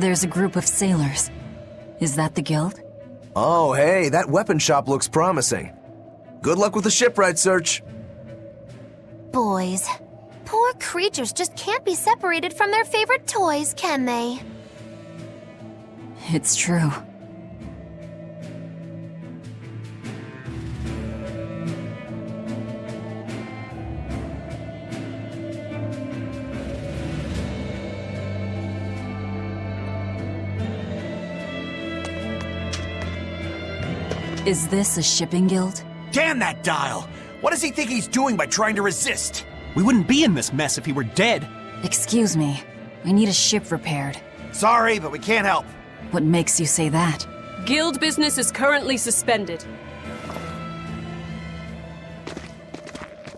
There's a group of sailors. Is that the guild? Oh, hey, that weapon shop looks promising. Good luck with the shipwright search. Boys. Poor creatures just can't be separated from their favorite toys, can they? It's true. Is this a shipping guild? Damn that dial! What does he think he's doing by trying to resist? We wouldn't be in this mess if he were dead. Excuse me. I need a ship repaired. Sorry, but we can't help. What makes you say that? Guild business is currently suspended.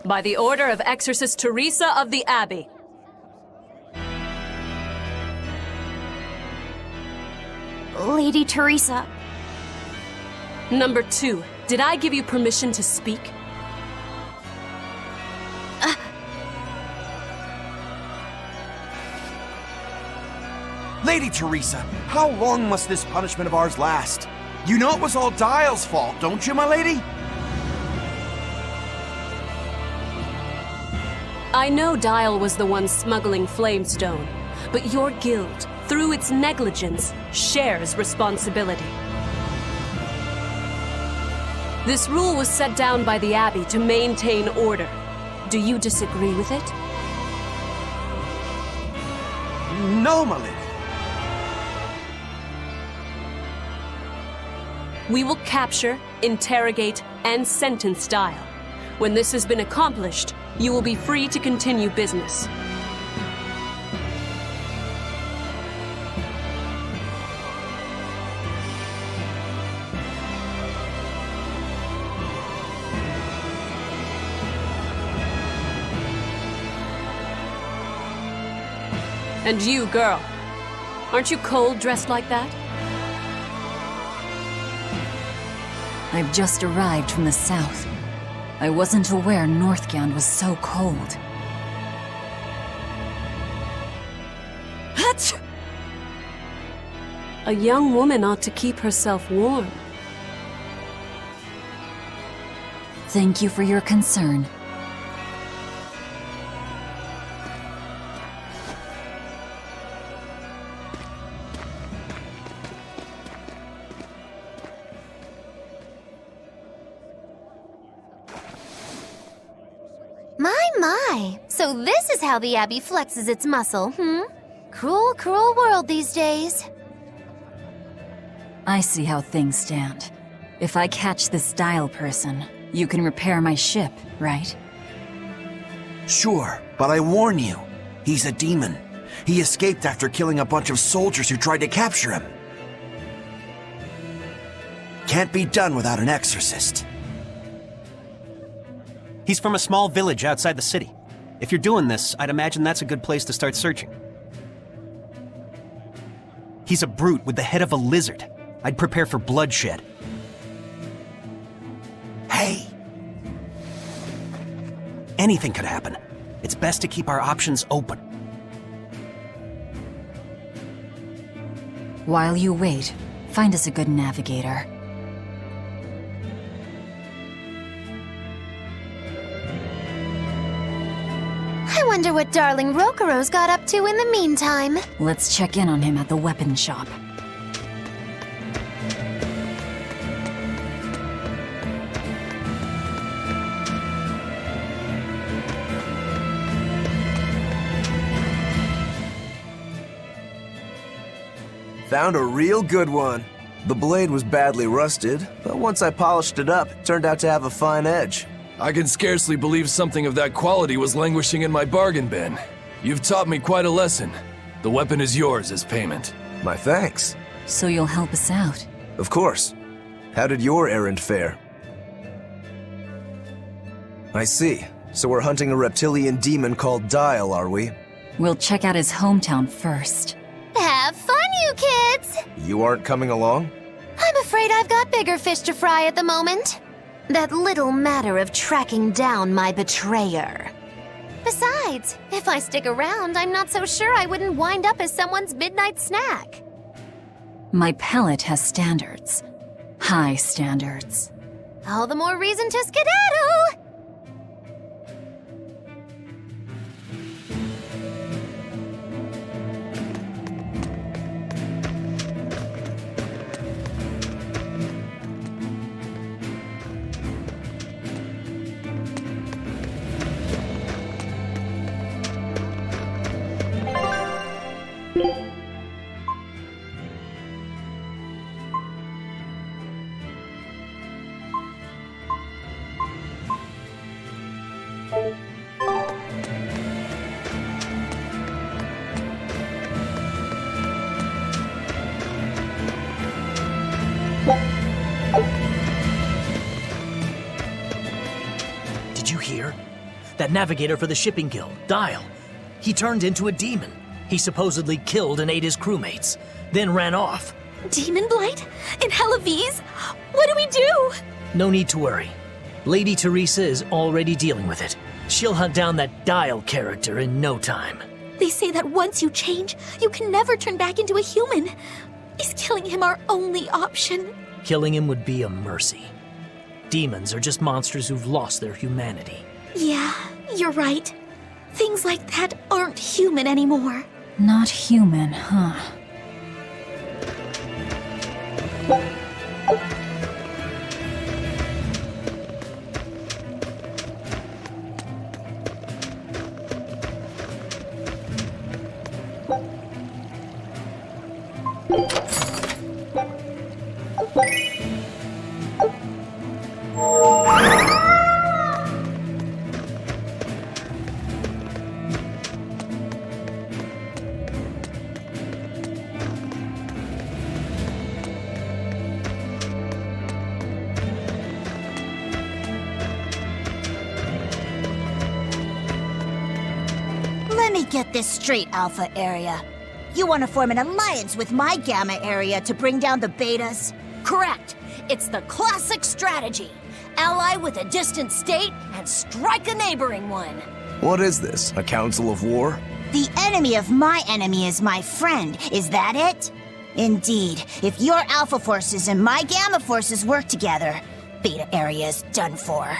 By the order of Exorcist Teresa of the Abbey. Lady Teresa. Number 2, did I give you permission to speak? Lady Teresa, how long must this punishment of ours last? You know it was all Dial's fault, don't you, my lady? I know Dial was the one smuggling Flamestone, but your guild, through its negligence, shares responsibility. This rule was set down by the Abbey to maintain order. Do you disagree with it? No, my lady. We will capture, interrogate, and sentence Dial. When this has been accomplished, you will be free to continue business. And you, girl, aren't you cold dressed like that? I've just arrived from the south. I wasn't aware Northgand was so cold. Hatch! A young woman ought to keep herself warm. Thank you for your concern. My. So this is how the Abbey flexes its muscle, Cruel, cruel world these days. I see how things stand. If I catch this Dial person, you can repair my ship, right? Sure, but I warn you, he's a demon. He escaped after killing a bunch of soldiers who tried to capture him. Can't be done without an exorcist. He's from a small village outside the city. If you're doing this, I'd imagine that's a good place to start searching. He's a brute with the head of a lizard. I'd prepare for bloodshed. Hey! Anything could happen. It's best to keep our options open. While you wait, find us a good navigator. I wonder what darling Rokuro's got up to in the meantime. Let's check in on him at the weapon shop. Found a real good one. The blade was badly rusted, but once I polished it up, it turned out to have a fine edge. I can scarcely believe something of that quality was languishing in my bargain bin. You've taught me quite a lesson. The weapon is yours as payment. My thanks. So you'll help us out? Of course. How did your errand fare? I see. So we're hunting a reptilian demon called Dial, are we? We'll check out his hometown first. Have fun, you kids! You aren't coming along? I'm afraid I've got bigger fish to fry at the moment. That little matter of tracking down my betrayer. Besides, if I stick around, I'm not so sure I wouldn't wind up as someone's midnight snack. My palate has standards. High standards. All the more reason to skedaddle! Did you hear? That navigator for the shipping guild, Dial. He turned into a demon. He supposedly killed and ate his crewmates, then ran off. Demon Blight? In Helives? What do we do? No need to worry. Lady Teresa is already dealing with it. She'll hunt down that Dial character in no time. They say that once you change, you can never turn back into a human. Is killing him our only option? Killing him would be a mercy. Demons are just monsters who've lost their humanity. Yeah, you're right. Things like that aren't human anymore. Not human, huh? Let me get this straight, Alpha Area. You want to form an alliance with my Gamma Area to bring down the Betas? Correct. It's the classic strategy. Ally with a distant state and strike a neighboring one. What is this, a council of war? The enemy of my enemy is my friend. Is that it? Indeed. If your Alpha forces and my Gamma forces work together, Beta Area is done for.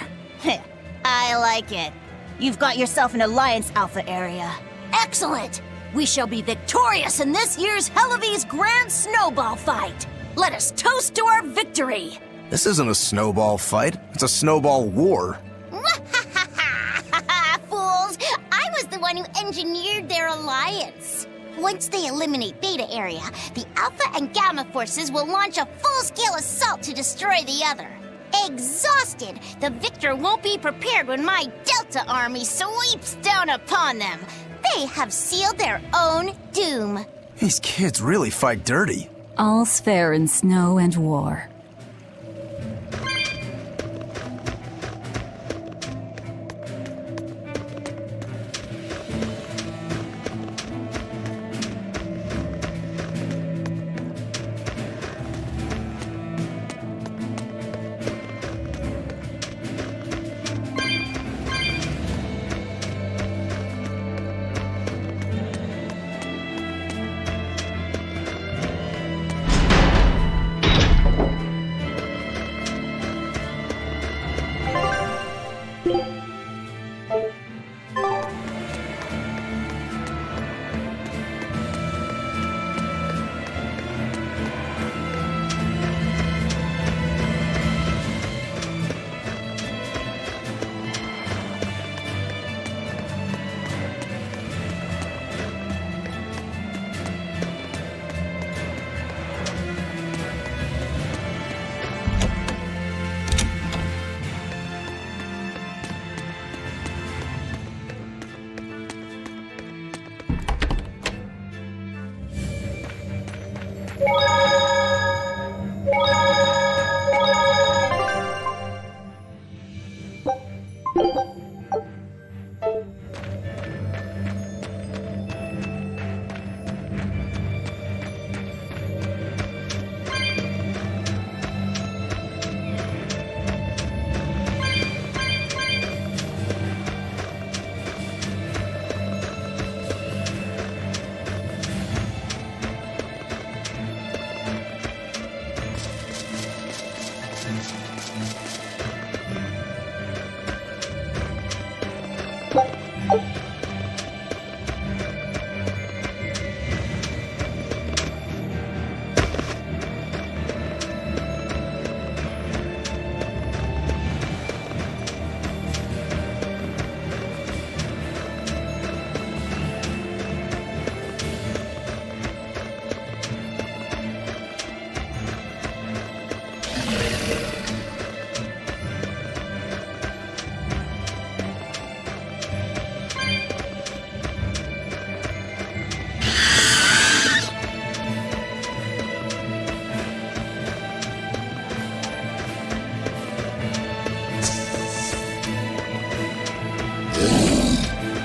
I like it. You've got yourself an alliance, Alpha Area. Excellent! We shall be victorious in this year's Helives Grand Snowball Fight. Let us toast to our victory! This isn't a snowball fight. It's a snowball war. Fools! I was the one who engineered their alliance. Once they eliminate Beta Area, the Alpha and Gamma forces will launch a full-scale assault to destroy the other. Exhausted, the victor won't be prepared when my Delta army sweeps down upon them. They have sealed their own doom. These kids really fight dirty. All's fair in snow and war.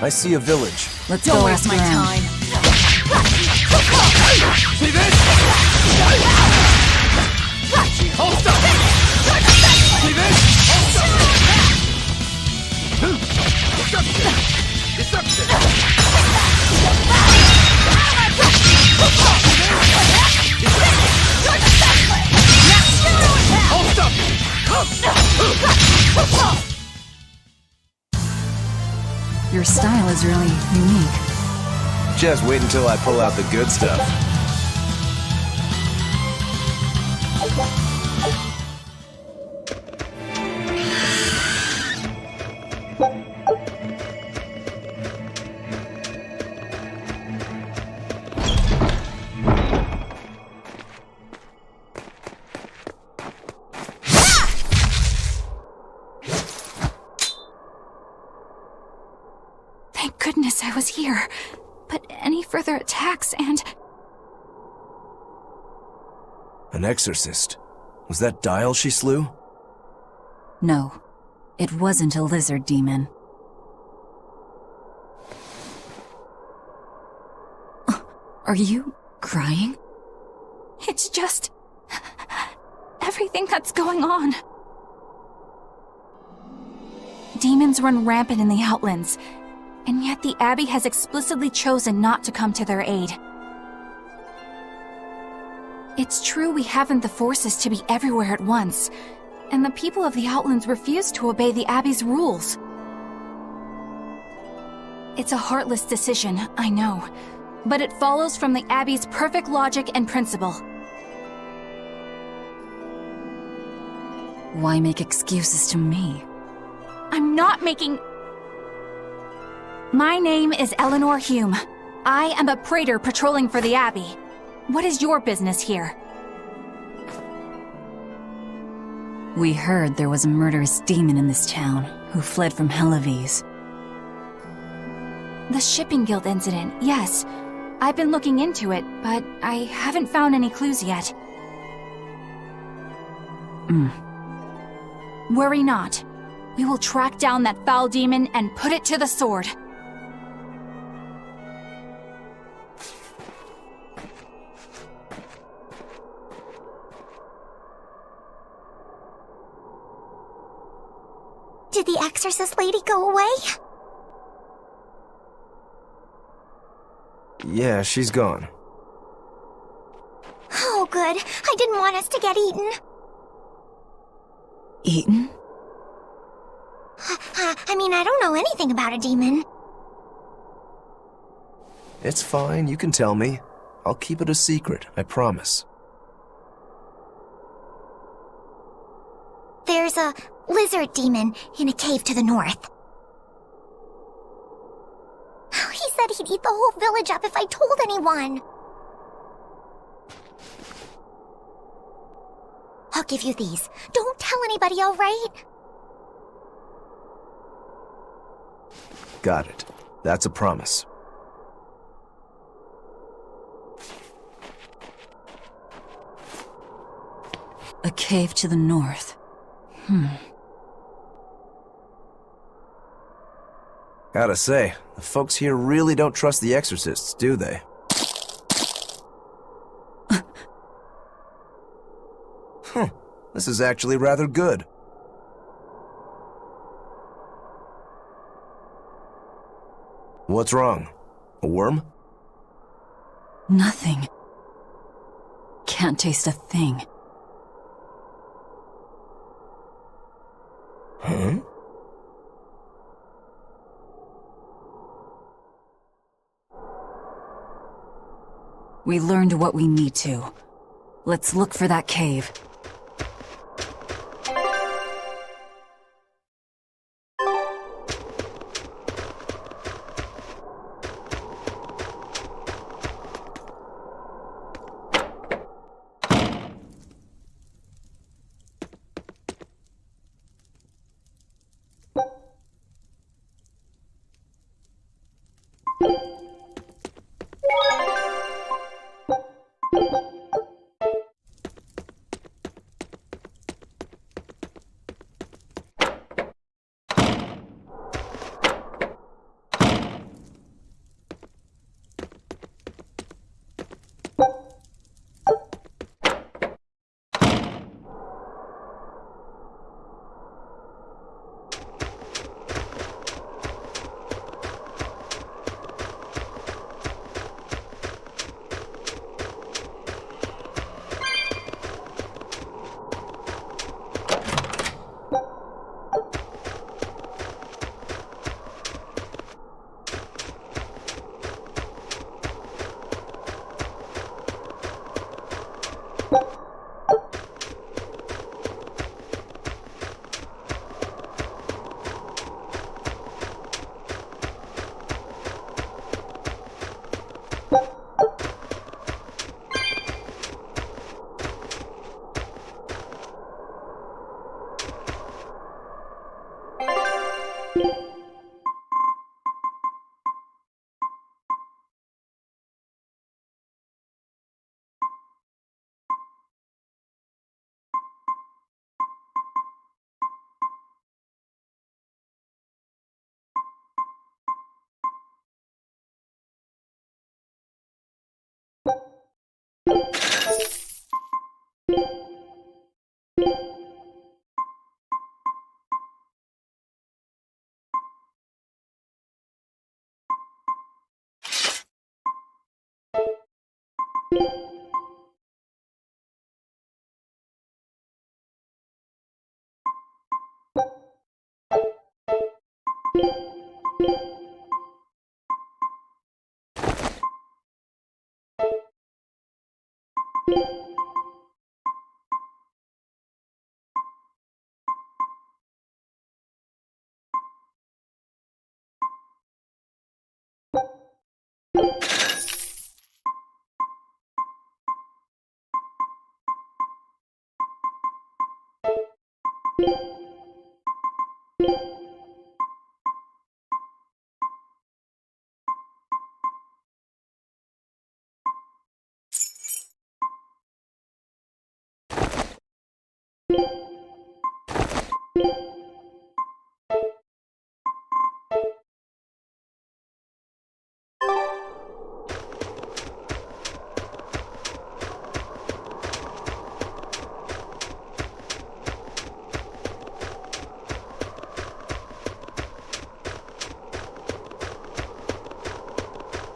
I see a village. Let's go ask around. See this? Hold up! See this? Deception! Hold up! Your style is really unique. Just wait until I pull out the good stuff. Thank goodness I was here. But any further attacks and... An exorcist. Was that Dial she slew? No, it wasn't a lizard demon. Are you crying? It's just... everything that's going on. Demons run rampant in the Outlands, and yet the Abbey has explicitly chosen not to come to their aid. It's true we haven't the forces to be everywhere at once, and the people of the Outlands refuse to obey the Abbey's rules. It's a heartless decision, I know, but it follows from the Abbey's perfect logic and principle. Why make excuses to me? I'm not making... My name is Eleanor Hume. I am a praetor patrolling for the Abbey. What is your business here? We heard there was a murderous demon in this town who fled from Helives. The Shipping Guild incident, yes. I've been looking into it, but I haven't found any clues yet. Worry not. We will track down that foul demon and put it to the sword. Did the exorcist lady go away? Yeah, she's gone. Oh, good. I didn't want us to get eaten. Eaten? I mean, I don't know anything about a demon. It's fine, you can tell me. I'll keep it a secret, I promise. There's a lizard demon in a cave to the north. He said he'd eat the whole village up if I told anyone. I'll give you these. Don't tell anybody, all right? Got it. That's a promise. A cave to the north. Gotta say, the folks here really don't trust the exorcists, do they? This is actually rather good. What's wrong? A worm? Nothing. Can't taste a thing. Huh? We learned what we need to. Let's look for that cave.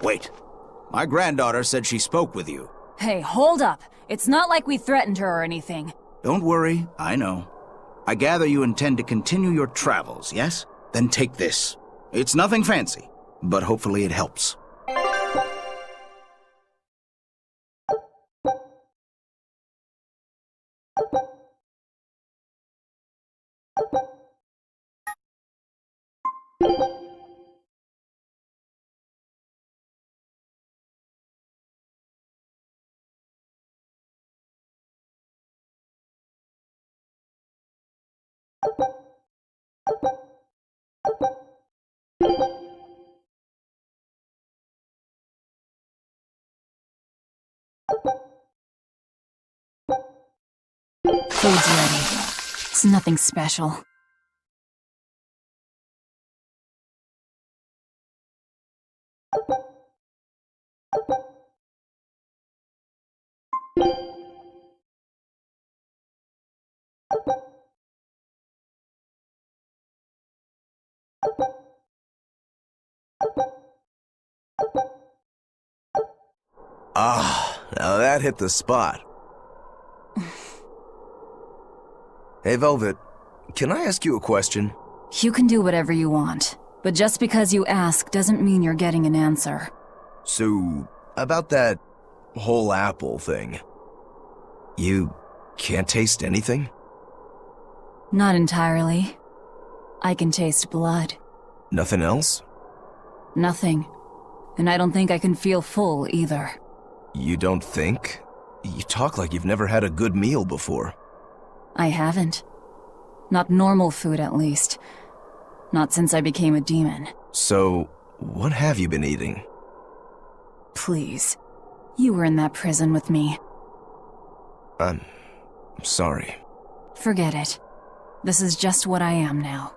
Wait. My granddaughter said she spoke with you. Hey, hold up. It's not like we threatened her or anything. Don't worry, I know. I gather you intend to continue your travels, yes? Then take this. It's nothing fancy, but hopefully it helps. Food's ready. It's nothing special. Ah, now that hit the spot. Hey, Velvet, can I ask you a question? You can do whatever you want, but just because you ask doesn't mean you're getting an answer. So, about that whole apple thing. You can't taste anything? Not entirely. I can taste blood. Nothing else? Nothing. And I don't think I can feel full either. You don't think? You talk like you've never had a good meal before. I haven't. Not normal food, at least. Not since I became a demon. So, what have you been eating? Please. You were in that prison with me. I'm sorry. Forget it. This is just what I am now.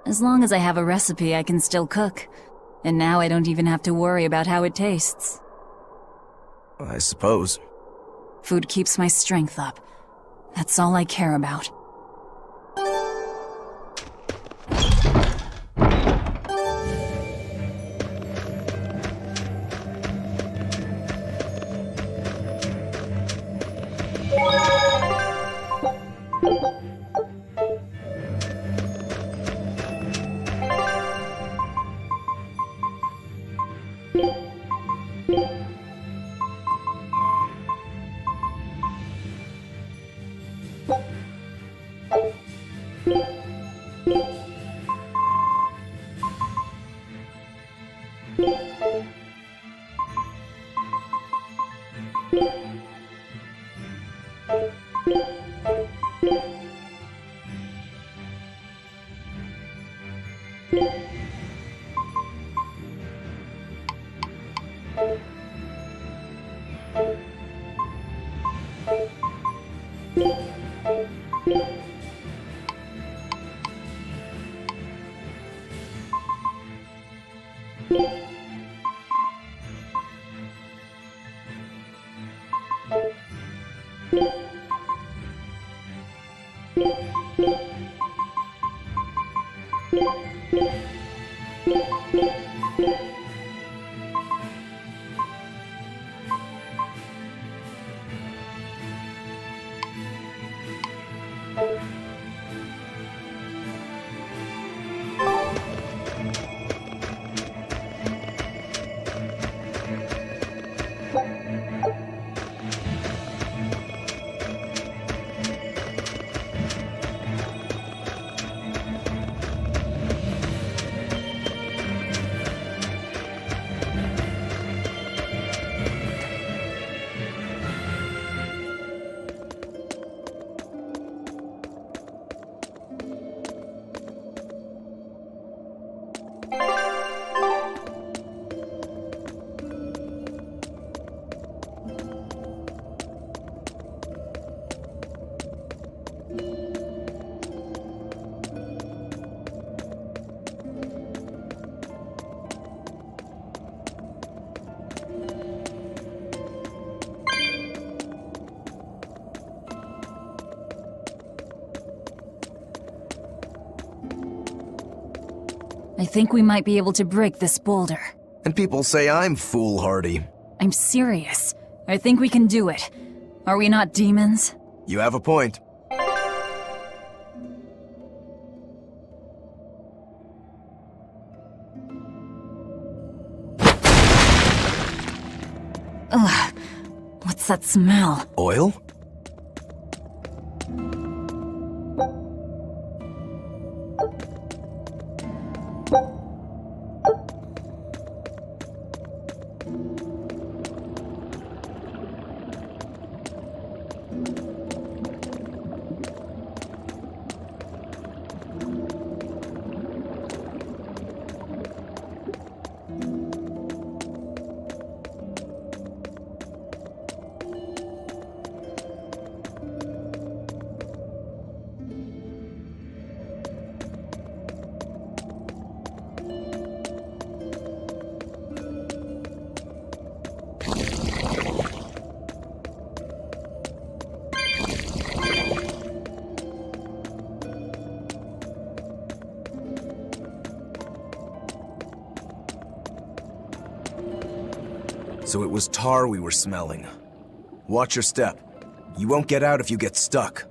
As long as I have a recipe, I can still cook. And now I don't even have to worry about how it tastes. I suppose. Food keeps my strength up. That's all I care about. I think we might be able to break this boulder. And people say I'm foolhardy. I'm serious. I think we can do it. Are we not demons? You have a point. Ugh. What's that smell? Oil? So it was tar we were smelling. Watch your step. You won't get out if you get stuck.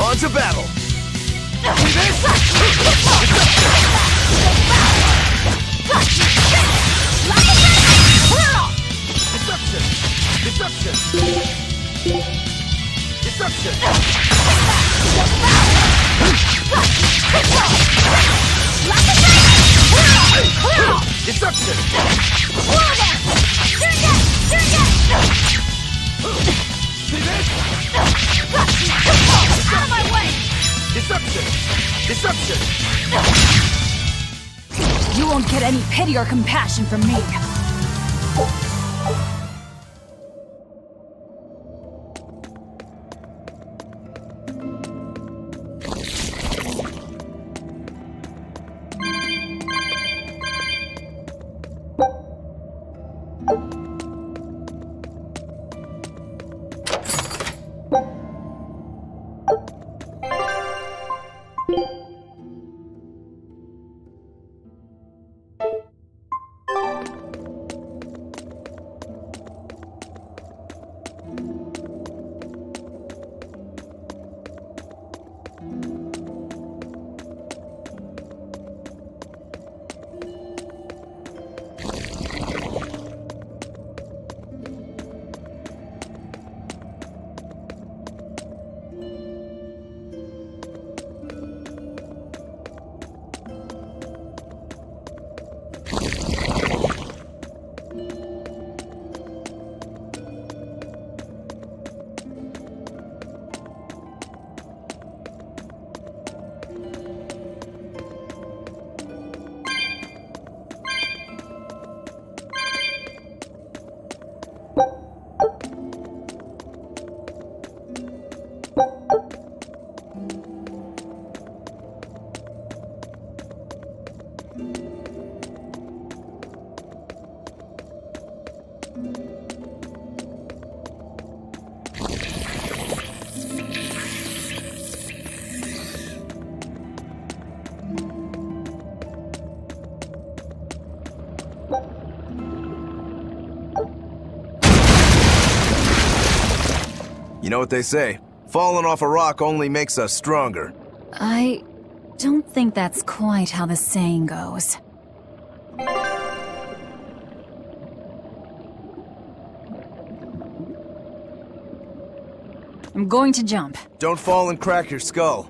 On to battle! Destruction! Destruction! Destruction! See this? Out of my way! Destruction! Destruction! You won't get any pity or compassion from me. You know what they say, falling off a rock only makes us stronger. I don't think that's quite how the saying goes. I'm going to jump. Don't fall and crack your skull.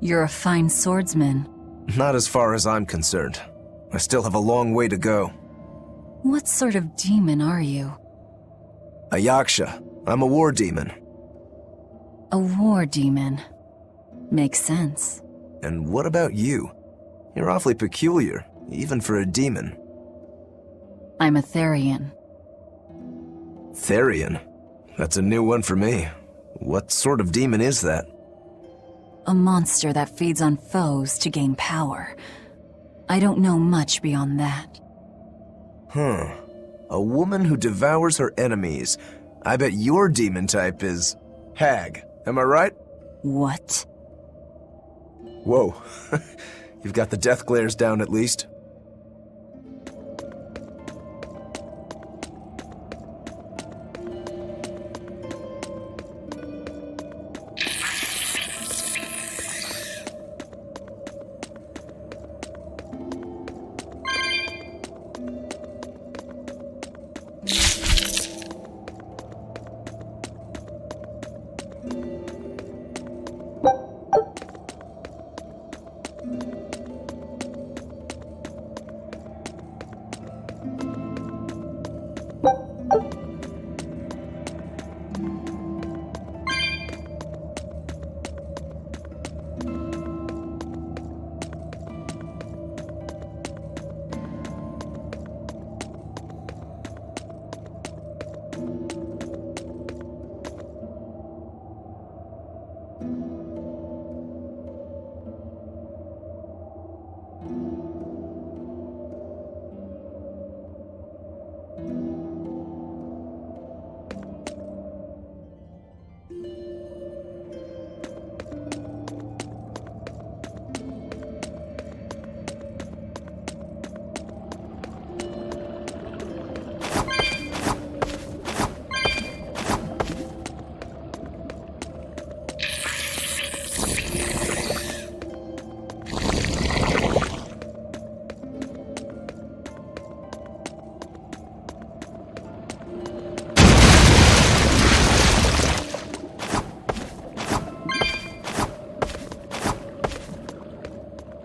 You're a fine swordsman. Not as far as I'm concerned. I still have a long way to go. What sort of demon are you? A yaksha. I'm a war demon. A war demon. Makes sense. And what about you? You're awfully peculiar, even for a demon. I'm a Therian. Therian? That's a new one for me. What sort of demon is that? A monster that feeds on foes to gain power. I don't know much beyond that. Huh. A woman who devours her enemies. I bet your demon type is... hag. Am I right? What? Whoa. You've got the death glares down at least.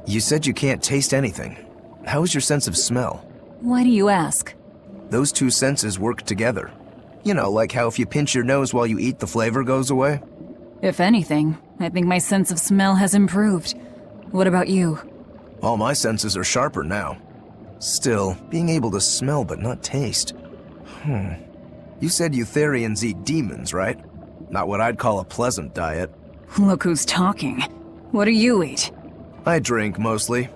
You said you can't taste anything. How is your sense of smell? Why do you ask? Those two senses work together. You know, like how if you pinch your nose while you eat, the flavor goes away? If anything, I think my sense of smell has improved. What about you? All my senses are sharper now. Still, being able to smell but not taste. You said you Therians eat demons, right? Not what I'd call a pleasant diet. Look who's talking. What do you eat? I drink, mostly.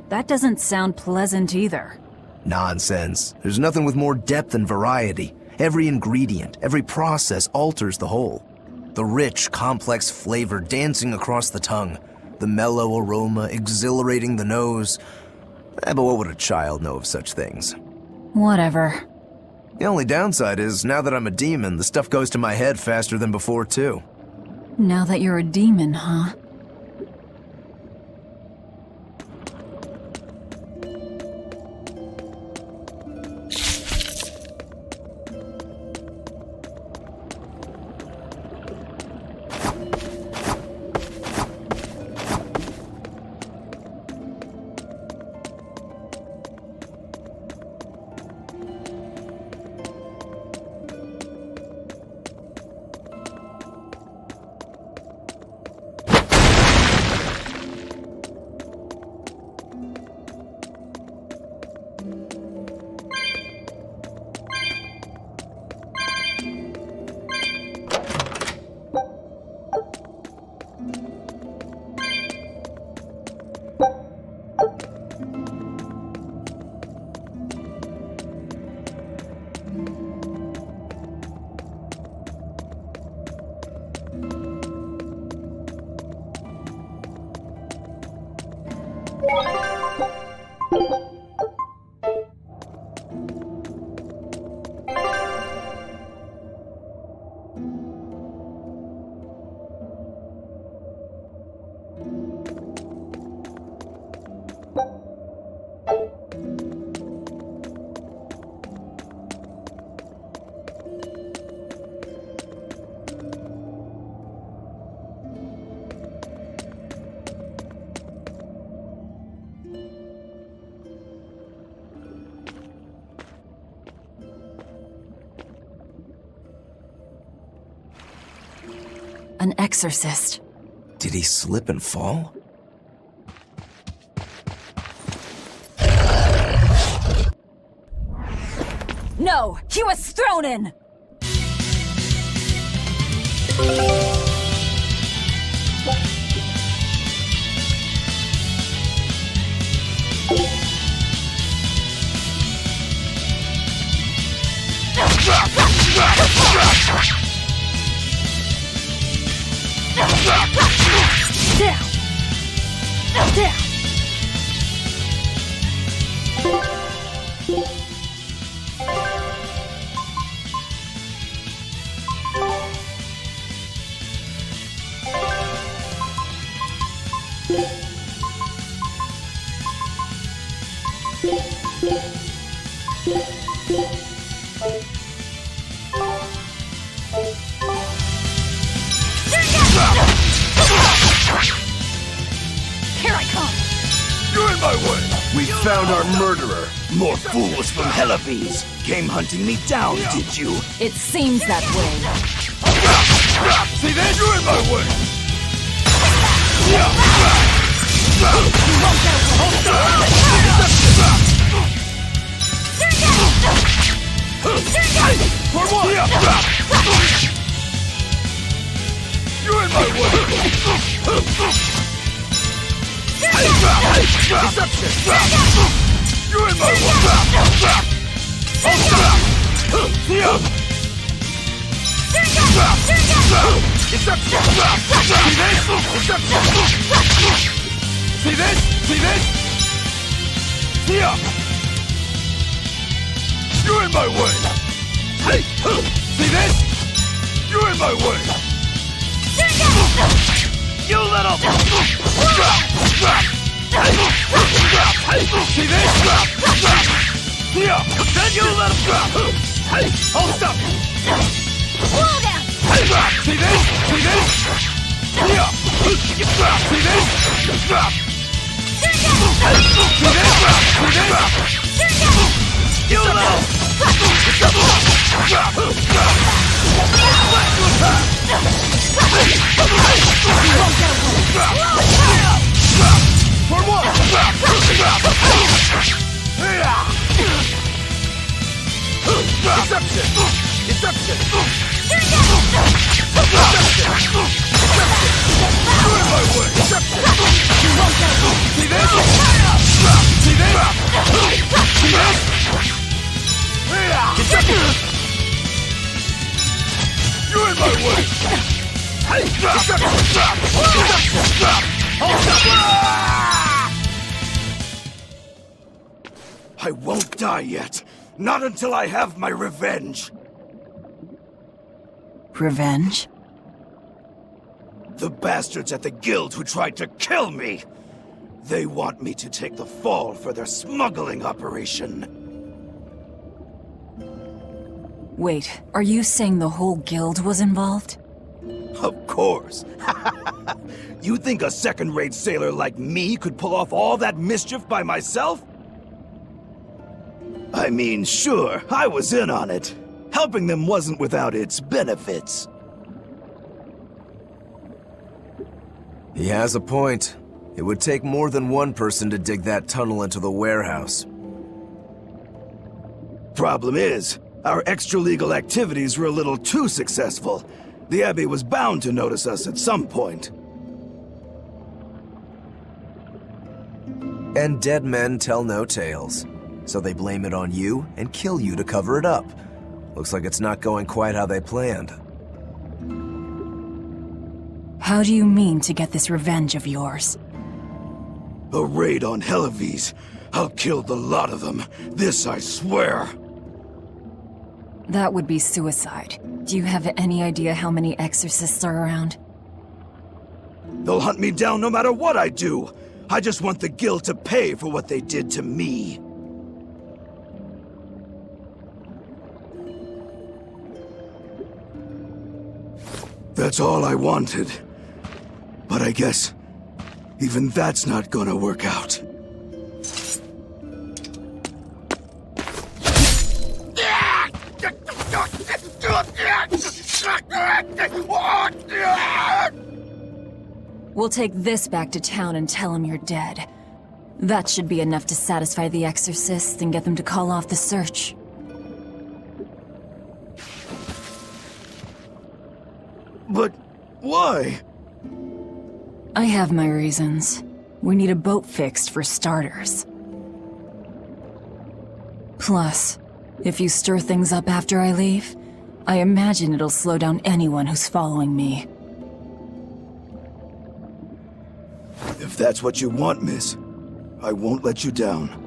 That doesn't sound pleasant either. Nonsense. There's nothing with more depth and variety. Every ingredient, every process alters the whole. The rich, complex flavor dancing across the tongue. The mellow aroma exhilarating the nose. But what would a child know of such things? Whatever. The only downside is, now that I'm a demon, the stuff goes to my head faster than before, too. Now that you're a demon, huh? An exorcist. Did he slip and fall? No! He was thrown in! Here I come! You're in my way! We found our murderer. More fools from Helives came hunting me down, did you? It seems that way. See that? You're in my way! You're in my way! Deception! You're in my way! Deception! See this? See this? Here! You're in my way! Hey! See this? You're in my way! You little... See this? Here! Then you little... Hold up! Whoa there! See this? See this? Here! See this? See this? You little... For what? Deception! Deception! You're in my way! Deception! See this? See this? See this? Deception! You're in my way! Deception! I won't die yet. Not until I have my revenge. Revenge? The bastards at the guild who tried to kill me. They want me to take the fall for their smuggling operation. Wait, are you saying the whole guild was involved? Of course. You think a second-rate sailor like me could pull off all that mischief by myself? I mean, sure, I was in on it. Helping them wasn't without its benefits. He has a point. It would take more than one person to dig that tunnel into the warehouse. Problem is, our extra-legal activities were a little too successful. The Abbey was bound to notice us at some point. And dead men tell no tales. So they blame it on you and kill you to cover it up. Looks like it's not going quite how they planned. How do you mean to get this revenge of yours? A raid on Helives. I'll kill the lot of them. This I swear. That would be suicide. Do you have any idea how many exorcists are around? They'll hunt me down no matter what I do. I just want the guild to pay for what they did to me. That's all I wanted. But I guess even that's not gonna work out. We'll take this back to town and tell him you're dead. That should be enough to satisfy the exorcists and get them to call off the search. But why? I have my reasons. We need a boat fixed for starters. Plus, if you stir things up after I leave, I imagine it'll slow down anyone who's following me. If that's what you want, miss, I won't let you down.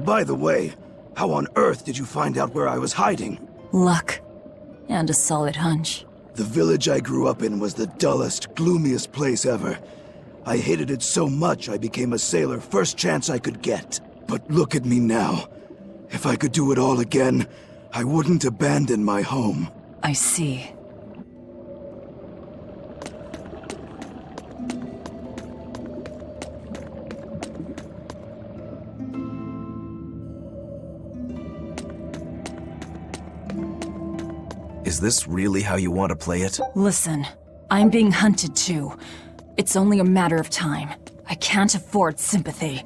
By the way, how on earth did you find out where I was hiding? Luck. And a solid hunch. The village I grew up in was the dullest, gloomiest place ever. I hated it so much I became a sailor first chance I could get. But look at me now. If I could do it all again, I wouldn't abandon my home. I see. Is this really how you want to play it? Listen, I'm being hunted too. It's only a matter of time. I can't afford sympathy.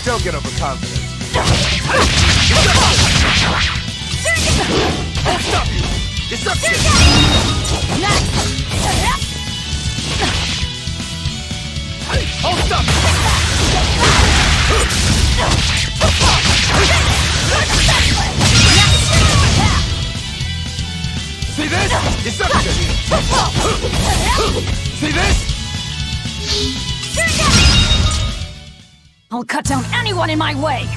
Don't get overconfident. I'll stop you! Deception! I'll stop you! See this? Deception! See this? I'll cut down anyone in my way!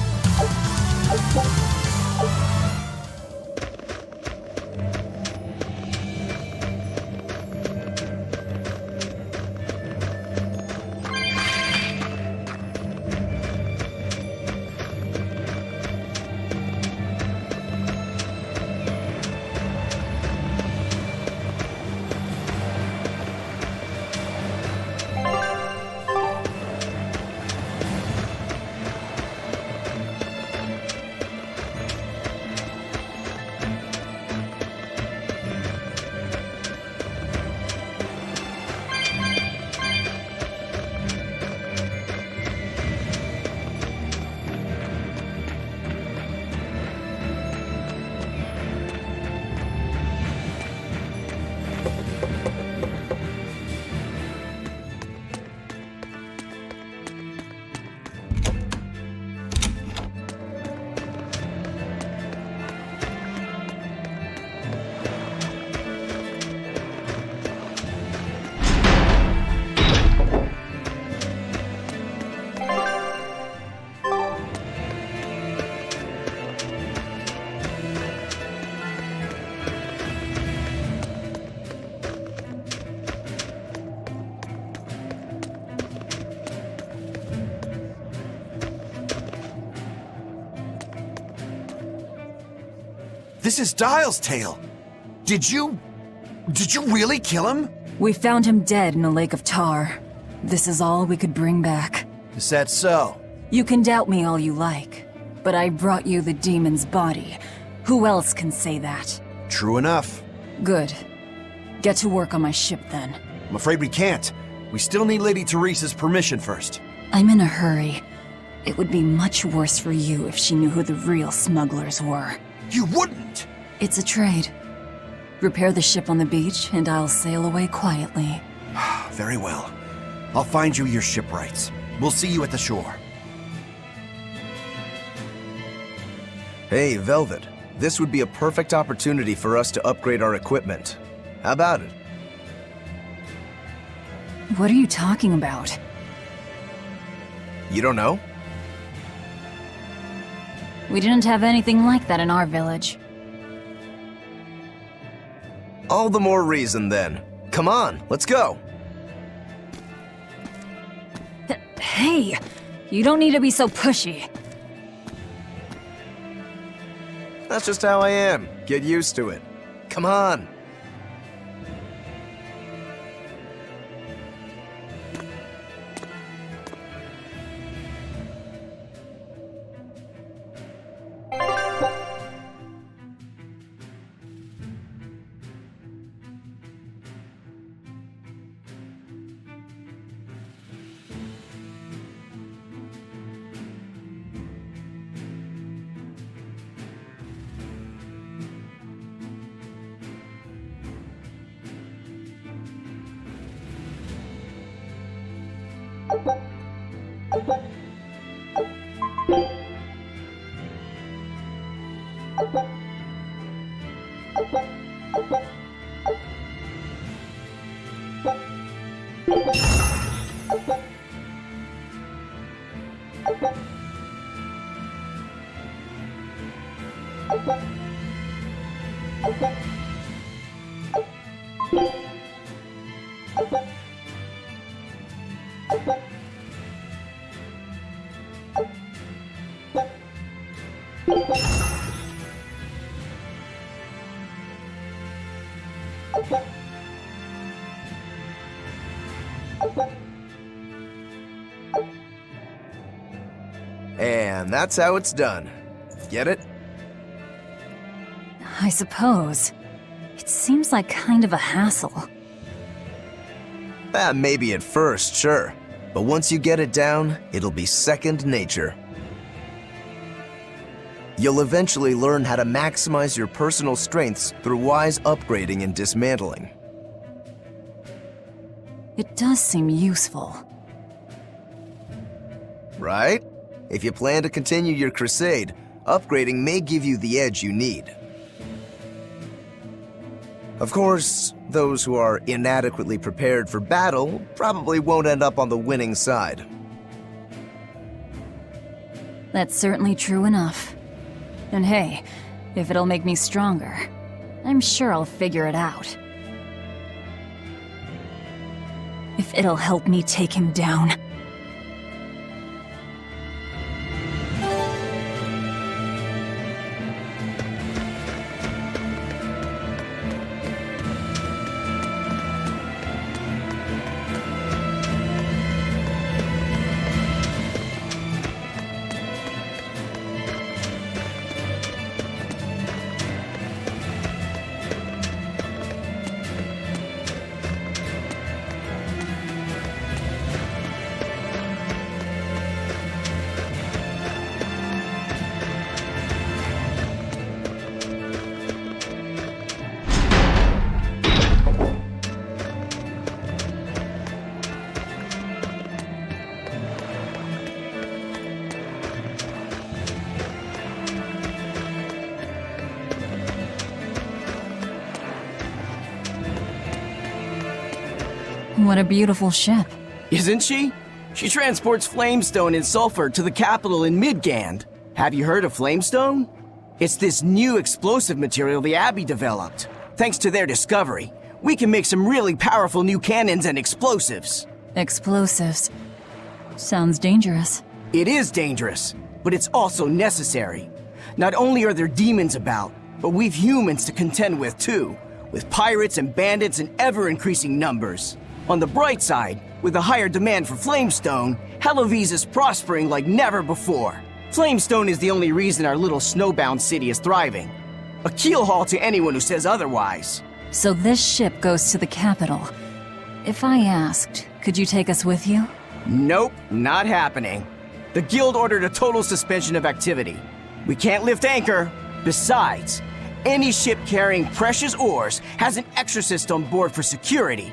This is Dial's tale. Did you really kill him? We found him dead in a lake of tar. This is all we could bring back. Is that so? You can doubt me all you like, but I brought you the demon's body. Who else can say that? True enough. Good. Get to work on my ship then. I'm afraid we can't. We still need Lady Teresa's permission first. I'm in a hurry. It would be much worse for you if she knew who the real smugglers were. You wouldn't! It's a trade. Repair the ship on the beach, and I'll sail away quietly. Very well. I'll find you your shipwrights. We'll see you at the shore. Hey, Velvet. This would be a perfect opportunity for us to upgrade our equipment. How about it? What are you talking about? You don't know? We didn't have anything like that in our village. All the more reason, then. Come on, let's go. Hey, you don't need to be so pushy. That's just how I am. Get used to it. Come on. And that's how it's done. Get it? I suppose. It seems like kind of a hassle. Maybe at first, sure. But once you get it down, it'll be second nature. You'll eventually learn how to maximize your personal strengths through wise upgrading and dismantling. It does seem useful. Right? If you plan to continue your crusade, upgrading may give you the edge you need. Of course, those who are inadequately prepared for battle probably won't end up on the winning side. That's certainly true enough. And hey, if it'll make me stronger, I'm sure I'll figure it out. If it'll help me take him down. What a beautiful ship. Isn't she? She transports flamestone and sulfur to the capital in Midgand. Have you heard of flamestone? It's this new explosive material the Abbey developed. Thanks to their discovery, we can make some really powerful new cannons and explosives. Explosives. Sounds dangerous. It is dangerous, but it's also necessary. Not only are there demons about, But we've humans to contend with too, with pirates and bandits in ever-increasing numbers. On the bright side, with a higher demand for Flamestone, Helloviz is prospering like never before. Flamestone is the only reason our little snowbound city is thriving. A keelhaul to anyone who says otherwise. So this ship goes to the capital. If I asked, could you take us with you? Nope, not happening. The guild ordered a total suspension of activity. We can't lift anchor. Besides, any ship carrying precious ores has an exorcist on board for security.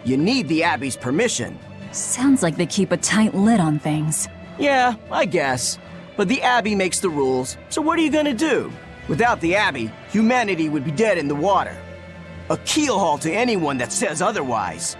You need the Abbey's permission. Sounds like they keep a tight lid on things. Yeah, I guess. But the Abbey makes the rules, so what are you gonna do? Without the Abbey, humanity would be dead in the water. A keelhaul to anyone that says otherwise.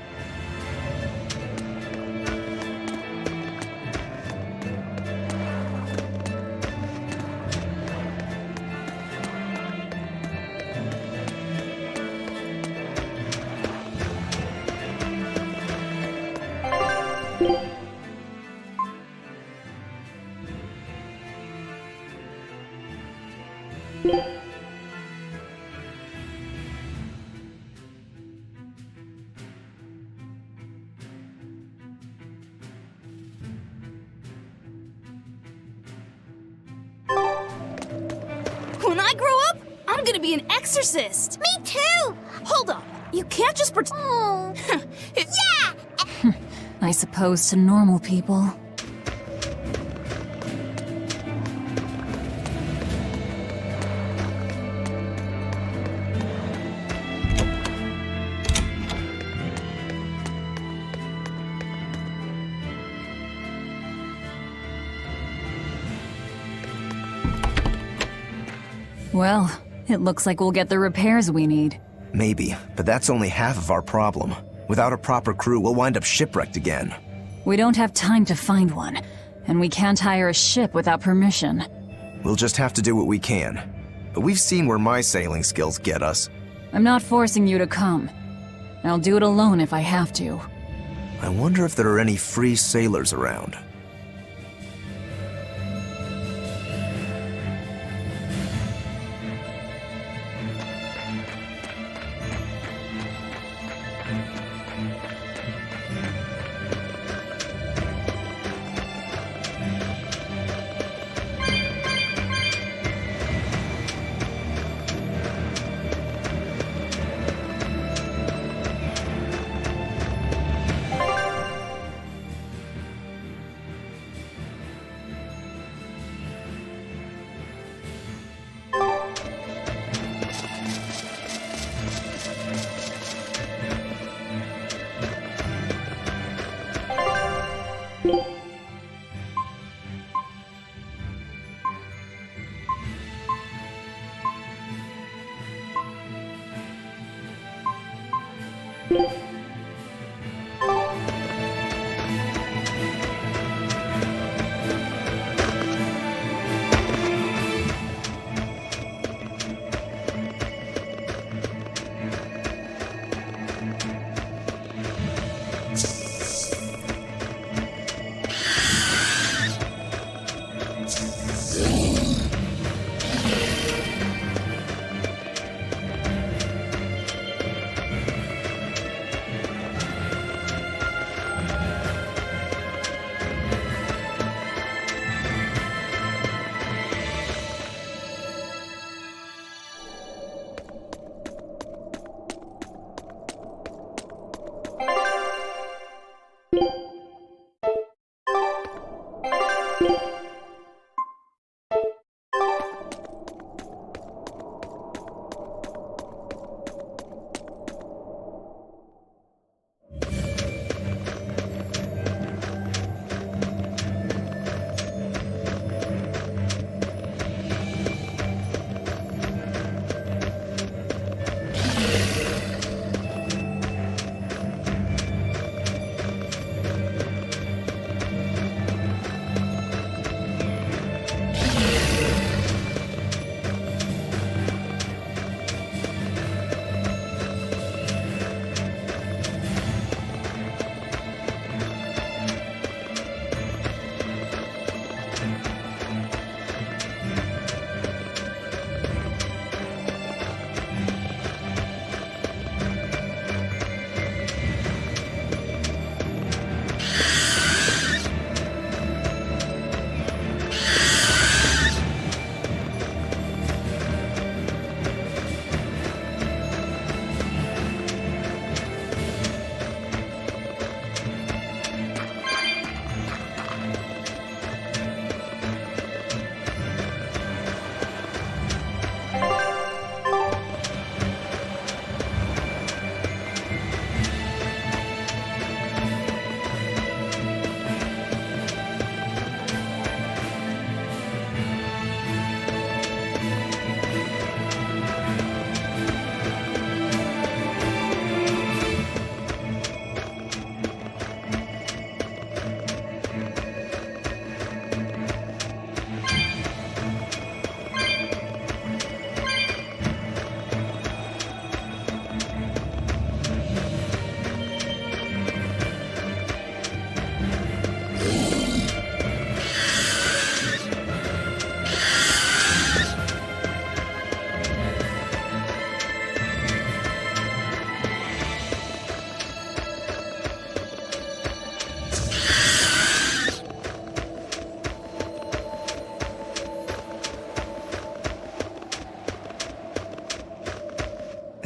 When I grow up, I'm gonna be an exorcist. Me too! Hold on. You can't just pretend. Oh. Yeah! I suppose to normal people. Well, it looks like we'll get the repairs we need. Maybe, but that's only half of our problem. Without a proper crew, we'll wind up shipwrecked again. We don't have time to find one, and we can't hire a ship without permission. We'll just have to do what we can. But we've seen where my sailing skills get us. I'm not forcing you to come. I'll do it alone if I have to. I wonder if there are any free sailors around.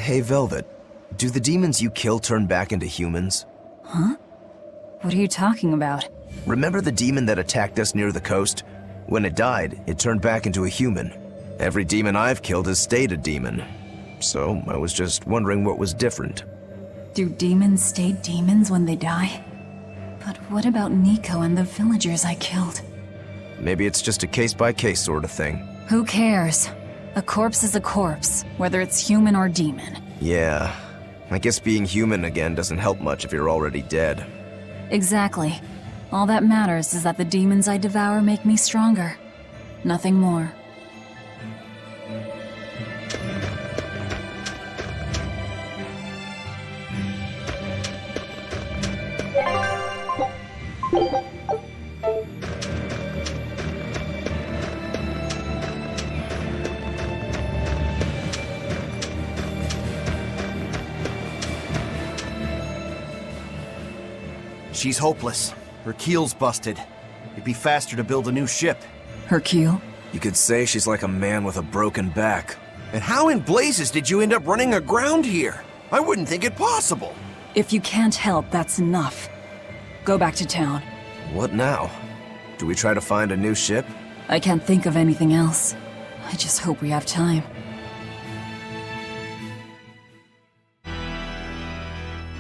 Hey, Velvet. Do the demons you kill turn back into humans? Huh? What are you talking about? Remember the demon that attacked us near the coast? When it died, it turned back into a human. Every demon I've killed has stayed a demon. So, I was just wondering what was different. Do demons stay demons when they die? But what about Nico and the villagers I killed? Maybe it's just a case-by-case sort of thing. Who cares? A corpse is a corpse, whether it's human or demon. Yeah, I guess being human again doesn't help much if you're already dead. Exactly. All that matters is that the demons I devour make me stronger. Nothing more. She's hopeless. Her keel's busted. It'd be faster to build a new ship. Her keel? You could say she's like a man with a broken back. And how in blazes did you end up running aground here? I wouldn't think it possible. If you can't help, that's enough. Go back to town. What now? Do we try to find a new ship? I can't think of anything else. I just hope we have time.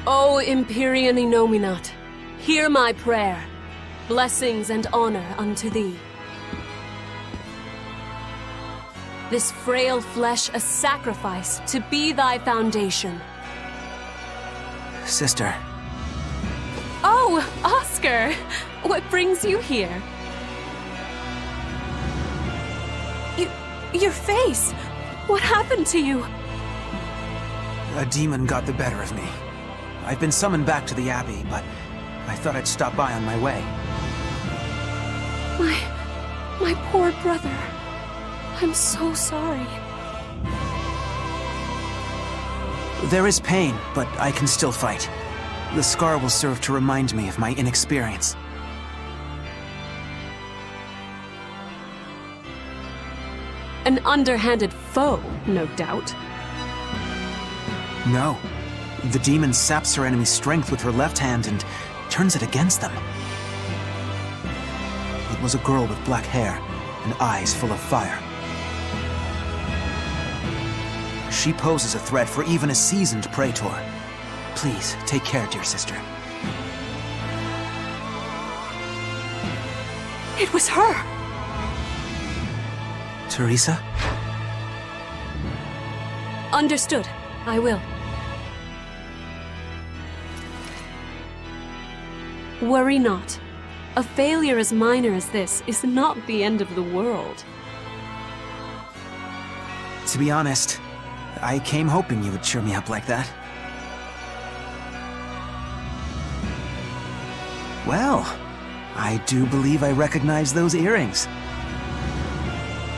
O Empyrean Inominat, hear my prayer. Blessings and honor unto thee. This frail flesh a sacrifice to be thy foundation. Sister. Oh, Oscar! What brings you here? Your face! What happened to you? A demon got the better of me. I've been summoned back to the Abbey, but I thought I'd stop by on my way. My poor brother. I'm so sorry. There is pain, but I can still fight. The scar will serve to remind me of my inexperience. An underhanded foe, no doubt. No. The demon saps her enemy's strength with her left hand and turns it against them. It was a girl with black hair and eyes full of fire. She poses a threat for even a seasoned praetor. Please, take care, dear sister. It was her! Teresa? Understood. I will. Worry not. A failure as minor as this is not the end of the world. To be honest, I came hoping you would cheer me up like that. Well, I do believe I recognize those earrings.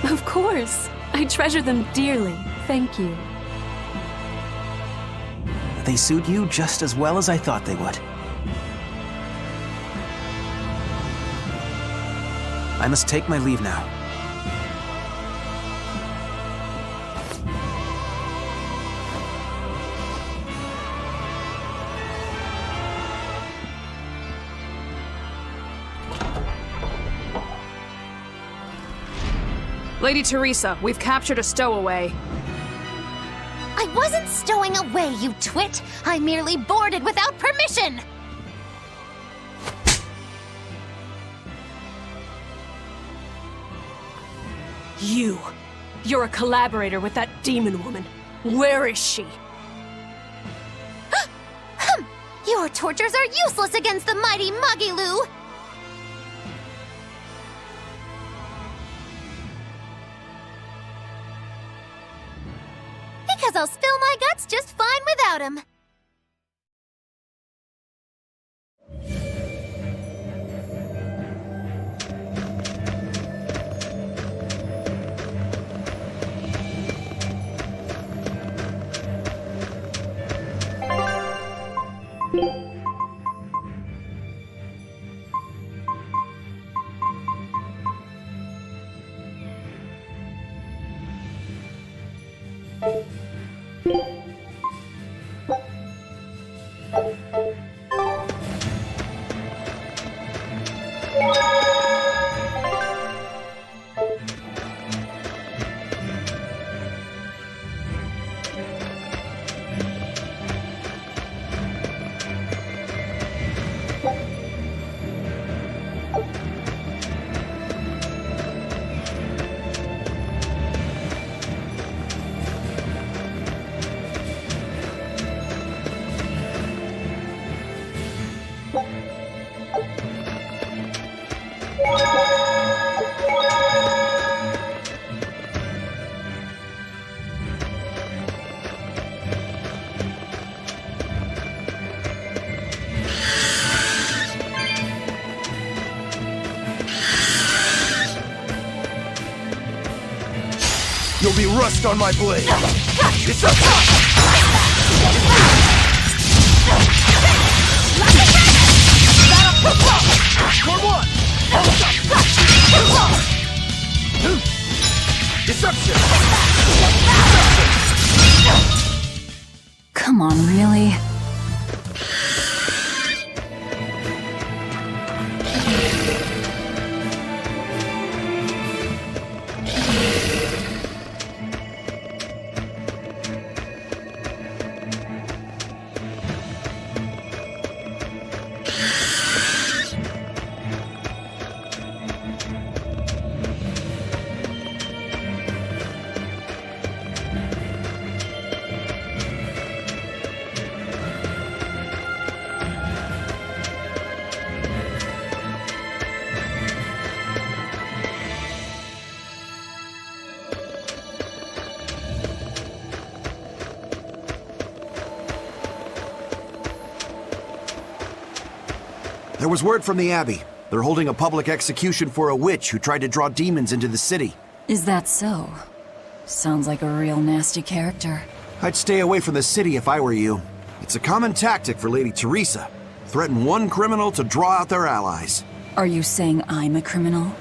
Of course. I treasure them dearly. Thank you. They suit you just as well as I thought they would. I must take my leave now. Lady Teresa, we've captured a stowaway. I wasn't stowing away, you twit! I merely boarded without permission! You're a collaborator with that demon woman. Where is she? Your tortures are useless against the mighty Magilu! Because I'll spill my guts just fine without him. You'll be rust on my blade. It's a For one! Deception! Come on, really? There was word from the Abbey. They're holding a public execution for a witch who tried to draw demons into the city. Is that so? Sounds like a real nasty character. I'd stay away from the city if I were you. It's a common tactic for Lady Teresa. Threaten one criminal to draw out their allies. Are you saying I'm a criminal?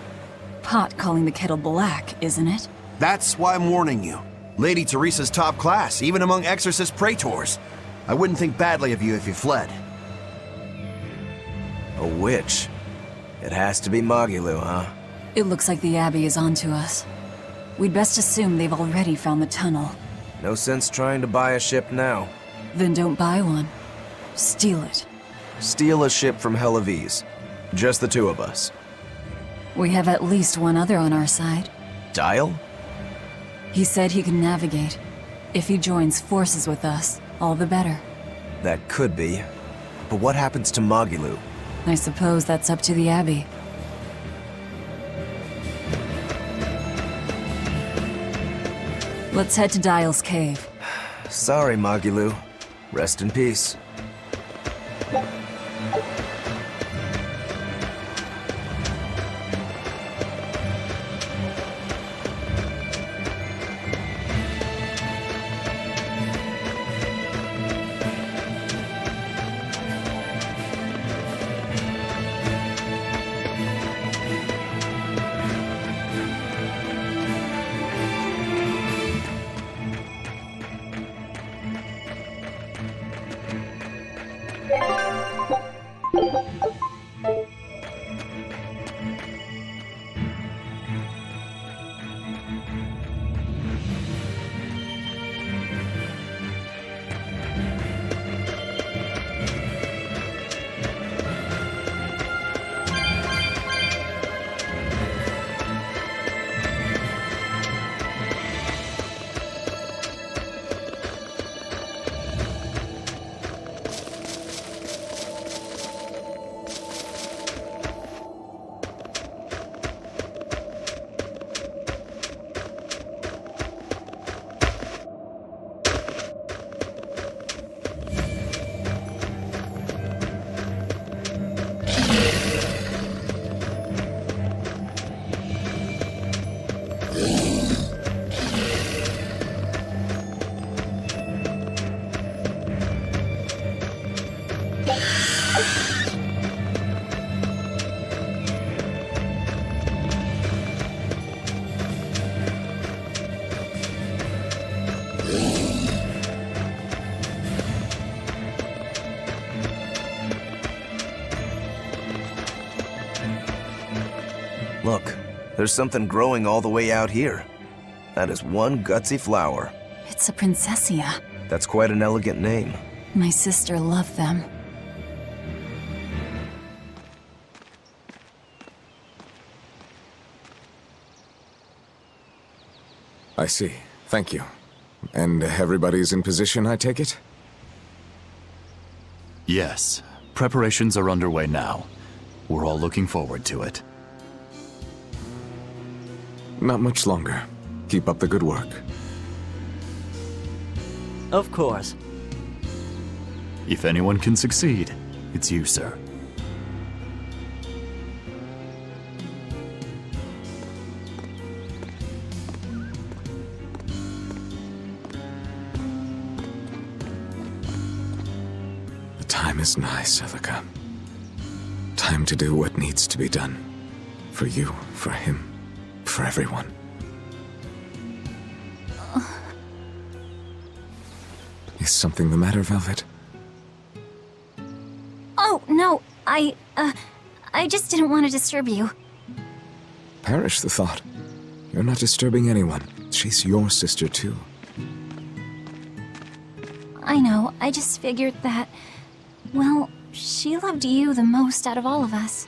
Pot calling the kettle black, isn't it? That's why I'm warning you. Lady Teresa's top class, even among exorcist praetors. I wouldn't think badly of you if you fled. A witch? It has to be Magilu, huh? It looks like the Abbey is onto us. We'd best assume they've already found the tunnel. No sense trying to buy a ship now. Then don't buy one. Steal it. Steal a ship from Helives. Just the two of us. We have at least one other on our side. Dial? He said he can navigate. If he joins forces with us, all the better. That could be. But what happens to Magilu? I suppose that's up to the Abbey. Let's head to Dial's cave. Sorry, Magilu. Rest in peace. Look, there's something growing all the way out here. That is one gutsy flower. It's a Princessia. That's quite an elegant name. My sister loved them. I see. Thank you. And everybody's in position, I take it? Yes. Preparations are underway now. We're all looking forward to it. Not much longer. Keep up the good work. Of course. If anyone can succeed, it's you, sir. The time is nigh, Celica. Time to do what needs to be done. For you, for him, for everyone. Is something the matter, Velvet? Oh, no, I just didn't want to disturb you. Perish the thought. You're not disturbing anyone. She's your sister, too. I know, I just figured that, well, she loved you the most out of all of us.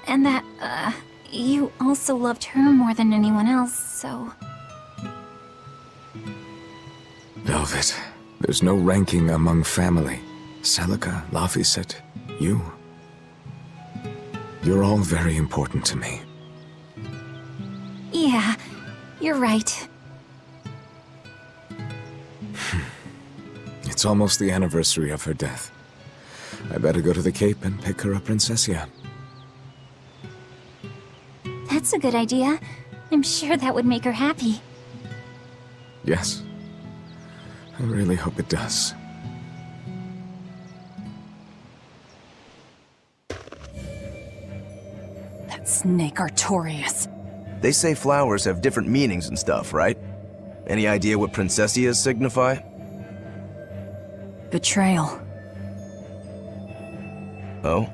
And that, you also loved her more than anyone else, so... Velvet, there's no ranking among family. Celica, Laphicet, you. You're all very important to me. Yeah, you're right. It's almost the anniversary of her death. I better go to the Cape and pick her a Princessia. That's a good idea. I'm sure that would make her happy. Yes. I really hope it does. That snake Artorias. They say flowers have different meanings and stuff, right? Any idea what Princessias signify? Betrayal. Oh?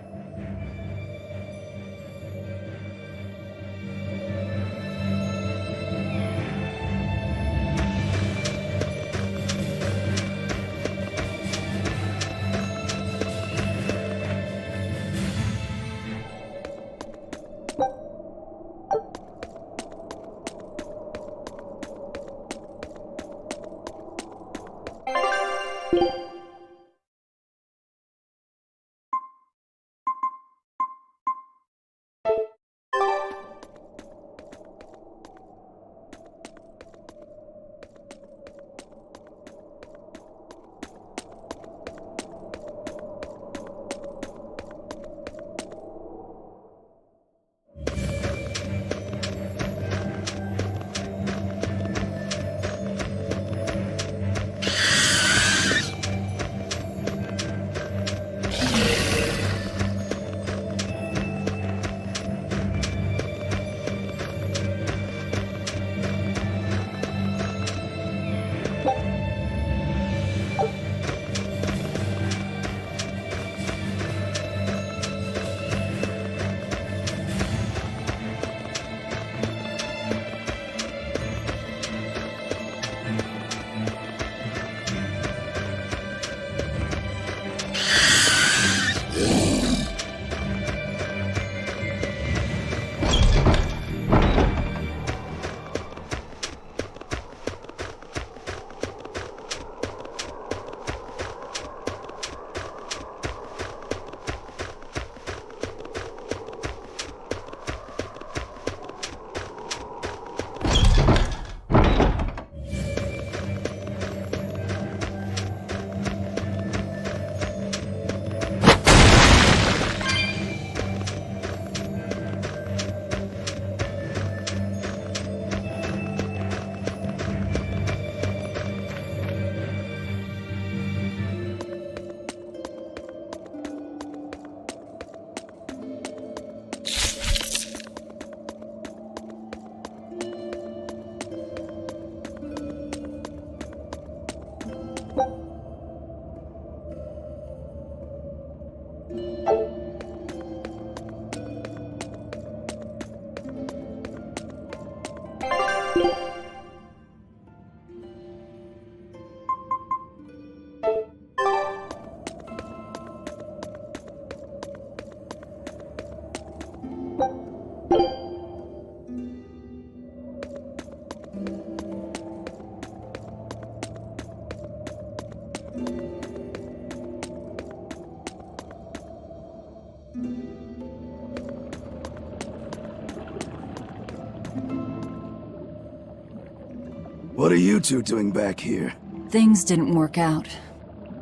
What are you two doing back here? Things didn't work out.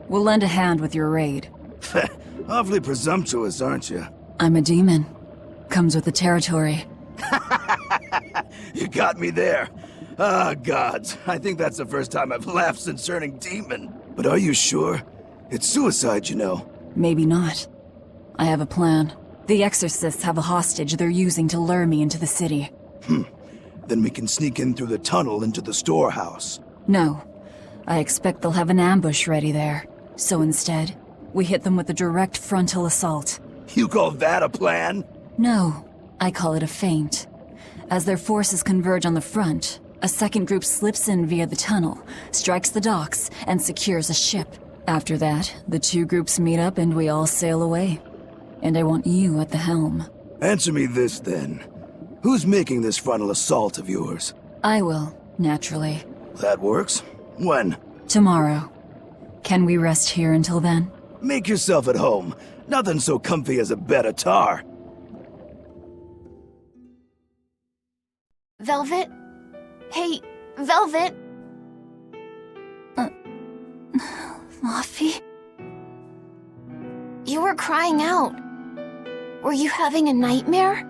We'll lend a hand with your raid. Awfully presumptuous, aren't you? I'm a demon. Comes with the territory. You got me there. Ah, gods. I think that's the first time I've laughed since turning demon. But are you sure? It's suicide, you know. Maybe not. I have a plan. The exorcists have a hostage they're using to lure me into the city. Then we can sneak in through the tunnel into the storehouse. No. I expect they'll have an ambush ready there. So instead, we hit them with a direct frontal assault. You call that a plan? No. I call it a feint. As their forces converge on the front, a second group slips in via the tunnel, strikes the docks, and secures a ship. After that, the two groups meet up and we all sail away. And I want you at the helm. Answer me this, then. Who's making this frontal assault of yours? I will, naturally. That works. When? Tomorrow. Can we rest here until then? Make yourself at home. Nothing so comfy as a bed of tar. Velvet? Hey, Velvet? Laffy? You were crying out. Were you having a nightmare?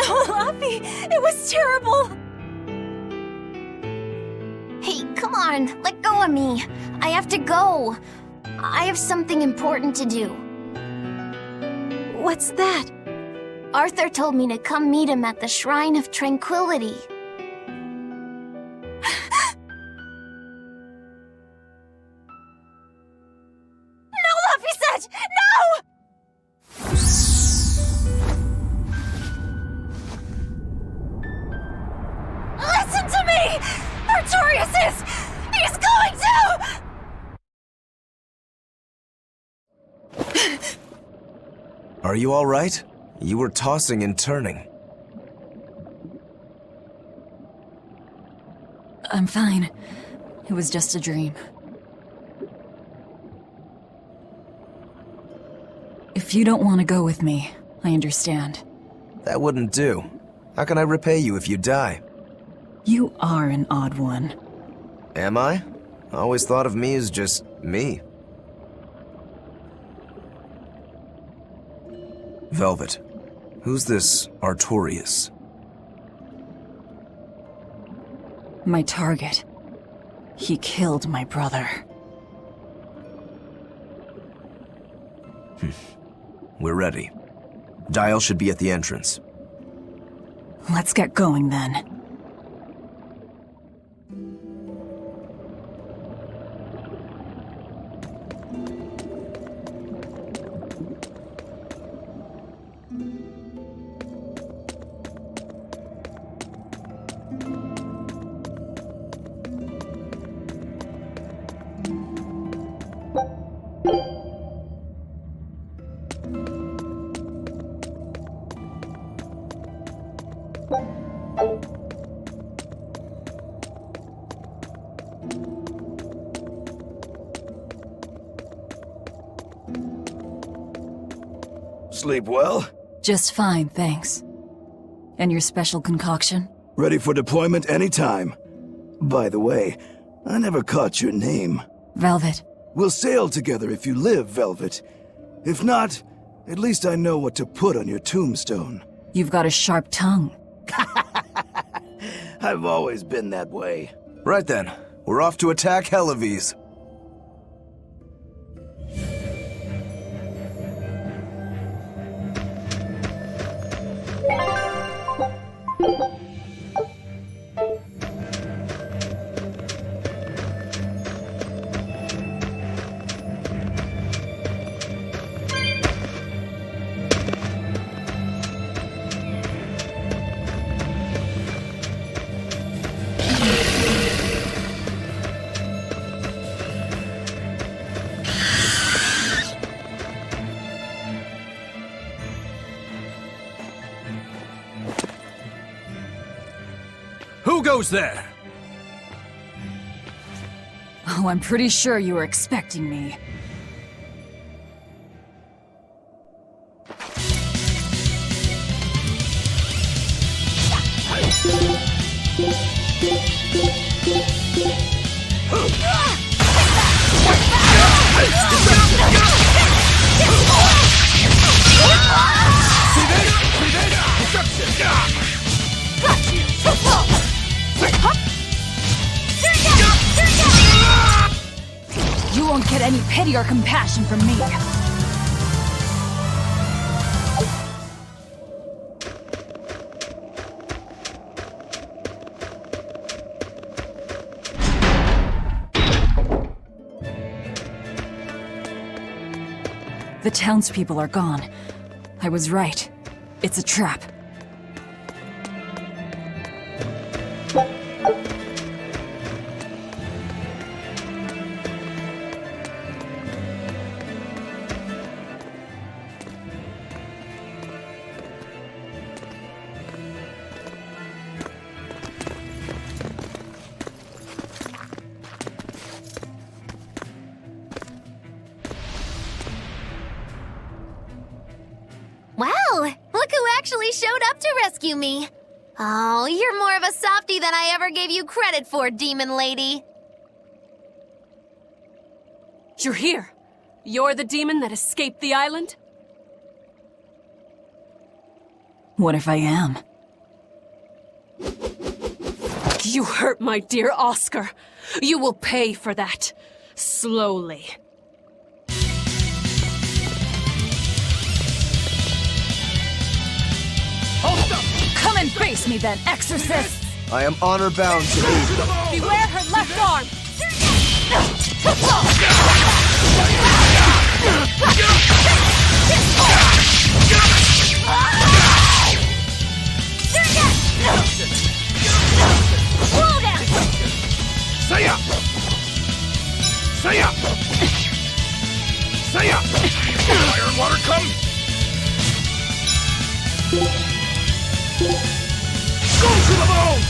Oh, Laffy! It was terrible! Hey, come on, let go of me. I have to go. I have something important to do. What's that? Arthur told me to come meet him at the Shrine of Tranquility. No, Laffy-sage! No! Listen to me! Artorius he's going to! Are you all right? You were tossing and turning. I'm fine. It was just a dream. If you don't want to go with me, I understand. That wouldn't do. How can I repay you if you die? You are an odd one. Am I? I always thought of me as just me. Velvet, who's this Artorius? My target. He killed my brother. We're ready. Dial should be at the entrance. Let's get going then. Sleep well? Just fine, thanks. And your special concoction? Ready for deployment anytime. By the way, I never caught your name. Velvet. We'll sail together if you live, Velvet. If not, at least I know what to put on your tombstone. You've got a sharp tongue. I've always been that way. Right then, we're off to attack Helives. Who goes there? Oh, I'm pretty sure you were expecting me. any pity or compassion from me. The townspeople are gone. I was right. It's a trap. Wow! Look who actually showed up to rescue me! Oh, you're more of a softie than I ever gave you credit for, demon lady! You're here! You're the demon that escaped the island? What if I am? You hurt my dear Oscar. You will pay for that. Slowly. Come and face me then, exorcist! I am honor-bound to aid you. Beware her left arm! Saya! Saya! Saya! Fire and water come! Go to the bone!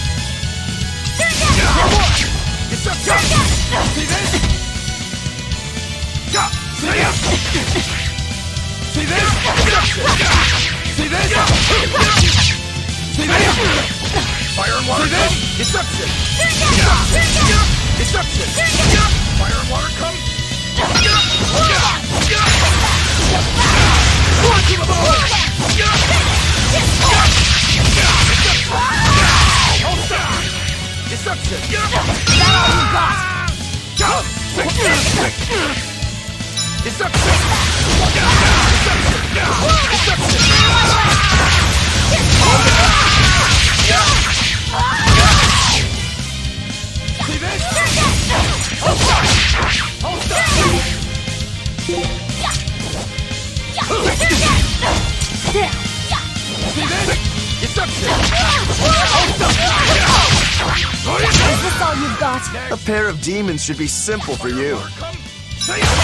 It's up, see this? See ya! See this? See this? See this? Fire and water come! It's up, it's up, fire and water come! Go to the bone! Deception! That all you got? Deception! See this? Is this all you've got? A pair of demons should be simple for you. See this?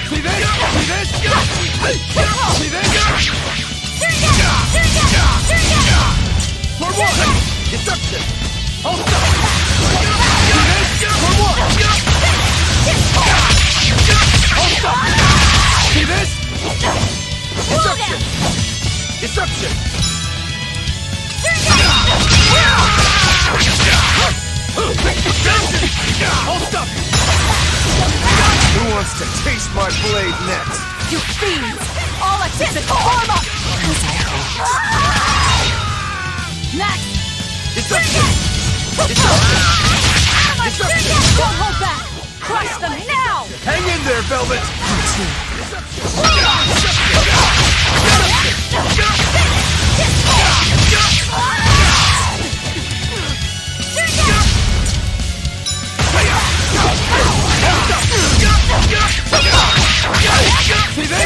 See this? See this? For one! Deception! Hold up! See this? For one! Hold up! See this? Deception! Deception! Hold up! Who wants to taste my blade next? You fiends! All exits form up! As I hoped. Next! Deception! Deception! Deception! Don't hold back! Crush them now! Hang in there, Velvet! See this?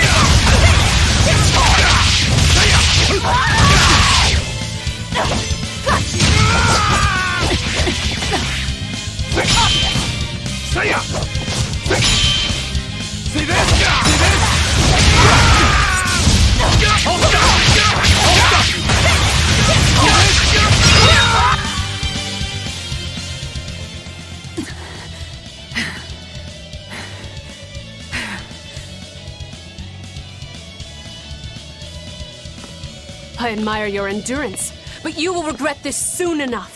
See ya! See this? See this? Hold up! Hold up! I admire your endurance, but you will regret this soon enough.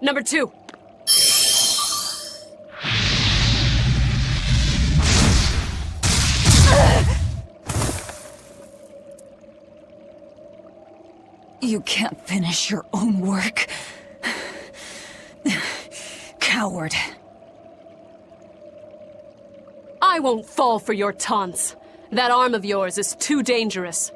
Number 2. You can't finish your own work. Coward. I won't fall for your taunts. That arm of yours is too dangerous.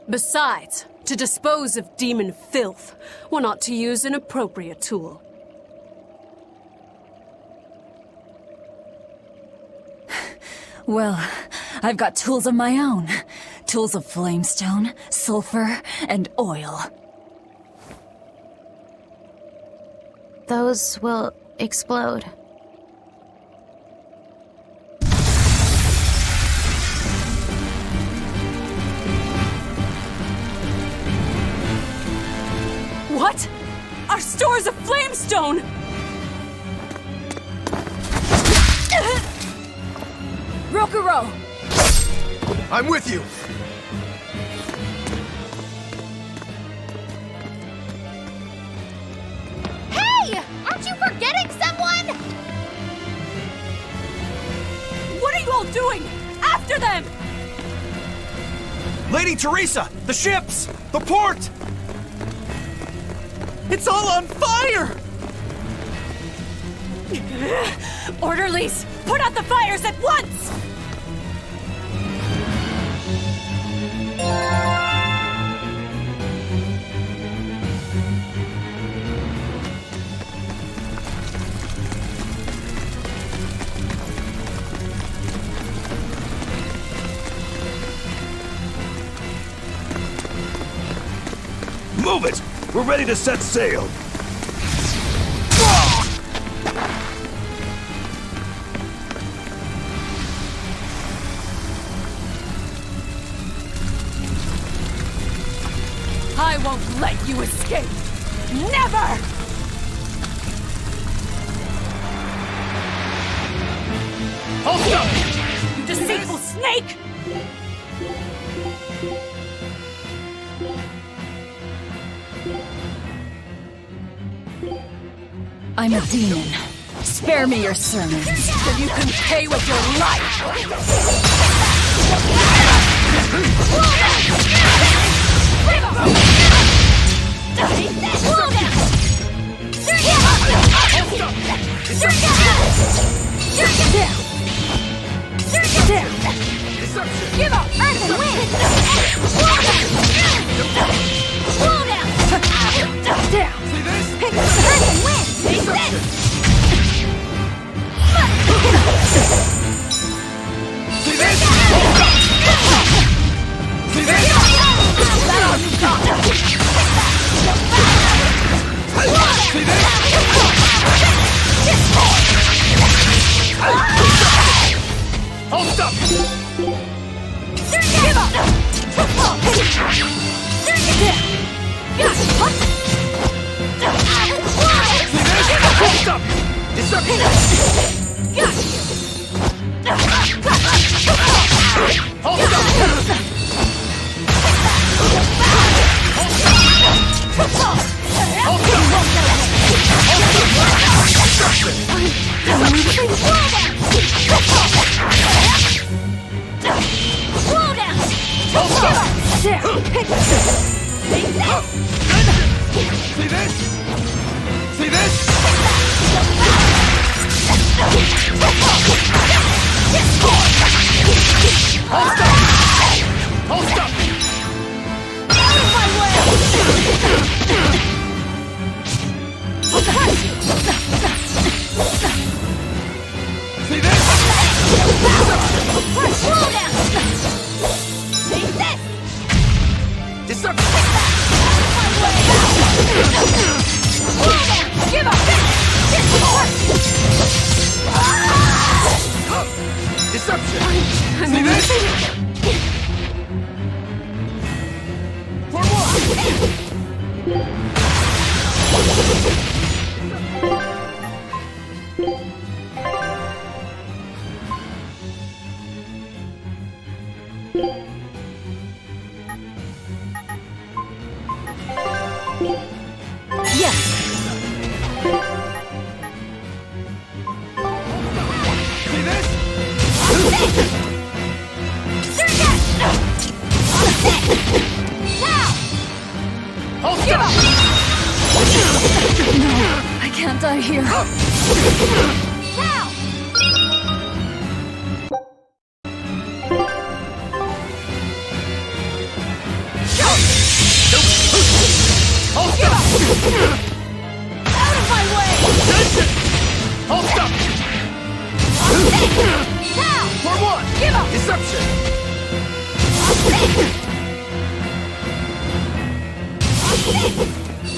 Besides, to dispose of demon filth, one ought to use an appropriate tool. Well, I've got tools of my own. Tools of flamestone, sulfur, and oil. Those will explode. What? Our stores of flamestone! Rokuro! I'm with you! Hey! Aren't you forgetting someone? What are you all doing? After them! Lady Teresa! The ships! The port! It's all on fire! Orderlies, put out the fires at once! Move it! We're ready to set sail! I won't let you escape! Never! Hold up! You deceitful snake! I'm a demon. Spare me your sermons. Then you can pay with your life! Give up! Earth and wind! See this? Earth and wind! Take this! See this? See this? See this? Hold up! Give up! Hold up! Deception! Hold up! See this? See this? Hold up! Hold up! Out of my way! See this? Slow down! Take this! Deception! Give up! Deception! See this? For what? Yes! See this? die here. Hold up! Out of my way! Hold up! Now! For one! Give up! Deception!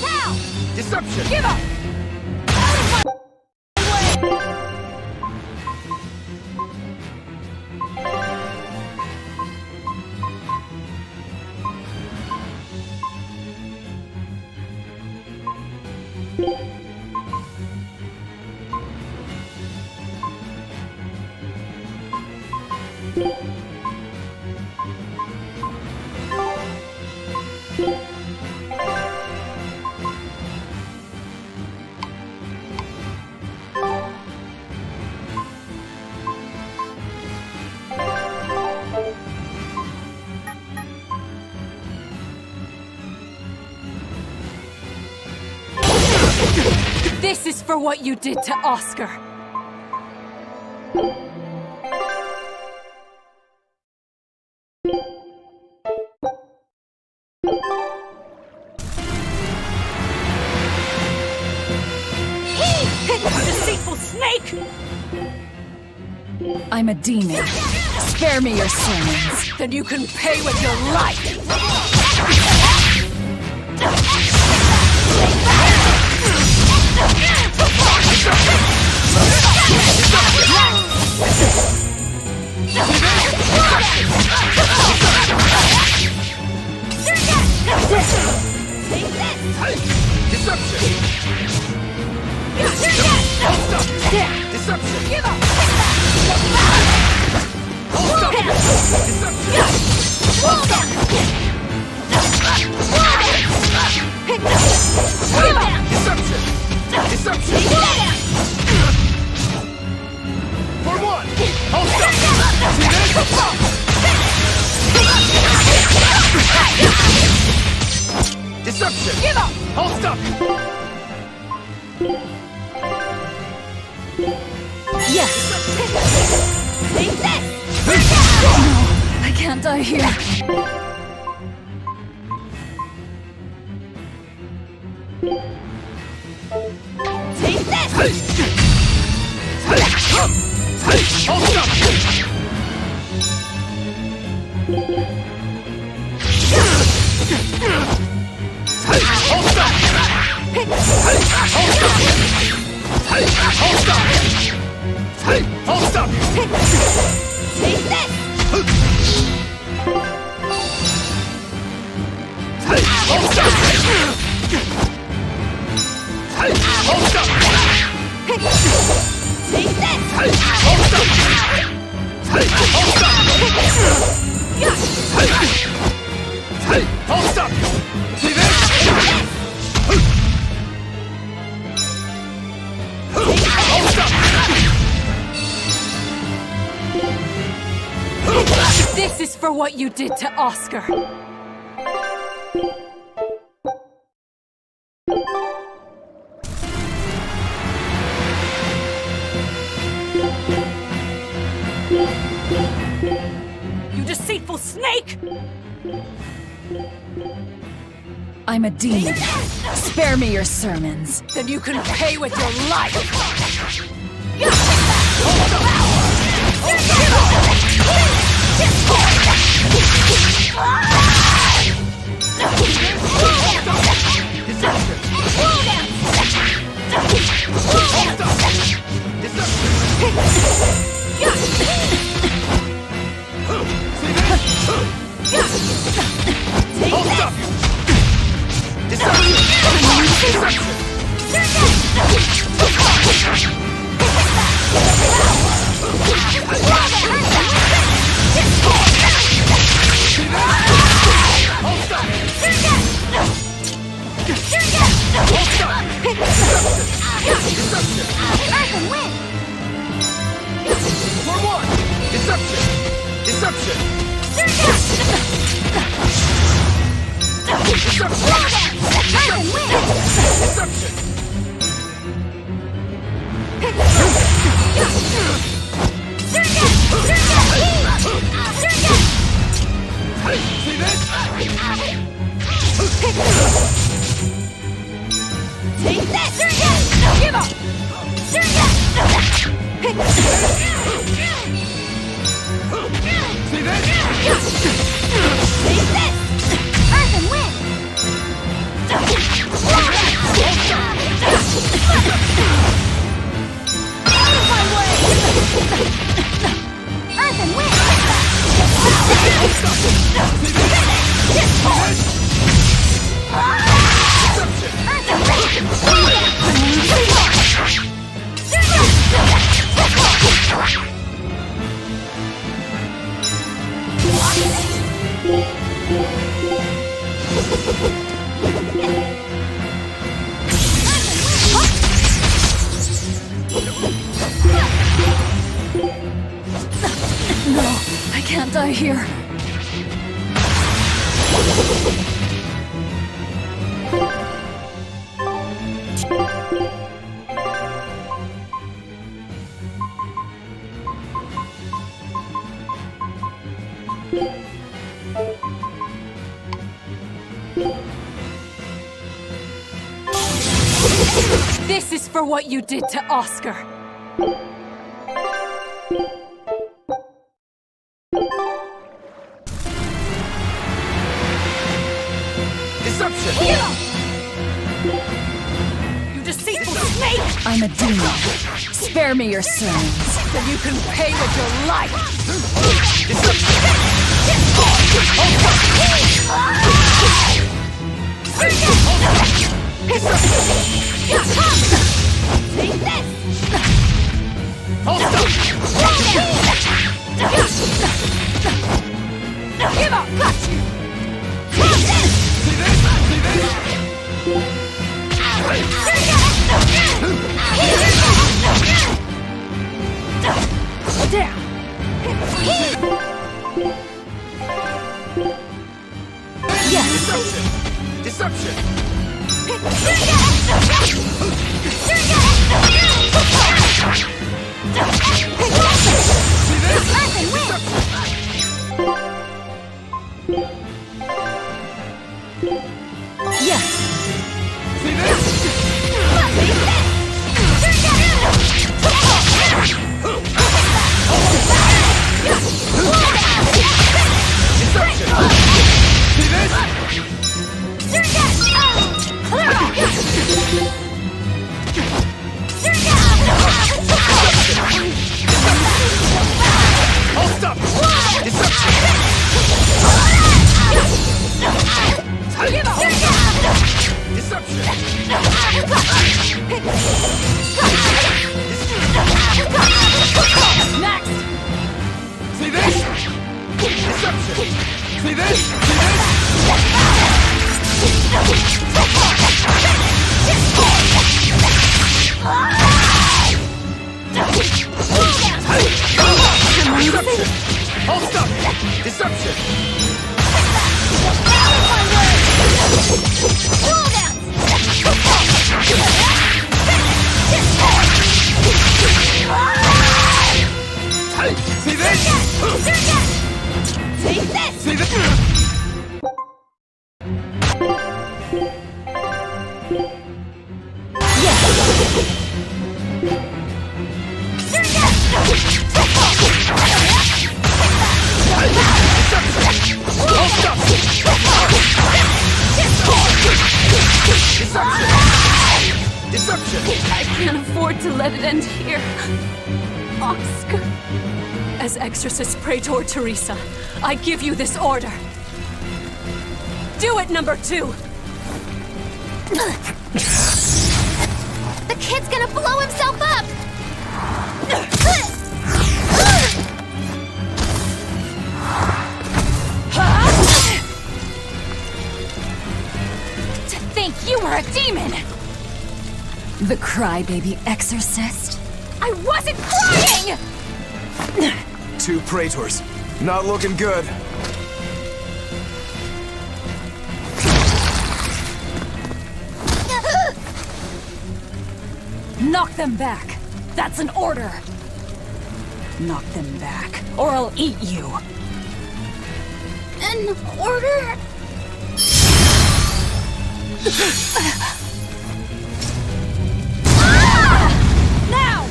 Now! Deception! Give up! Out of my way! This is for what you did to Oscar. Deceitful snake! I'm a demon. Spare me your sermons. Then you can pay with your life! Deception! Give up! Deception! For one! Hold up! See this? Deception! Give up! Hold up! Yes! Take this! No, I can't die here. Take this! Hold up! Hold up! Hold up! Take this! Hold up! Hold up! Take this! Hold up! Hold up! Hold up! See this? This is for what you did to Oscar. You deceitful snake! I'm a demon. Spare me your sermons. Then you can pay with your life! See this? Take this! Earth and wind! Out of my way! Earth and wind! No, I can't die here. This is for what you did to Oscar. Deception! You deceitful snake! I'm a demon. Spare me your sins. Then you can pay with your life! Take this! Hold still! Give up! Cut! See this? See this? Down! Yes! Deception! Deception! See this? Yes! See this? Deception! See this? Hold up! Deception! Deception! Next! See this? Deception! See this? See Deception! Hold up! Deception! See this? Take this! See this? Deception! I can't afford to let it end here. Oscar. As Exorcist Praetor Teresa, I give you this order. Do it, number 2! The kid's gonna blow himself up! To think you were a demon! The crybaby exorcist? I wasn't crying! 2 praetors. Not looking good. Knock them back! That's an order! Knock them back, or I'll eat you! An order? Now!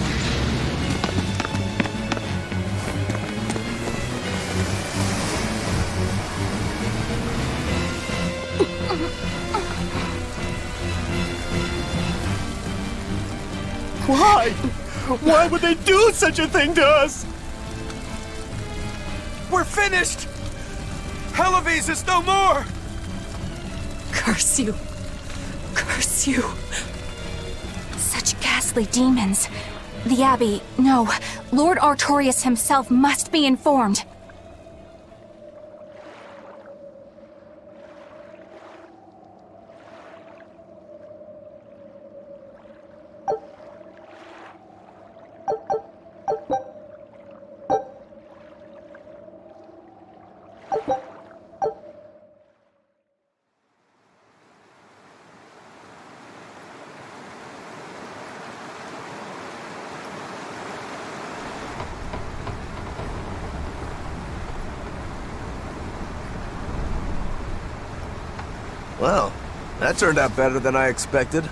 Why? Why would they do such a thing to us? We're finished! Helives is no more! Curse you. Curse you. Such ghastly demons. The Abbey, no. Lord Artorias himself must be informed. Well, that turned out better than I expected.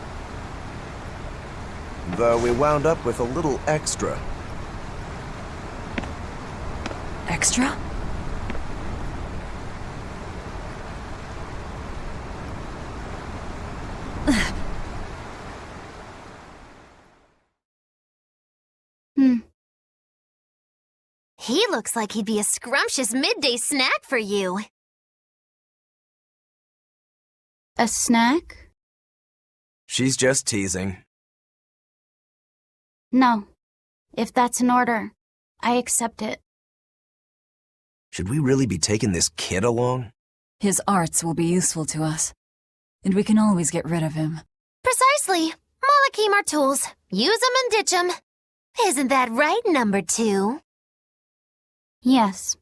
Though we wound up with a little extra. Extra? He looks like he'd be a scrumptious midday snack for you. A snack? She's just teasing. No. If that's an order, I accept it. Should we really be taking this kid along? His arts will be useful to us, and we can always get rid of him. Precisely. Malakim are tools. Use 'em and ditch 'em. Isn't that right, number 2? Yes.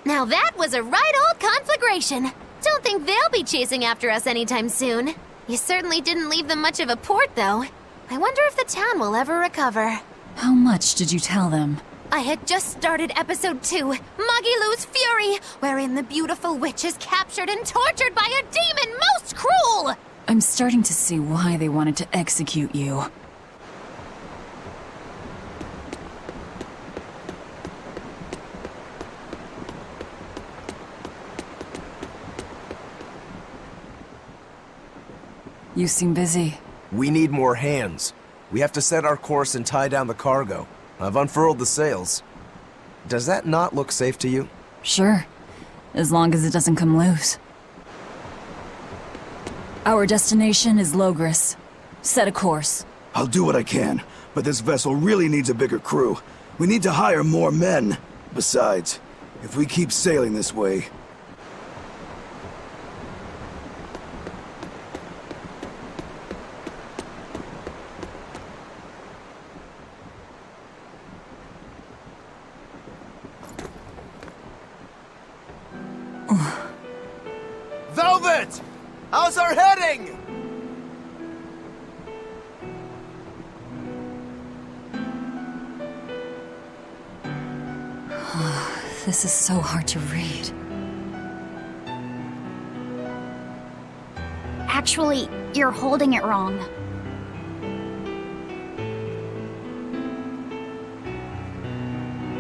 Now that was a right old conflagration. Don't think they'll be chasing after us anytime soon. You certainly didn't leave them much of a port, though. I wonder if the town will ever recover. How much did you tell them? I had just started episode 2, Magilou's Fury, wherein the beautiful witch is captured and tortured by a demon most cruel! I'm starting to see why they wanted to execute you. You seem busy. We need more hands. We have to set our course and tie down the cargo. I've unfurled the sails. Does that not look safe to you? Sure, as long as it doesn't come loose. Our destination is Logris. Set a course. I'll do what I can, but this vessel really needs a bigger crew. We need to hire more men. Besides, if we keep sailing this way... Velvet! How's our heading? This is so hard to read. Actually, you're holding it wrong.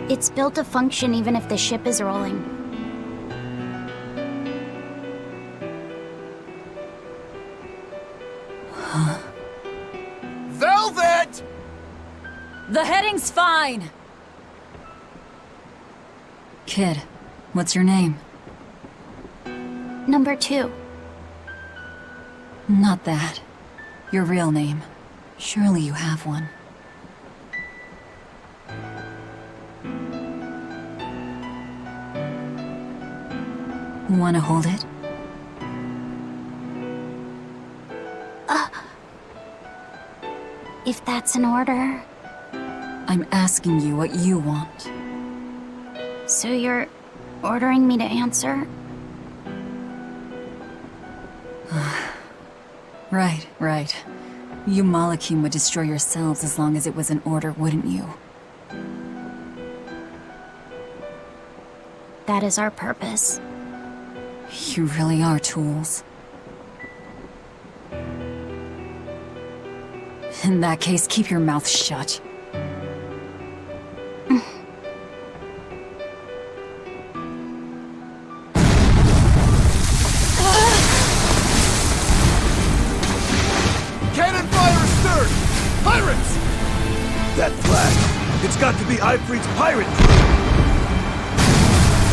It's built to function even if the ship is rolling. Velvet! The heading's fine! Kid, what's your name? Number 2. Not that. Your real name. Surely you have one. Wanna hold it? If that's an order... I'm asking you what you want. So you're ordering me to answer? Right. You Malakim would destroy yourselves as long as it was in order, wouldn't you? That is our purpose. You really are tools. In that case, keep your mouth shut. Cannon fire astern! Pirates! That flag, it's got to be Ifrit's pirate crew!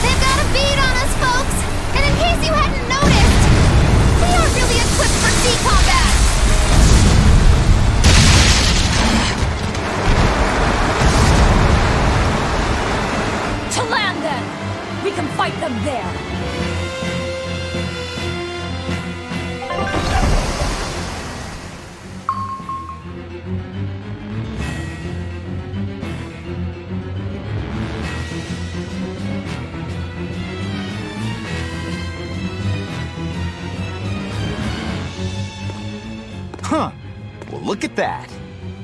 They've got a bead on us, folks! And in case you hadn't noticed, we aren't really equipped for sea combat! To land then! We can fight them there! Huh. Well, look at that.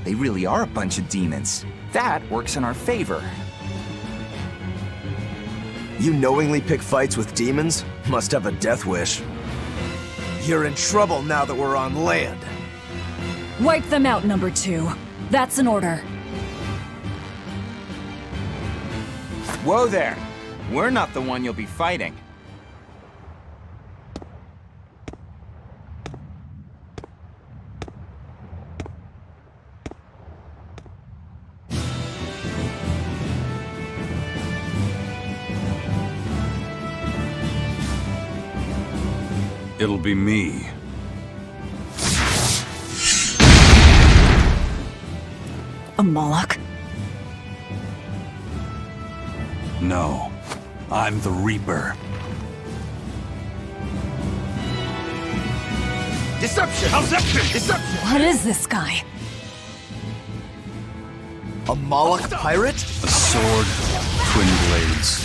They really are a bunch of demons. That works in our favor. You knowingly pick fights with demons? Must have a death wish. You're in trouble now that we're on land. Wipe them out, number 2. That's an order. Whoa there. We're not the one you'll be fighting. It'll be me. A Moloch? No. I'm the Reaper. Deception! Deception! What is this guy? A Moloch pirate? A sword, twin blades.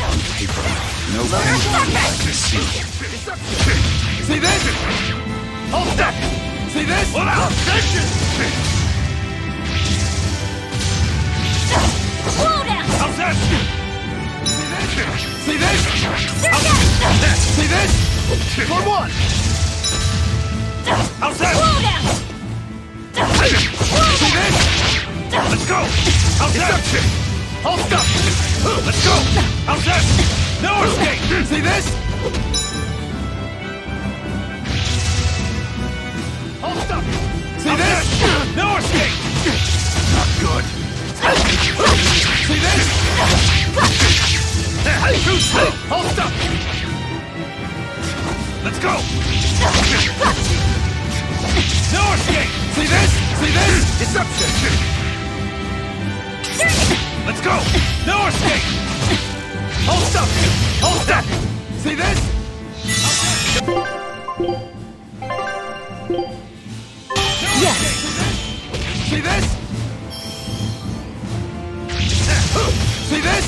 On paper, no penguin like to see. See this? Hold still! See this? Hold out! Slow down! How's that? See this? See this? For one! How's that? Slow down! See this? Let's go! How's that? Hold up! Let's go! How's that? No escape! See this? Hold up! See this? No escape! Not good. See this? Too slow! Hold up! Let's go! No escape! See this? See this? Deception! Let's go! No escape! Hold up! Hold up! See this? Yes! See this? See this?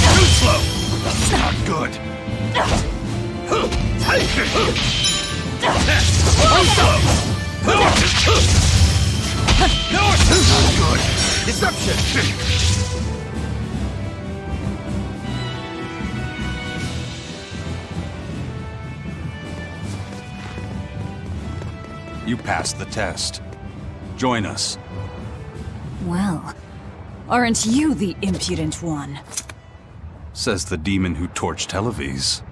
Too slow! Not good. No, it's not good. Deception. You passed the test. Join us. Well, aren't you the impudent one? Says the demon who torched Televes.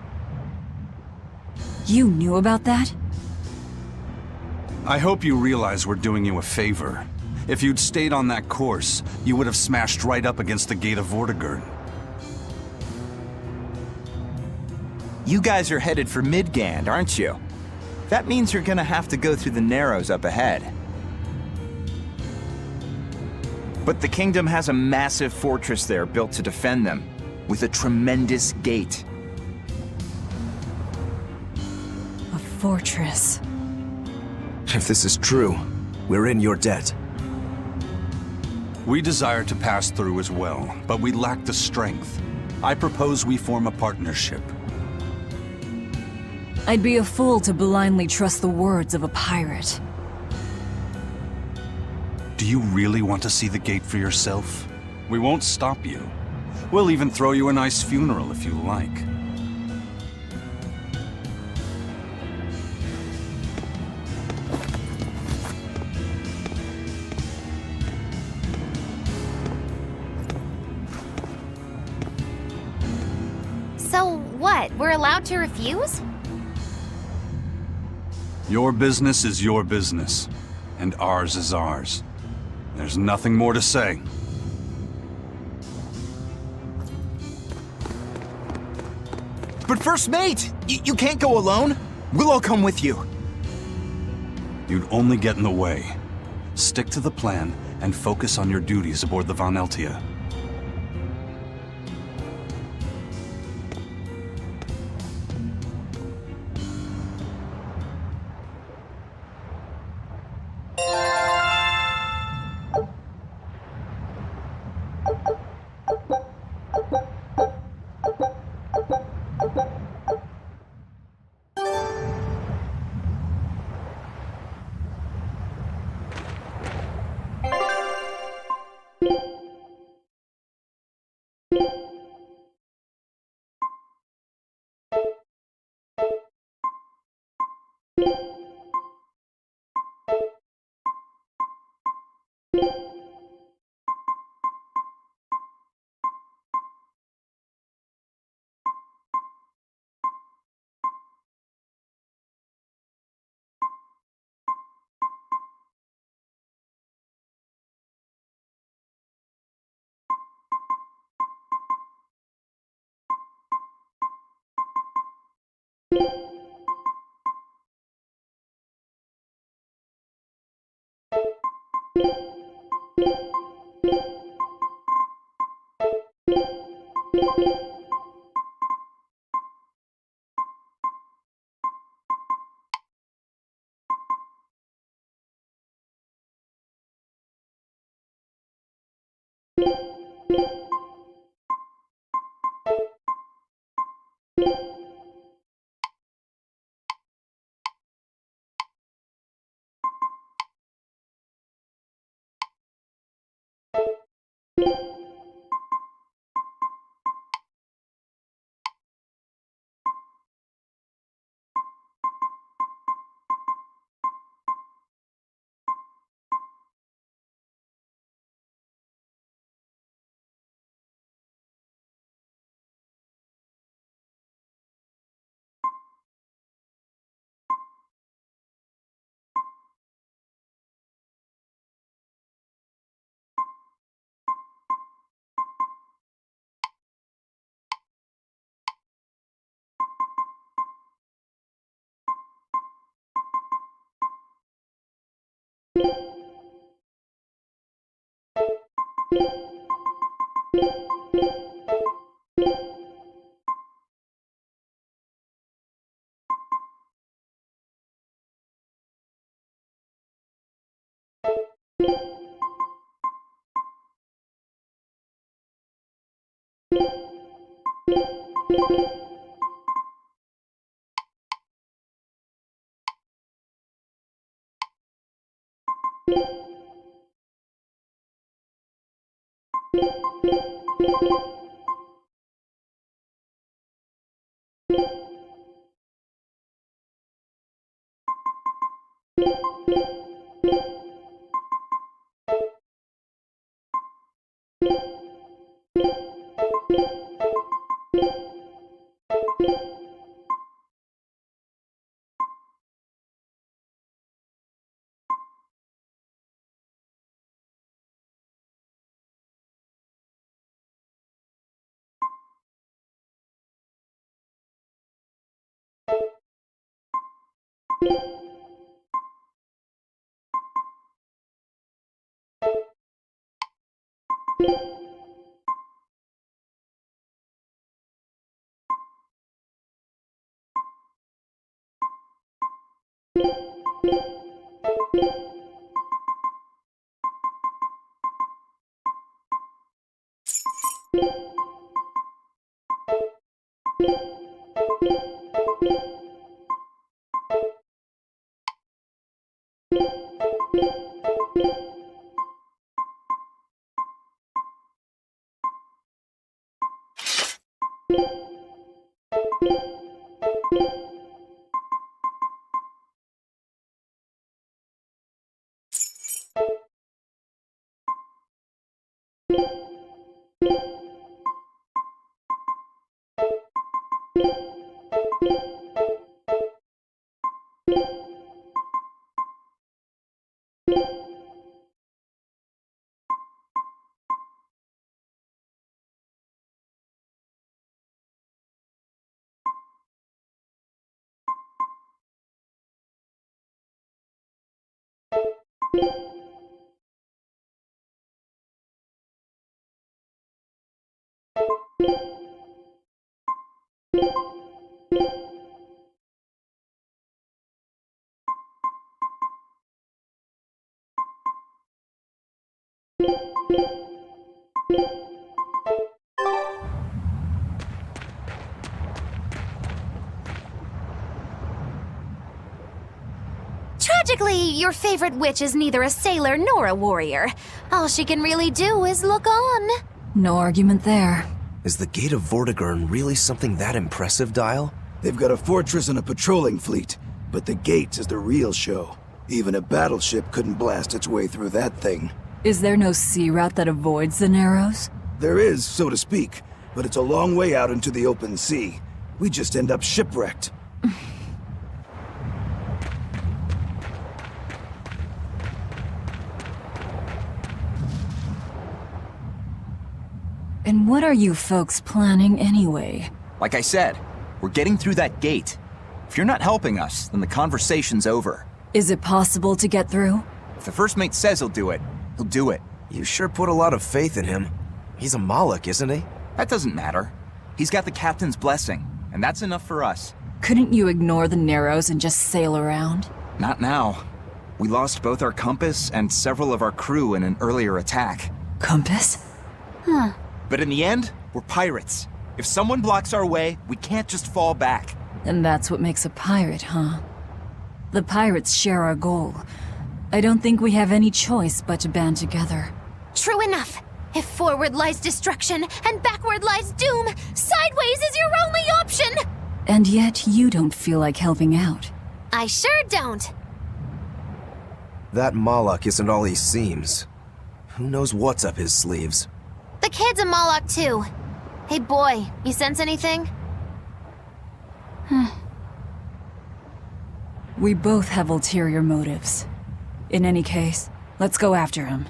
You knew about that? I hope you realize we're doing you a favor. If you'd stayed on that course, you would have smashed right up against the gate of Vortigern. You guys are headed for Midgand, aren't you? That means you're gonna have to go through the Narrows up ahead. But the kingdom has a massive fortress there built to defend them, with a tremendous gate. A fortress. If this is true, we're in your debt. We desire to pass through as well, but we lack the strength. I propose we form a partnership. I'd be a fool to blindly trust the words of a pirate. Do you really want to see the gate for yourself? We won't stop you. We'll even throw you a nice funeral if you like. So what? We're allowed to refuse? Your business is your business, and ours is ours. There's nothing more to say. But First Mate, you can't go alone. We'll all come with you. You'd only get in the way. Stick to the plan and focus on your duties aboard the Von Eltia. Tragically, your favorite witch is neither a sailor nor a warrior. All she can really do is look on. No argument there. Is the Gate of Vortigern really something that impressive, Dial? They've got a fortress and a patrolling fleet, but the gate is the real show. Even a battleship couldn't blast its way through that thing. Is there no sea route that avoids the Narrows? There is, so to speak, but it's a long way out into the open sea. We just end up shipwrecked. And what are you folks planning anyway? Like I said, we're getting through that gate. If you're not helping us, then the conversation's over. Is it possible to get through? If the first mate says he'll do it, he'll do it. You sure put a lot of faith in him. He's a Moloch, isn't he? That doesn't matter. He's got the captain's blessing, and that's enough for us. Couldn't you ignore the Narrows and just sail around? Not now. We lost both our compass and several of our crew in an earlier attack. Compass? Huh. But in the end, we're pirates. If someone blocks our way, we can't just fall back. And that's what makes a pirate, huh? The pirates share our goal. I don't think we have any choice but to band together. True enough. If forward lies destruction and backward lies doom, sideways is your only option! And yet you don't feel like helping out. I sure don't. That Moloch isn't all he seems. Who knows what's up his sleeves? The kid's a Moloch too. Hey boy, you sense anything? We both have ulterior motives. In any case, let's go after him.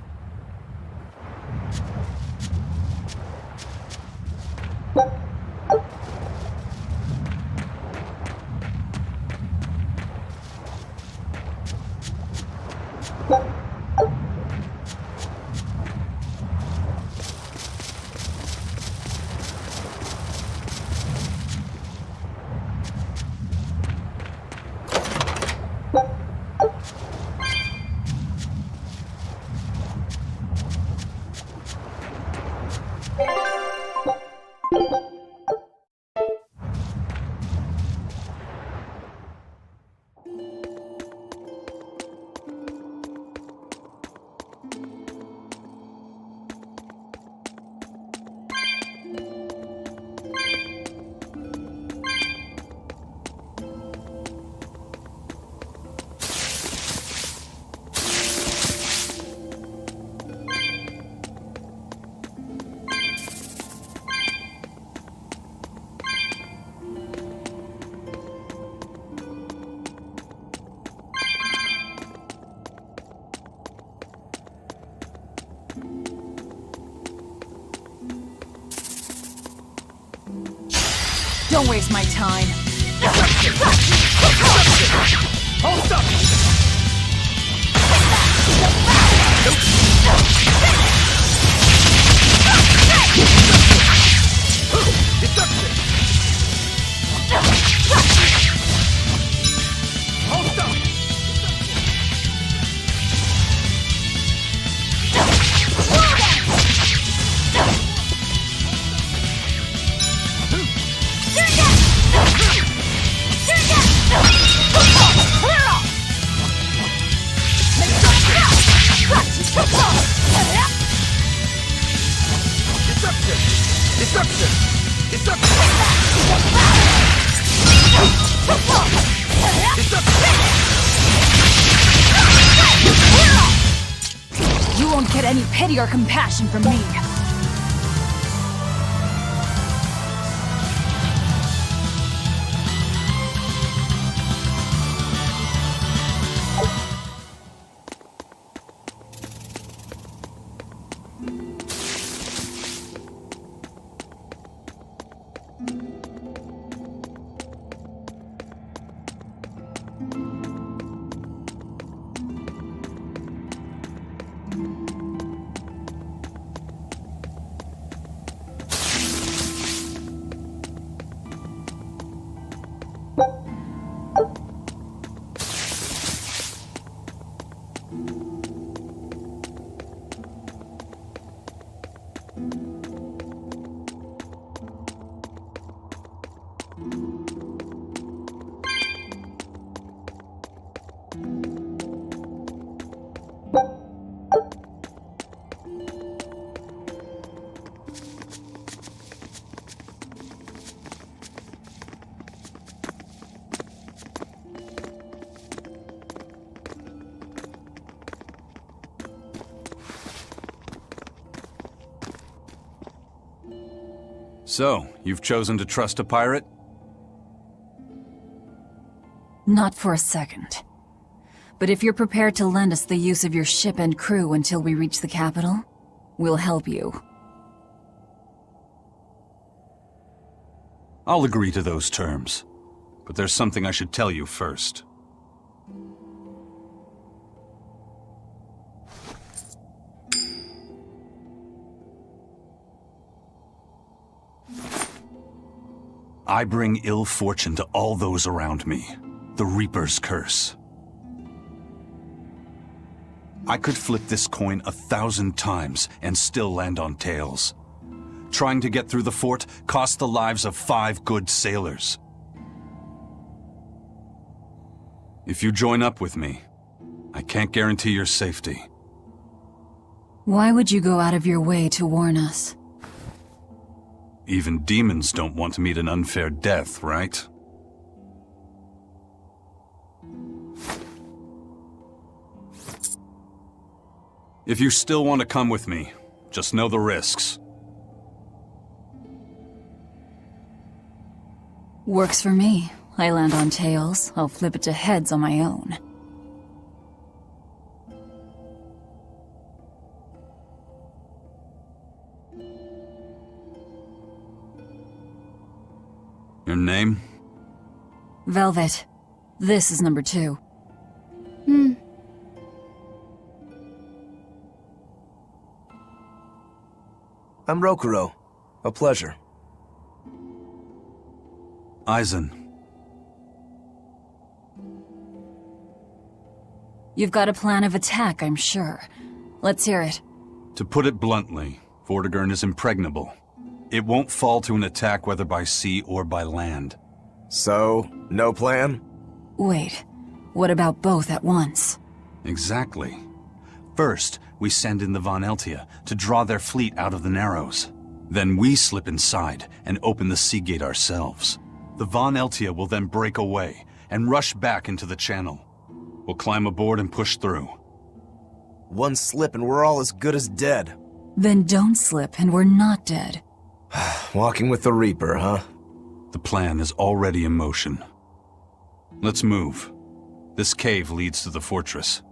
Don't waste my time. Hold up! You won't get any pity or compassion from me. So, you've chosen to trust a pirate? Not for a second. But if you're prepared to lend us the use of your ship and crew until we reach the capital, we'll help you. I'll agree to those terms. But there's something I should tell you first. I bring ill fortune to all those around me. The Reaper's curse. I could flip this coin 1,000 times and still land on tails. Trying to get through the fort cost the lives of 5 good sailors. If you join up with me, I can't guarantee your safety. Why would you go out of your way to warn us? Even demons don't want to meet an unfair death, right? If you still want to come with me, just know the risks. Works for me. I land on tails, I'll flip it to heads on my own. Your name? Velvet. This is number 2. I'm Rokuro. A pleasure. Aizen. You've got a plan of attack, I'm sure. Let's hear it. To put it bluntly, Vortigern is impregnable. It won't fall to an attack whether by sea or by land. So, no plan? Wait, what about both at once? Exactly. First, we send in the Von Eltia to draw their fleet out of the Narrows. Then we slip inside and open the sea gate ourselves. The Von Eltia will then break away and rush back into the channel. We'll climb aboard and push through. One slip and we're all as good as dead. Then don't slip and we're not dead. Walking with the Reaper, huh? The plan is already in motion. Let's move. This cave leads to the fortress.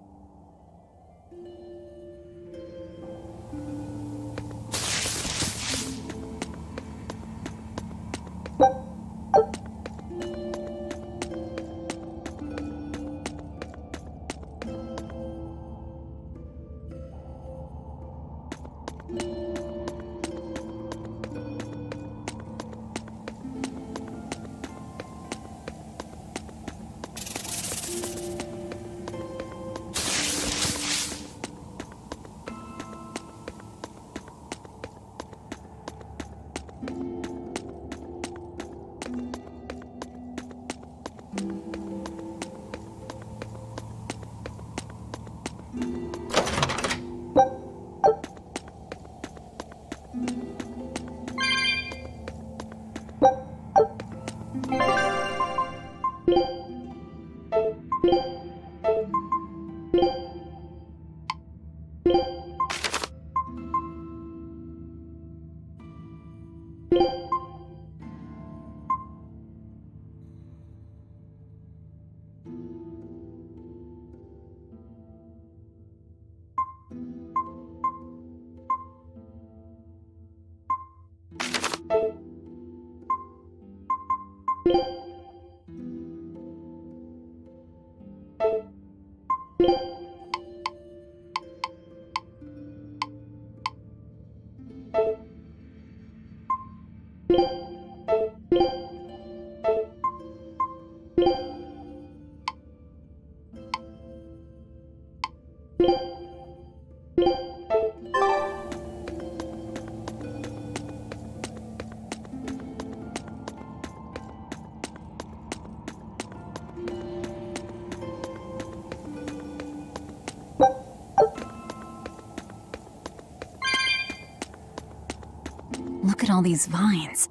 Look at all these vines.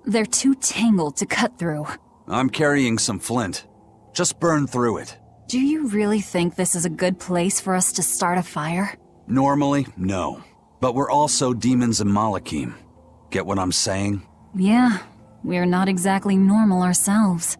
They're too tangled to cut through. I'm carrying some flint. Just burn through it. Do you really think this is a good place for us to start a fire? Normally, no. But we're also demons in Malakim. Get what I'm saying? Yeah, we're not exactly normal ourselves.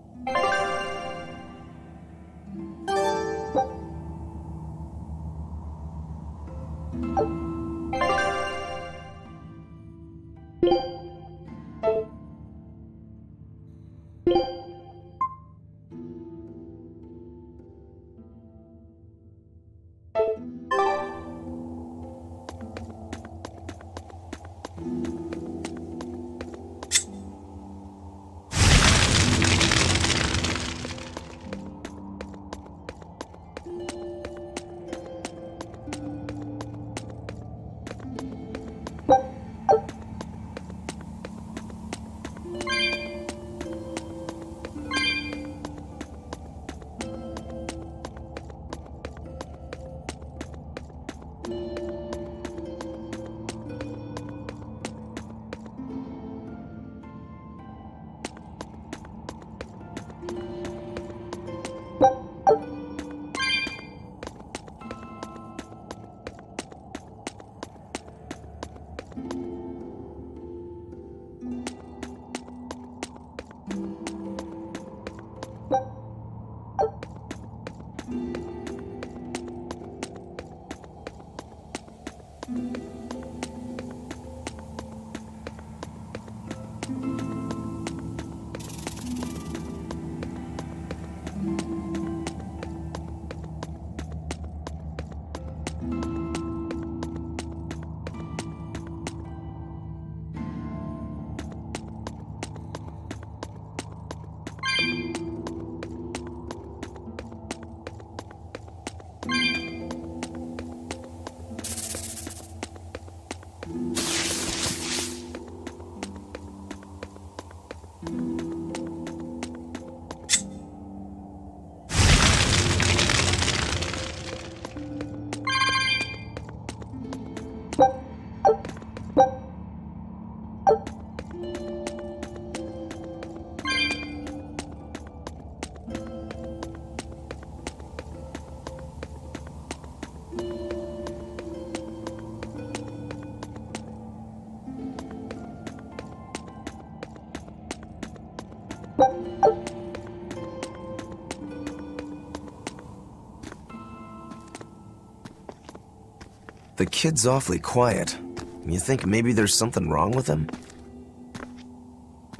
The kid's awfully quiet. You think maybe there's something wrong with him?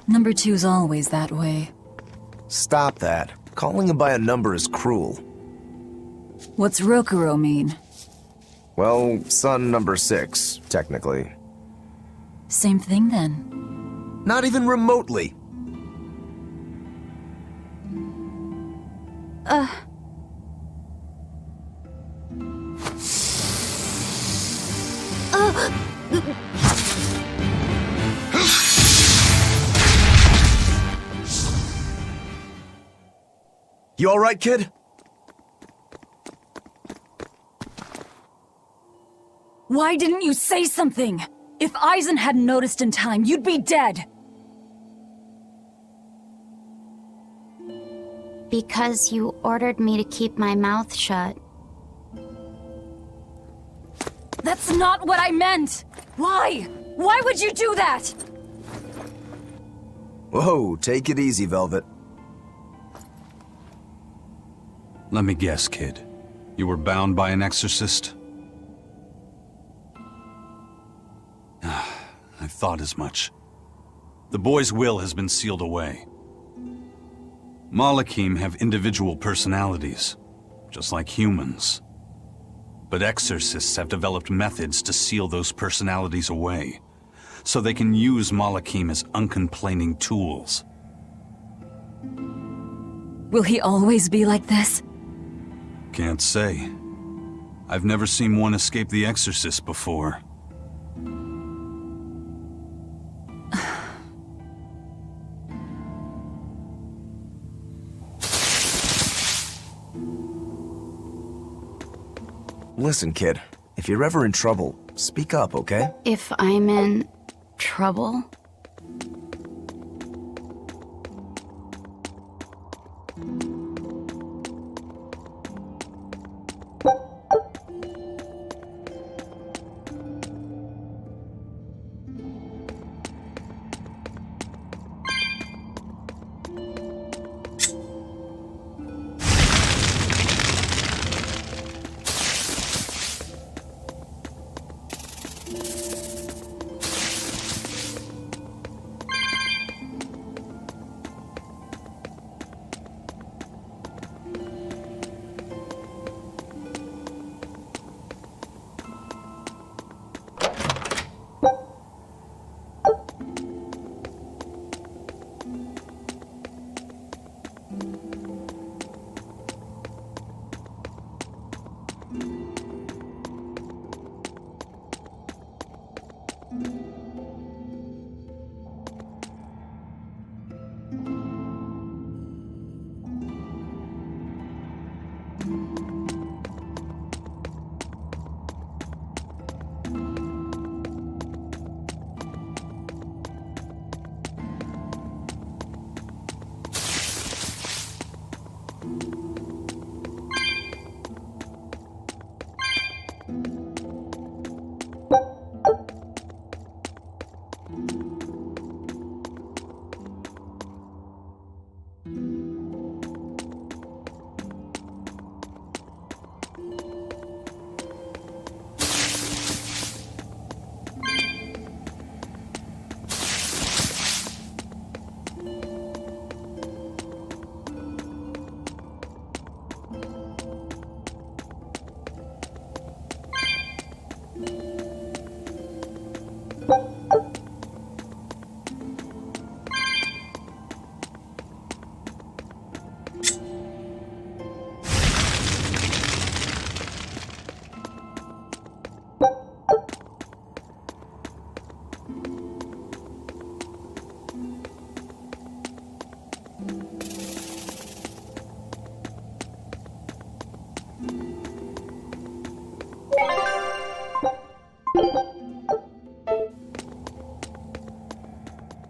Number 2's always that way. Stop that. Calling him by a number is cruel. What's Rokuro mean? Well, son number 6, technically. Same thing then. Not even remotely. You all right, kid? Why didn't you say something? If Aizen hadn't noticed in time, you'd be dead. Because you ordered me to keep my mouth shut. That's not what I meant! Why? Why would you do that? Whoa, take it easy, Velvet. Let me guess, kid. You were bound by an exorcist? I thought as much. The boy's will has been sealed away. Malakim have individual personalities, just like humans. But exorcists have developed methods to seal those personalities away, so they can use Malakim as uncomplaining tools. Will he always be like this? Can't say. I've never seen one escape the exorcist before. Listen, kid. If you're ever in trouble, speak up, okay? If I'm in trouble?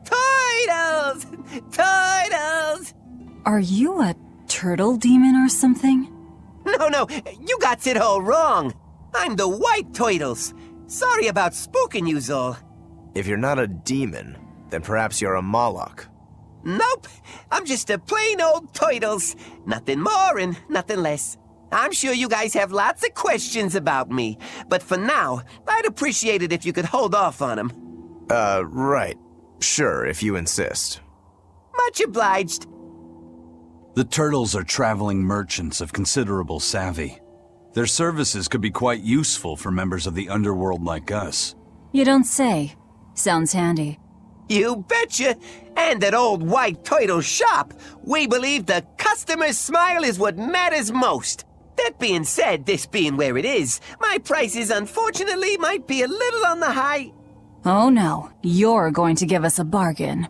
Turtles! Turtles! Are you a turtle demon or something? No, you got it all wrong. I'm the White Turtles. Sorry about spooking you, Zol. If you're not a demon, then perhaps you're a Moloch. Nope, I'm just a plain old Turtles. Nothing more and nothing less. I'm sure you guys have lots of questions about me, but for now, I'd appreciate it if you could hold off on them. Right. Sure, if you insist. Much obliged. The Turtles are traveling merchants of considerable savvy. Their services could be quite useful for members of the underworld like us. You don't say. Sounds handy. You betcha! And at old White Turtle shop, we believe the customer's smile is what matters most. That being said, this being where it is, my prices unfortunately might be a little on the high. Oh no, you're going to give us a bargain.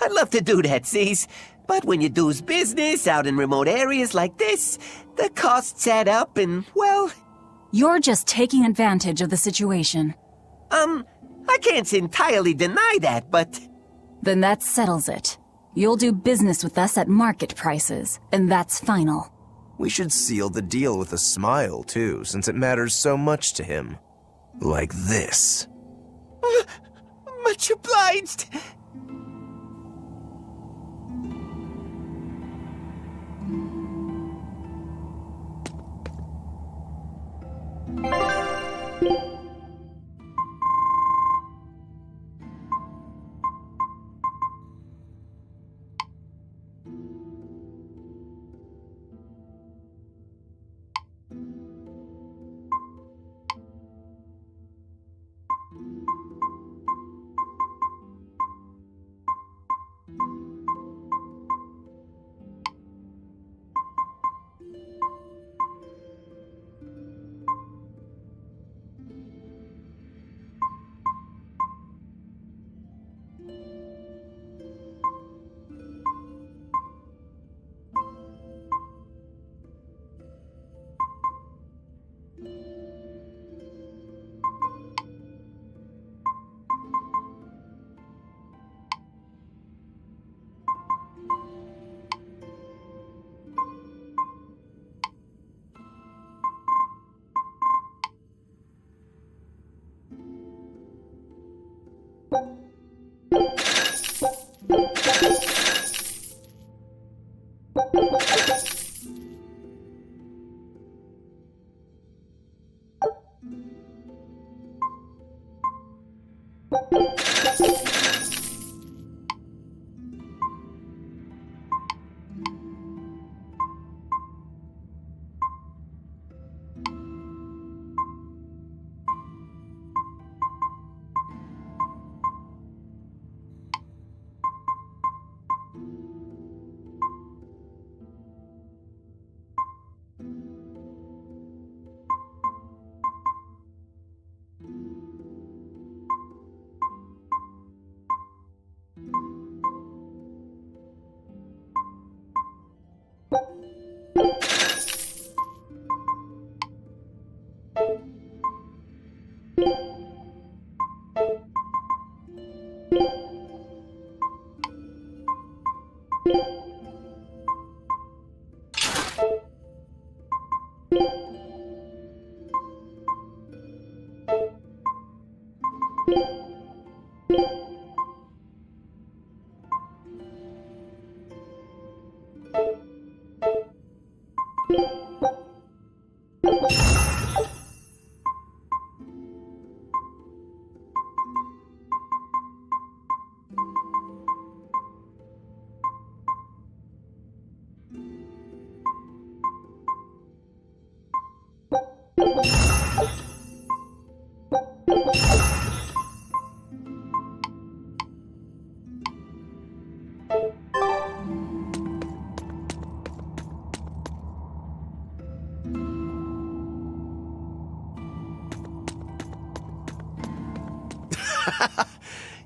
I'd love to do that, Cease. But when you do's business out in remote areas like this, the costs add up and, well... You're just taking advantage of the situation. I can't entirely deny that, but... Then that settles it. You'll do business with us at market prices, and that's final. We should seal the deal with a smile, too, since it matters so much to him. Like this. Much obliged.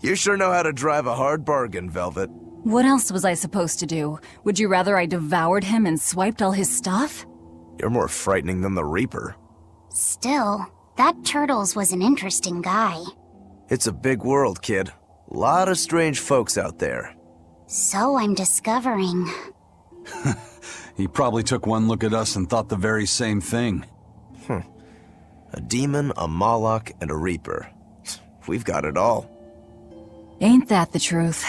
You sure know how to drive a hard bargain, Velvet. What else was I supposed to do? Would you rather I devoured him and swiped all his stuff? You're more frightening than the Reaper. Still, that Turtles was an interesting guy. It's a big world, kid. Lot of strange folks out there. So I'm discovering. He probably took one look at us and thought the very same thing. A demon, a Moloch, and a Reaper. We've got it all. Ain't that the truth?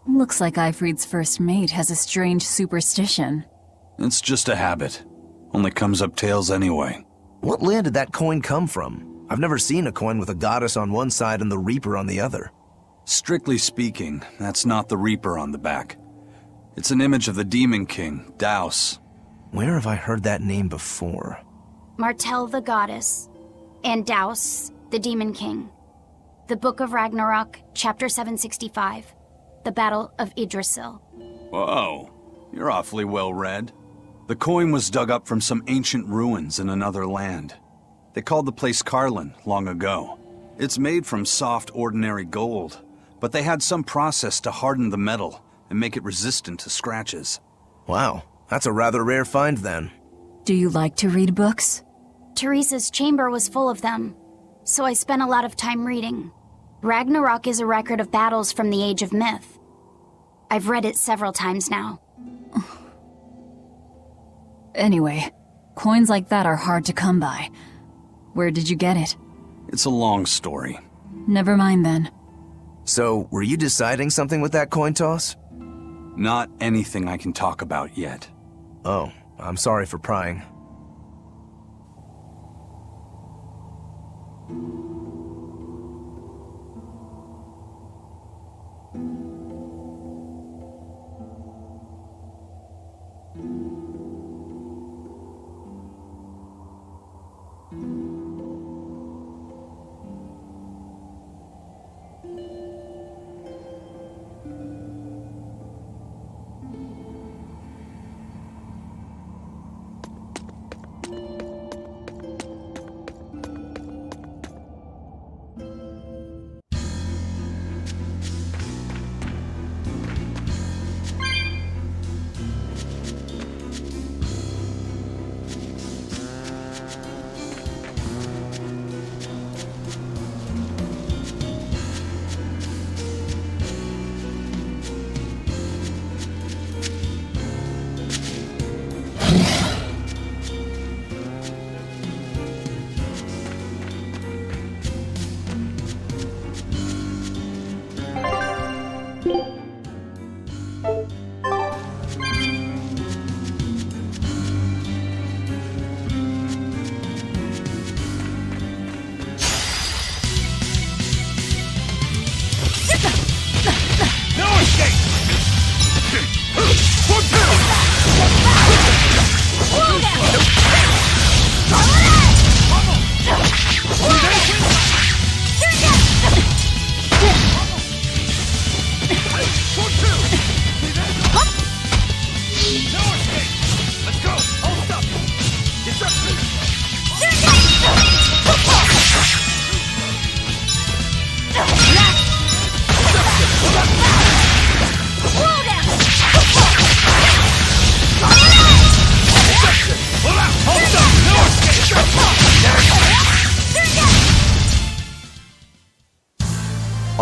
Looks like Ifrit's first mate has a strange superstition. It's just a habit. Only comes up tails anyway. What land did that coin come from? I've never seen a coin with a goddess on one side and the Reaper on the other. Strictly speaking, that's not the Reaper on the back. It's an image of the Demon King, Daus. Where have I heard that name before? Martel the goddess, and Daus, the Demon King. The Book of Ragnarok, Chapter 765. The Battle of Yggdrasil. Whoa, you're awfully well read. The coin was dug up from some ancient ruins in another land. They called the place Carlin long ago. It's made from soft, ordinary gold, but they had some process to harden the metal and make it resistant to scratches. Wow, that's a rather rare find then. Do you like to read books? Teresa's chamber was full of them, so I spent a lot of time reading. Ragnarok is a record of battles from the Age of Myth. I've read it several times now. Anyway, coins like that are hard to come by. Where did you get it? It's a long story. Never mind then. So, were you deciding something with that coin toss? Not anything I can talk about yet. Oh, I'm sorry for prying.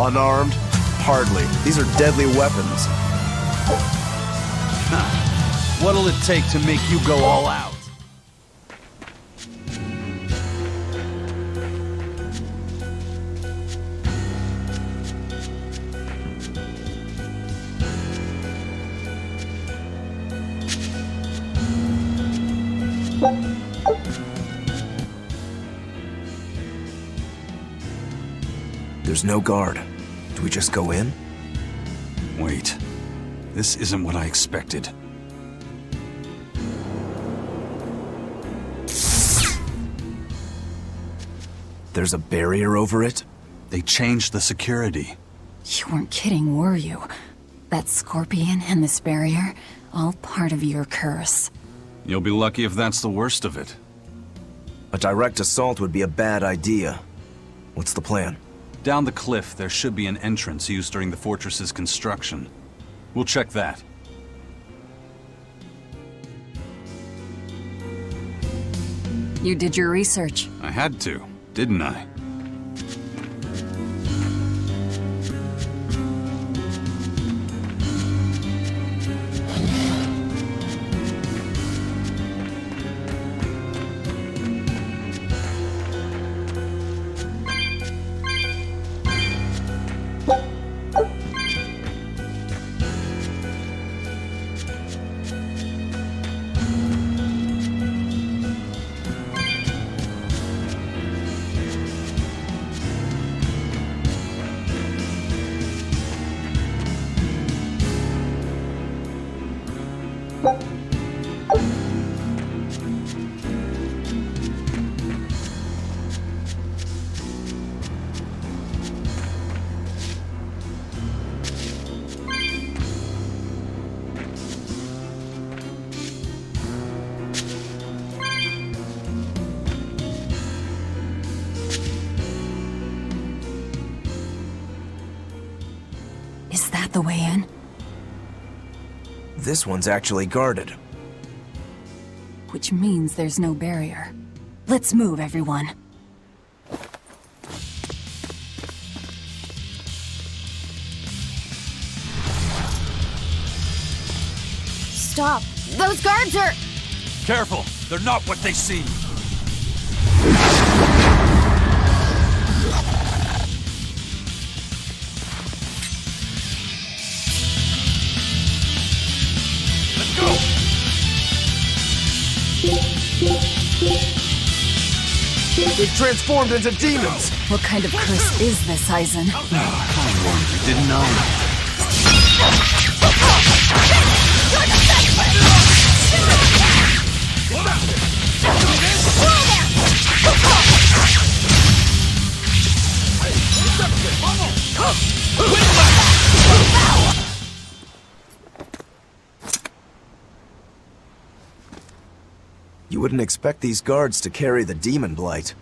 Unarmed? Hardly. These are deadly weapons. What'll it take to make you go all out? There's no guard. Do we just go in? Wait. This isn't what I expected. There's a barrier over it? They changed the security. You weren't kidding, were you? That scorpion and this barrier, all part of your curse. You'll be lucky if that's the worst of it. A direct assault would be a bad idea. What's the plan? Down the cliff, there should be an entrance used during the fortress's construction. We'll check that. You did your research. I had to, didn't I? Is that the way in? This one's actually guarded. Which means there's no barrier. Let's move, everyone. Stop! Those guards are... Careful! They're not what they seem! transformed into demons! What kind of curse is this, Eisen? I warned you, didn't I? You wouldn't expect these guards to carry the demon blight.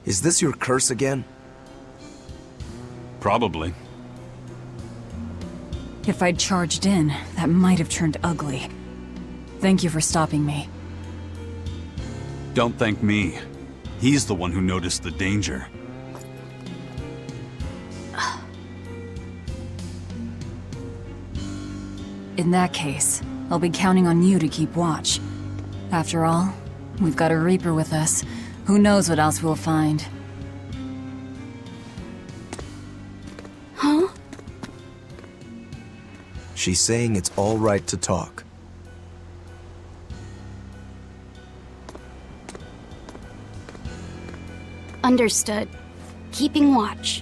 Is this your curse again? Probably. If I'd charged in, that might have turned ugly. Thank you for stopping me. Don't thank me. He's the one who noticed the danger. In that case, I'll be counting on you to keep watch. After all, we've got a Reaper with us. Who knows what else we'll find. Huh? She's saying it's all right to talk. Understood. Keeping watch.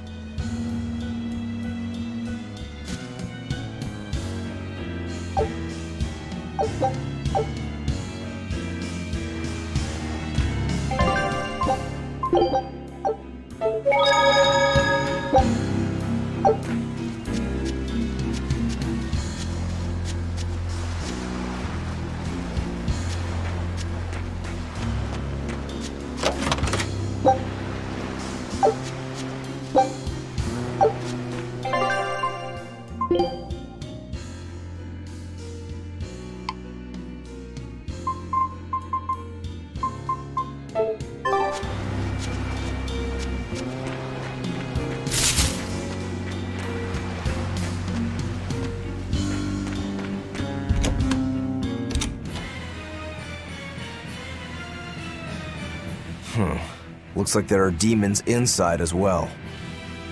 Looks like there are demons inside as well.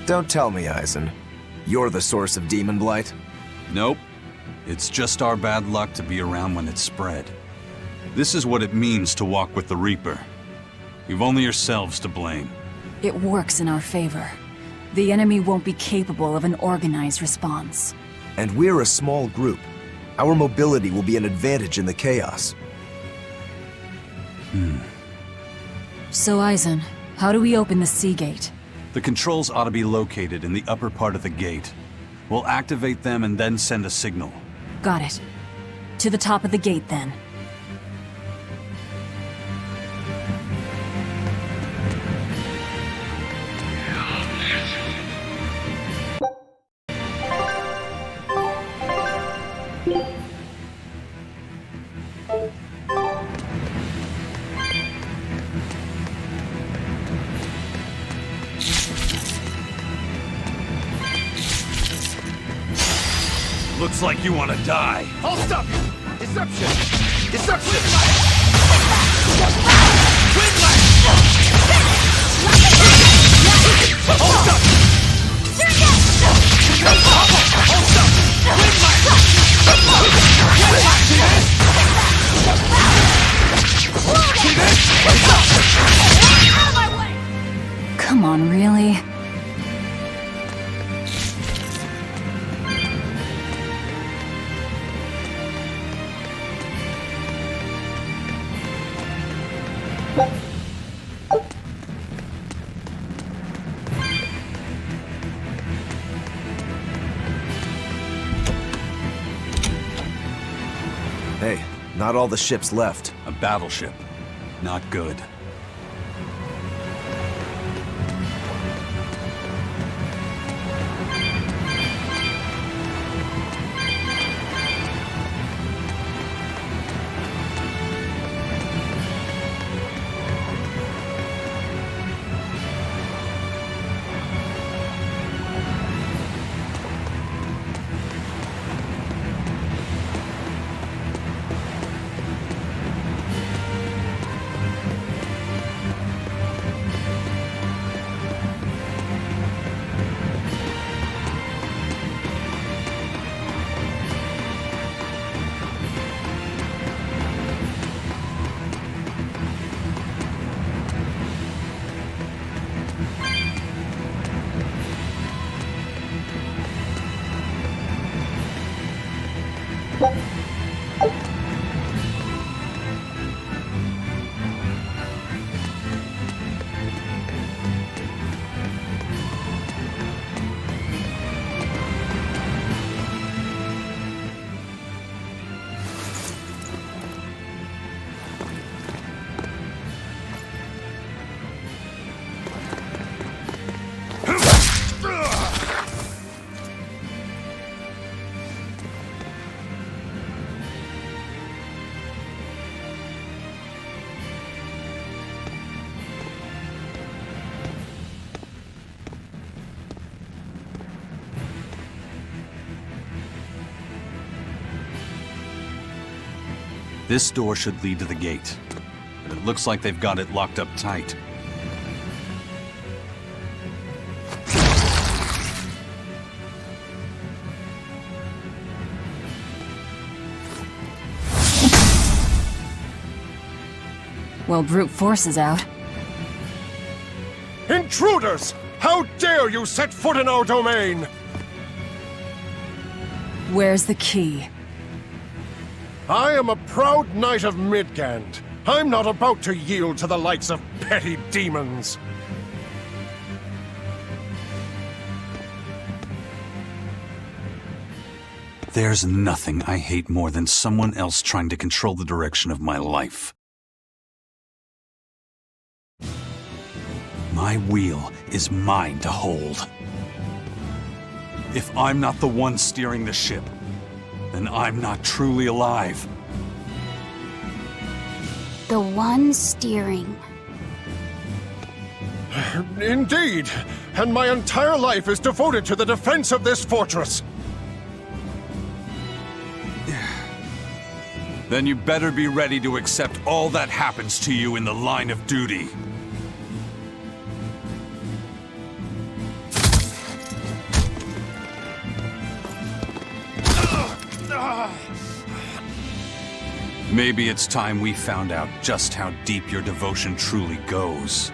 Don't tell me, Eisen. You're the source of demon blight? Nope. It's just our bad luck to be around when it's spread. This is what it means to walk with the Reaper. You've only yourselves to blame. It works in our favor. The enemy won't be capable of an organized response. And we're a small group. Our mobility will be an advantage in the chaos. So, Eisen, how do we open the sea gate? The controls ought to be located in the upper part of the gate. We'll activate them and then send a signal. Got it. To the top of the gate, then. Looks like you want to die. I'll stop you! Deception! Deception! Come on, really? Hey, not all the ships left. A battleship. Not good. This door should lead to the gate, but it looks like they've got it locked up tight. Well, brute force is out. Intruders! How dare you set foot in our domain! Where's the key? I am a proud knight of Midgand. I'm not about to yield to the likes of petty demons. There's nothing I hate more than someone else trying to control the direction of my life. My wheel is mine to hold. If I'm not the one steering the ship, then I'm not truly alive. The one steering. Indeed, and my entire life is devoted to the defense of this fortress. Then you better be ready to accept all that happens to you in the line of duty. Maybe it's time we found out just how deep your devotion truly goes.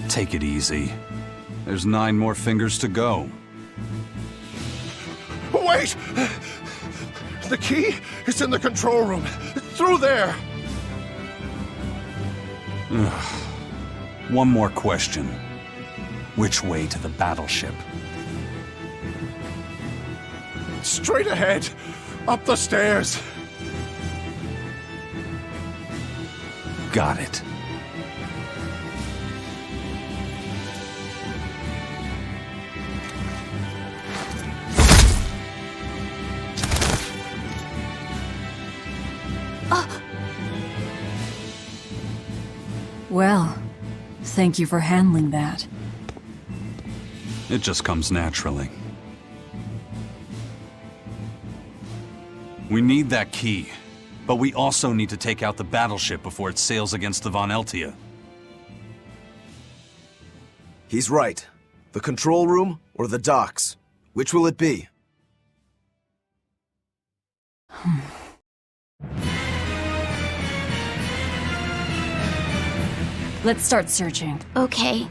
Take it easy. There's 9 more fingers to go. Wait! The key is in the control room. Through there! One more question. Which way to the battleship? Straight ahead, up the stairs. Got it. Well, thank you for handling that. It just comes naturally. We need that key, but we also need to take out the battleship before it sails against the Von Eltia. He's right. The control room or the docks? Which will it be? Let's start searching. Okay.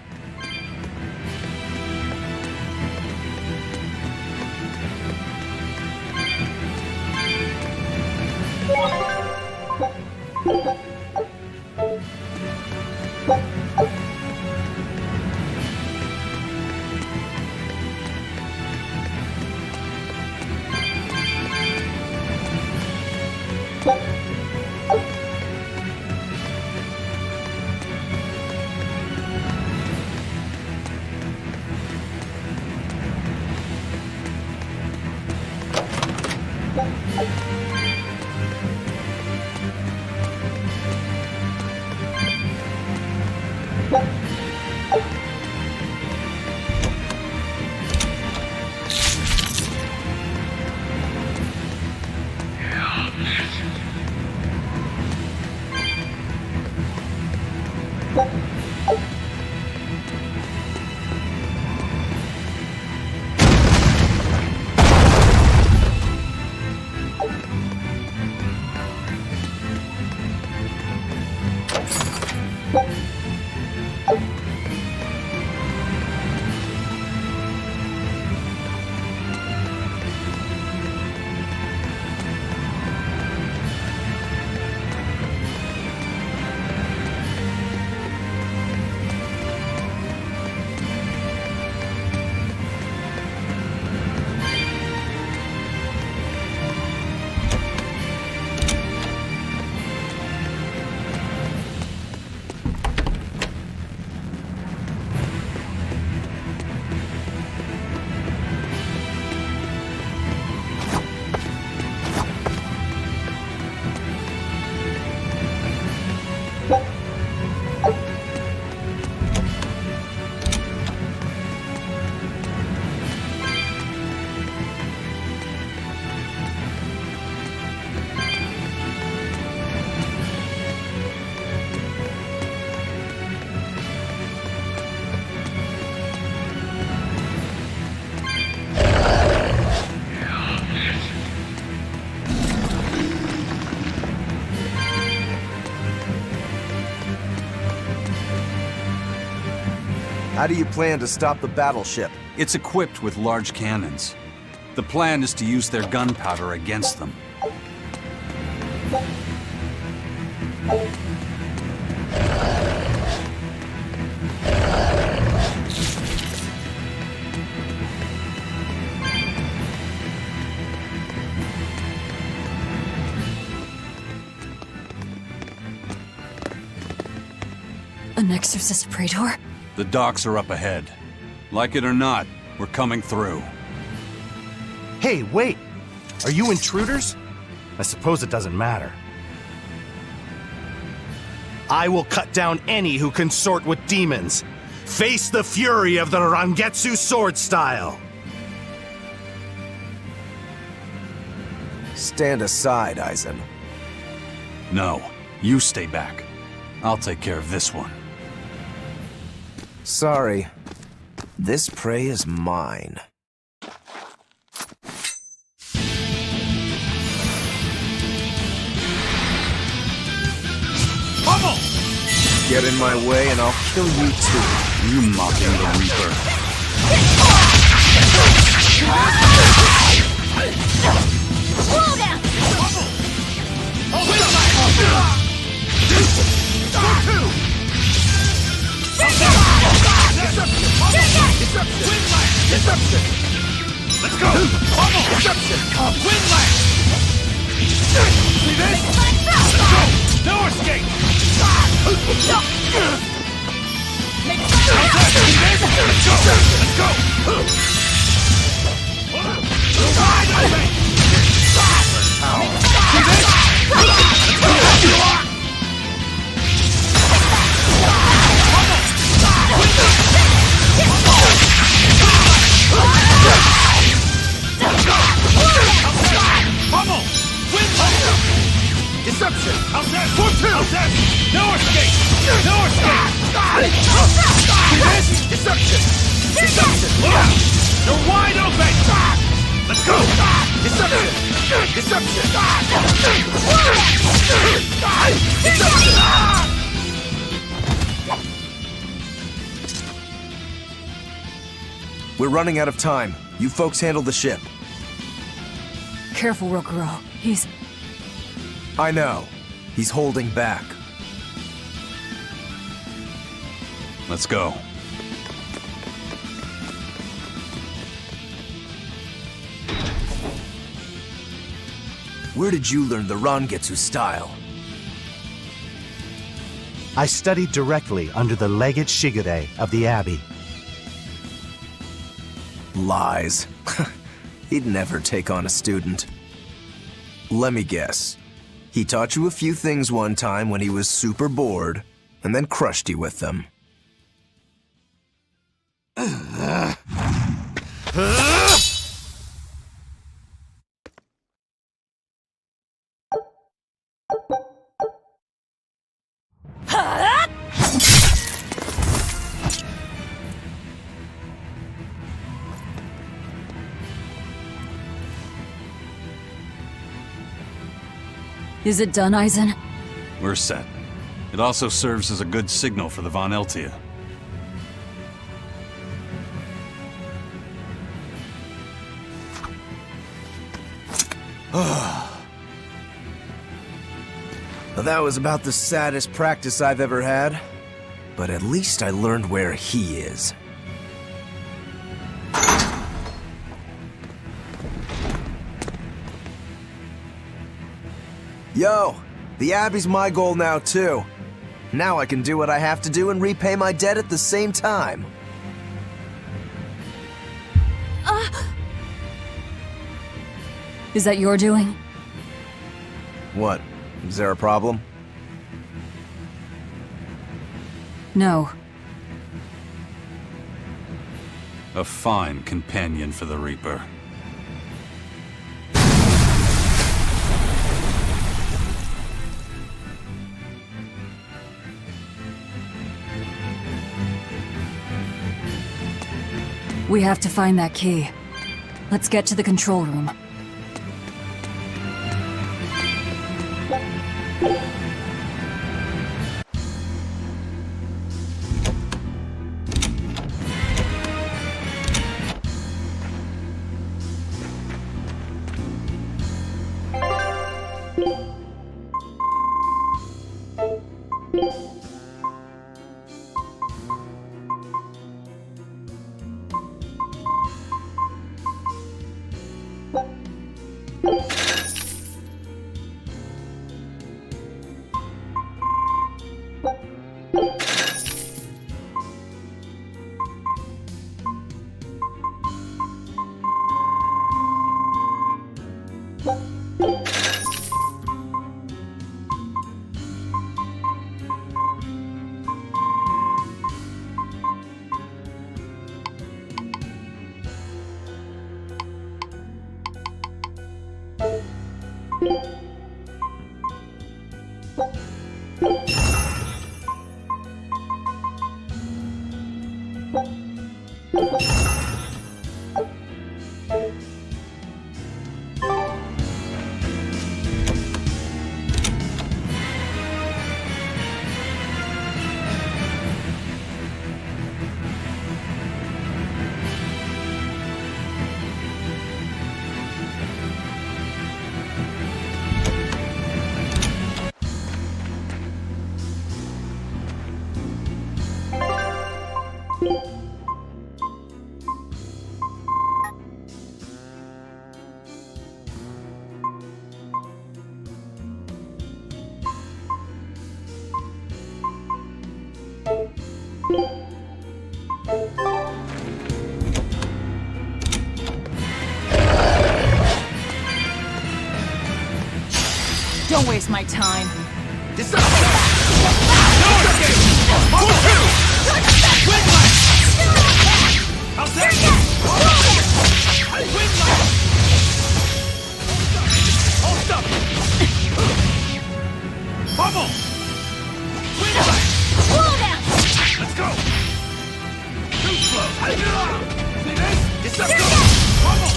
How do you plan to stop the battleship? It's equipped with large cannons. The plan is to use their gunpowder against them. An exorcist praetor? The docks are up ahead. Like it or not, we're coming through. Hey, wait! Are you intruders? I suppose it doesn't matter. I will cut down any who consort with demons. Face the fury of the Rangetsu sword style! Stand aside, Aizen. No, you stay back. I'll take care of this one. Sorry. This prey is mine. Pummel! Get in my way and I'll kill you too. You mocking the Reaper. Slow down! Deception! Let's go! Pummel! Deception! Windlash! See this? Let's go! No escape! Let's go! Let's go! Pummel! Deception! How's that? For two! How's that? No escape! No escape! See this? Deception! Deception! Look out! You're wide open! Let's go! Deception! Deception! Deception! We're running out of time. You folks handle the ship. Careful, Rokuro. He's... I know. He's holding back. Let's go. Where did you learn the Rangetsu style? I studied directly under the Legate Shigure of the Abbey. Lies. He'd never take on a student. Let me guess. He taught you a few things one time when he was super bored, and then crushed you with them. Is it done, Aizen? We're set. It also serves as a good signal for the Von Eltia. Well, that was about the saddest practice I've ever had. But at least I learned where he is. Yo, the Abbey's my goal now too. Now I can do what I have to do and repay my debt at the same time. Is that your doing? What? Is there a problem? No. A fine companion for the Reaper. We have to find that key. Let's get to the control room. Don't waste my time. Bubble! Let's go! Too slow! See this? Deception! Bubble!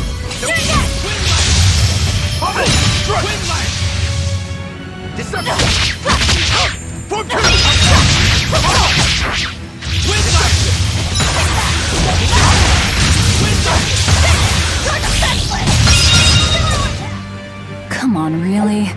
Bubble! Strike! Deception! Form two! Come on, really?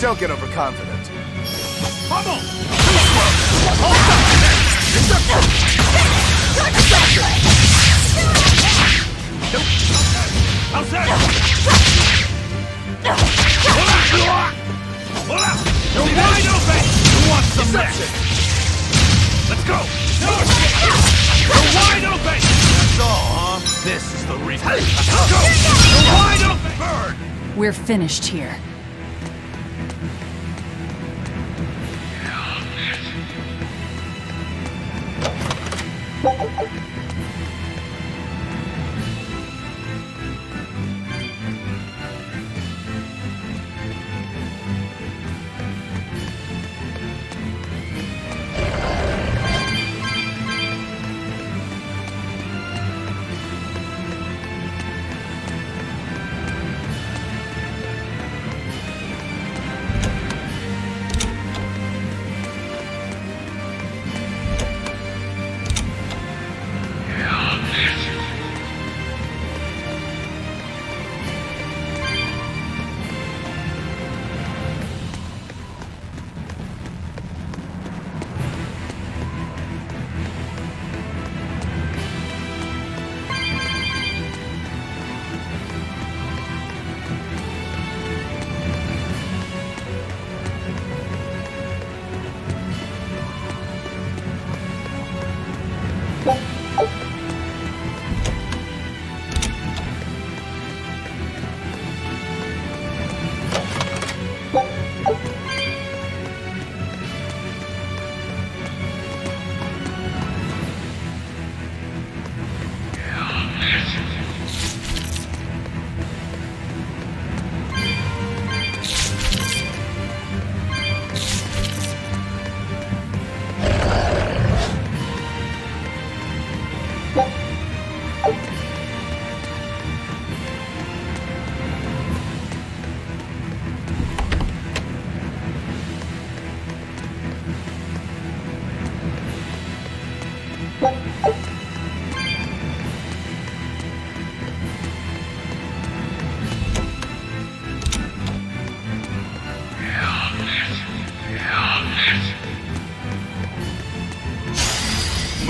Don't get overconfident. Bubble! Hold up! Deception! Deception! How's that? Hold up! You're wide open! You want some deception? Let's go! You're wide open! That's all, huh? This is the reason. Let's go! You're wide open! Bird! We're finished here.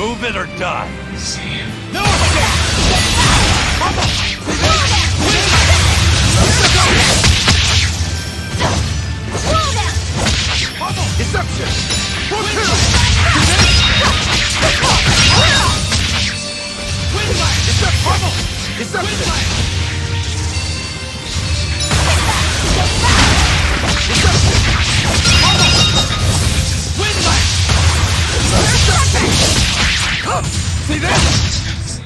Move it or die. No escape! Deception! See this?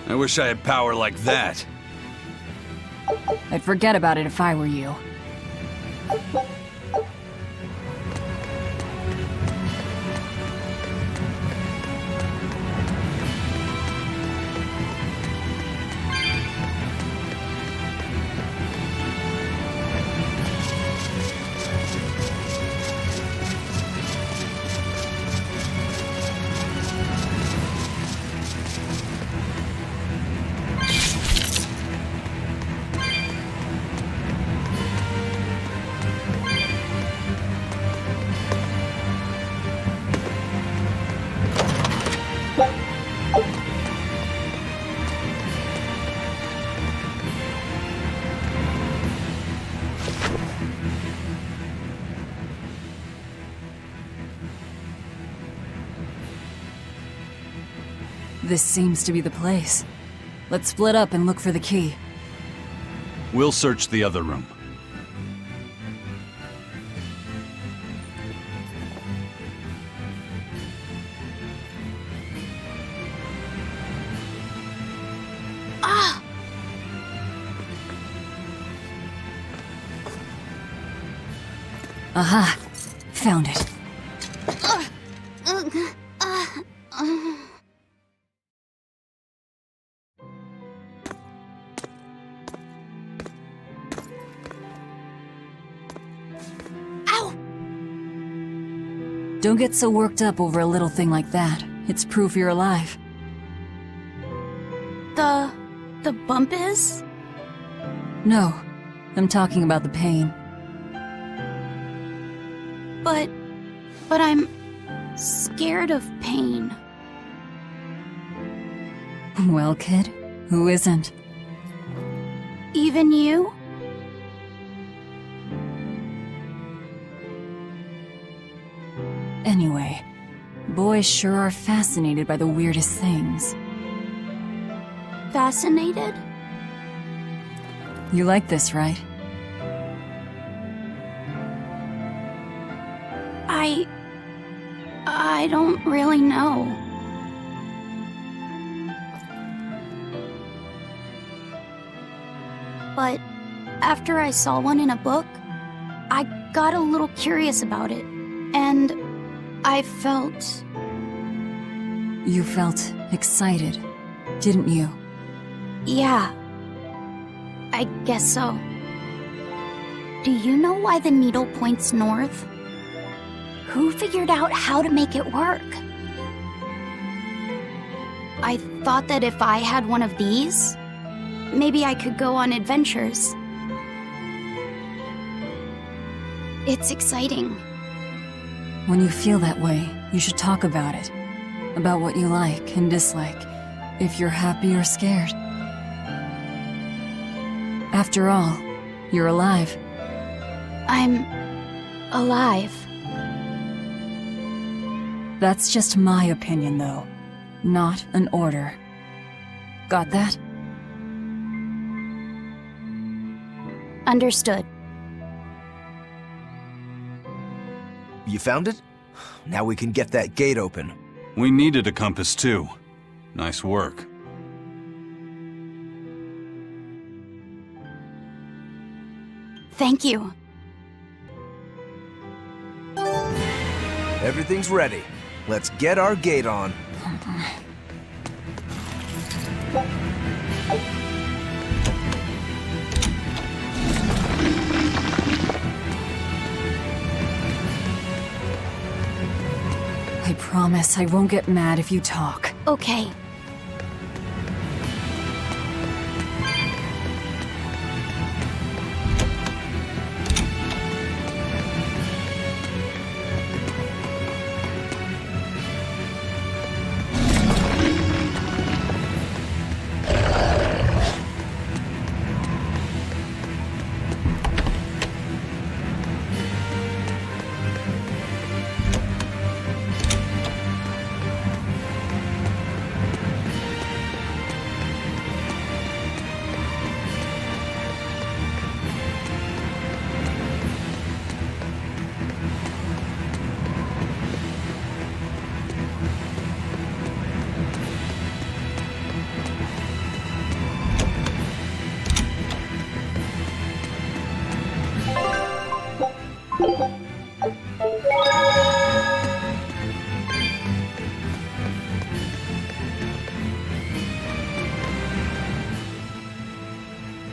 I wish I had power like that. I'd forget about it if I were you. This seems to be the place. Let's split up and look for the key. We'll search the other room. Aha! Found it. Don't get so worked up over a little thing like that. It's proof you're alive. The bump is? No, I'm talking about the pain. But I'm scared of pain. Well, kid, who isn't? Even you? Anyway, boys sure are fascinated by the weirdest things. Fascinated? You like this, right? I don't really know. But after I saw one in a book, I got a little curious about it, and I felt... You felt excited, didn't you? Yeah. I guess so. Do you know why the needle points north? Who figured out how to make it work? I thought that if I had one of these, maybe I could go on adventures. It's exciting. When you feel that way, you should talk about it. About what you like and dislike, if you're happy or scared. After all, you're alive. I'm alive. That's just my opinion, though. Not an order. Got that? Understood. You found it? Now we can get that gate open. We needed a compass too. Nice work. Thank you. Everything's ready. Let's get our gate on. I promise I won't get mad if you talk. Okay.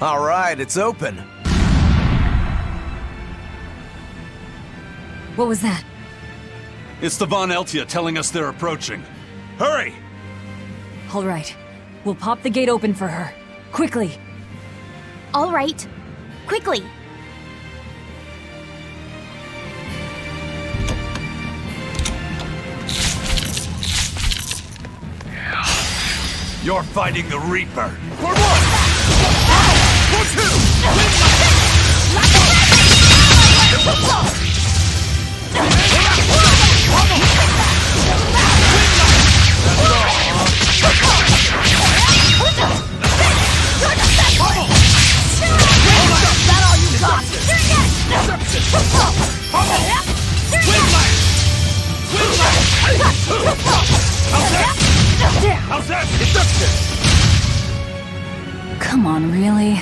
All right, it's open. What was that? It's the Von Eltia telling us they're approaching. Hurry! All right. We'll pop the gate open for her. Quickly! All right. Quickly! You're fighting the Reaper. For one! For two! How's that? Come on, really?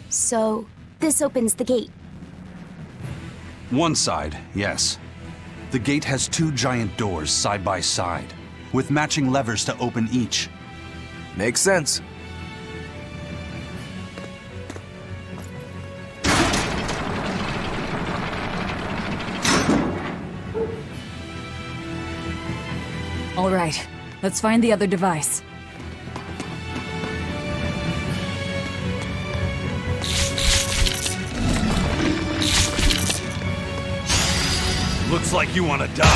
So, this opens the gate. One side, yes. The gate has two giant doors side by side, with matching levers to open each. Makes sense. All right. Let's find the other device. Looks like you want to die.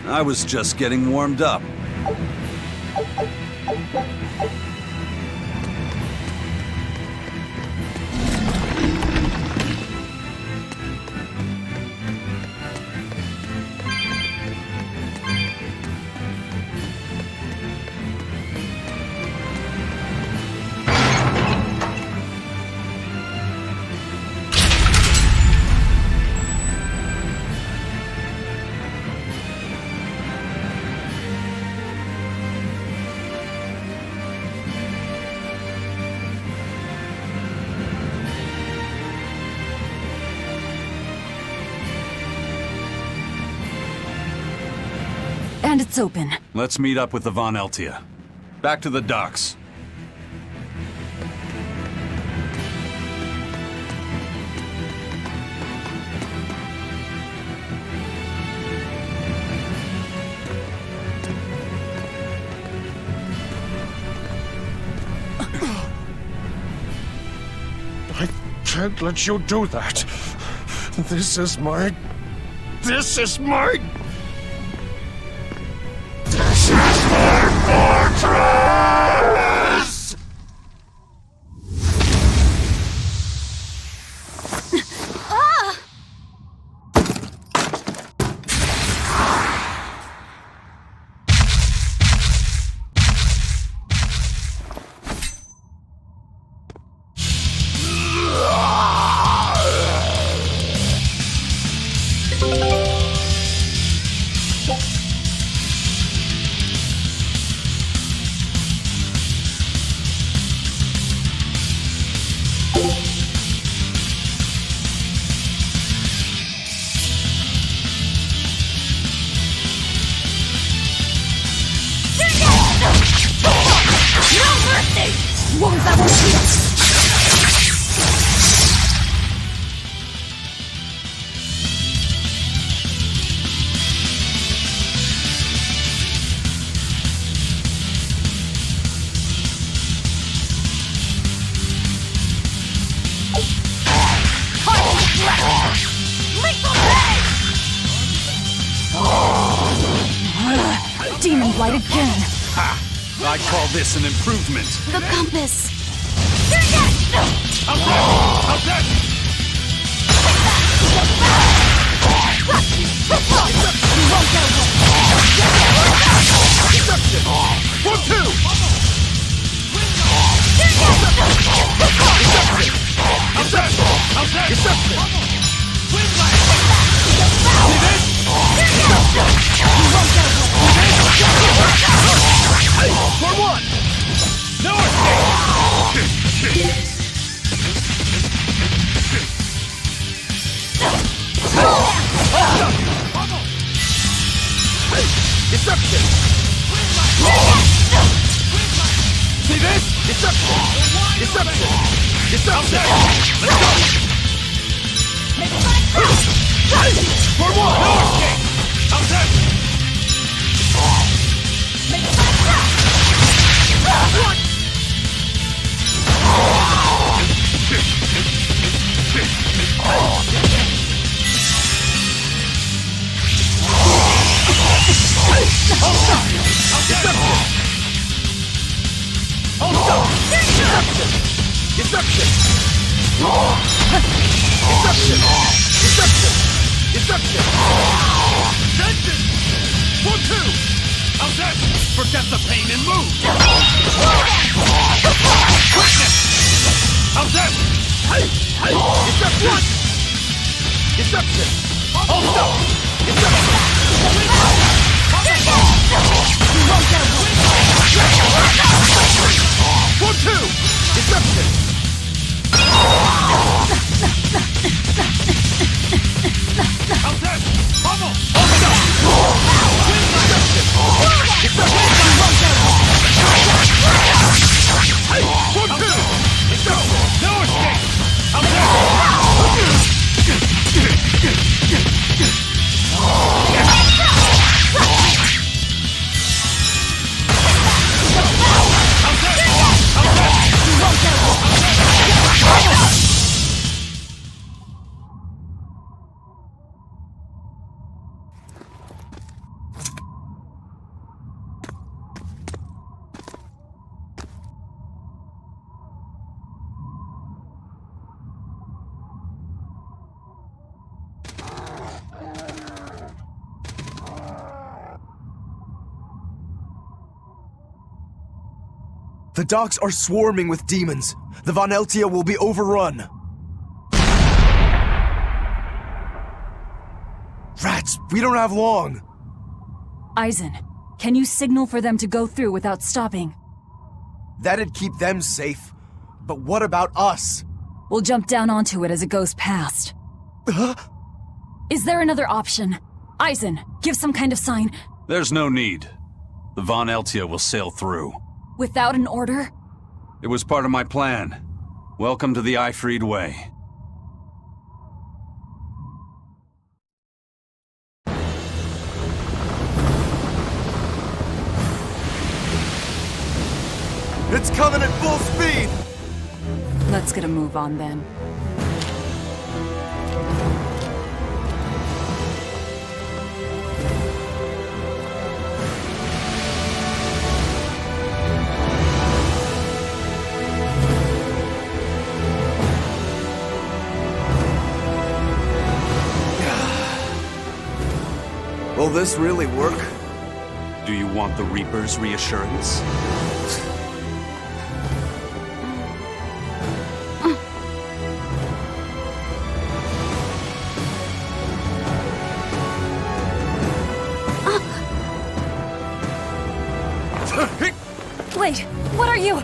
I was just getting warmed up. And it's open. Let's meet up with the Von Eltia. Back to the docks. I can't let you do that. This is my... This is my fortress! Wounds that won't heal! Demon blight again! Ha! I call this an improvement. The compass. How's that? How's that? Deception! 1, 2! Deception! How's that? How's that? Deception! See this? For one! No Deception! See this? Deception! Deception! Deception! Let's go! For one! No escape! How's that? What? Hold up! Deception! Hold up! Deception! Deception! Deception! Deception! Deception! Vengeance! 1, 2! How's that? Forget the pain and move! Quickness! How's that? Deception! Deception! Hold up! Deception! 1, 2! Deception! How's that? Pummel! Hold up! Deception! Deception! 1, 2! Deception! No escape! How's that? The docks are swarming with demons. The Von Eltia will be overrun. Rats, we don't have long. Eisen, can you signal for them to go through without stopping? That'd keep them safe. But what about us? We'll jump down onto it as it goes past. Is there another option? Eisen, give some kind of sign. There's no need. The Von Eltia will sail through. Without an order? It was part of my plan. Welcome to the Eifried Way. It's coming at full speed! Let's get a move on then. Will this really work? Do you want the Reaper's reassurance? Wait, what are you?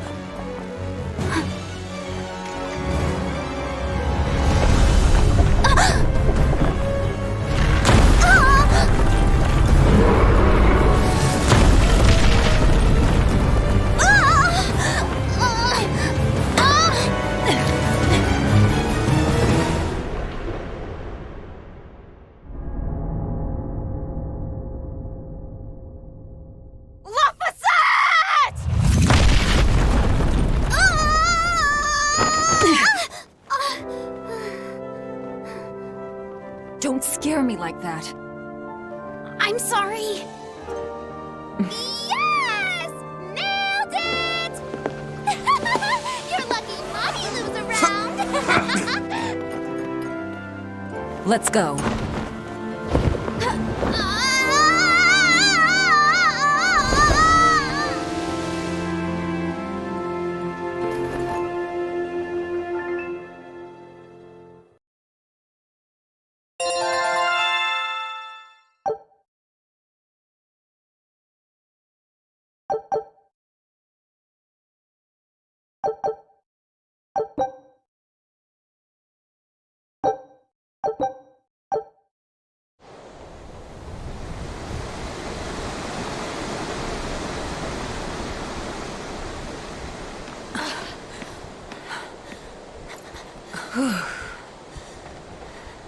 me like that. I'm sorry. Yes! Nailed it! You're lucky Mommy Lou's around! Let's go.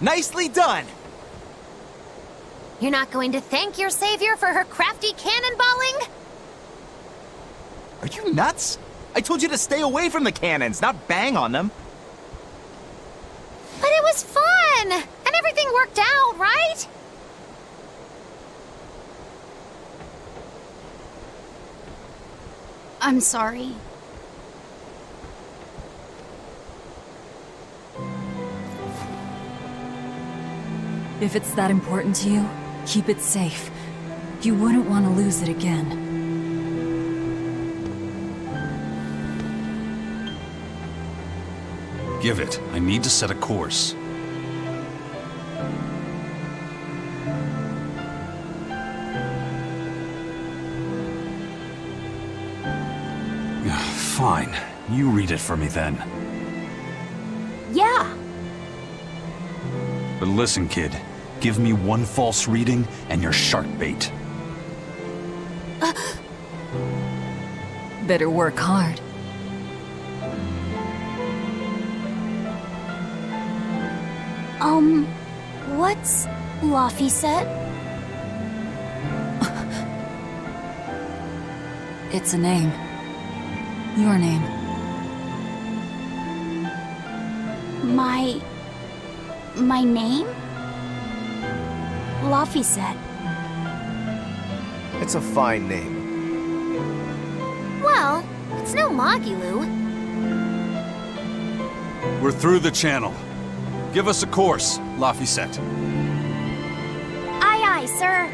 Nicely done! You're not going to thank your savior for her crafty cannonballing? Are you nuts? I told you to stay away from the cannons, not bang on them. But it was fun! And everything worked out, right? I'm sorry. If it's that important to you, keep it safe. You wouldn't want to lose it again. Give it. I need to set a course. Fine. You read it for me then. Yeah. But listen, kid. Give me one false reading and you're shark bait. Better work hard. What's Laphicet? It's a name. Your name. My name? Laphicet. It's a fine name. Well, it's no Magilou. We're through the channel. Give us a course, Laphicet. Aye, aye, sir.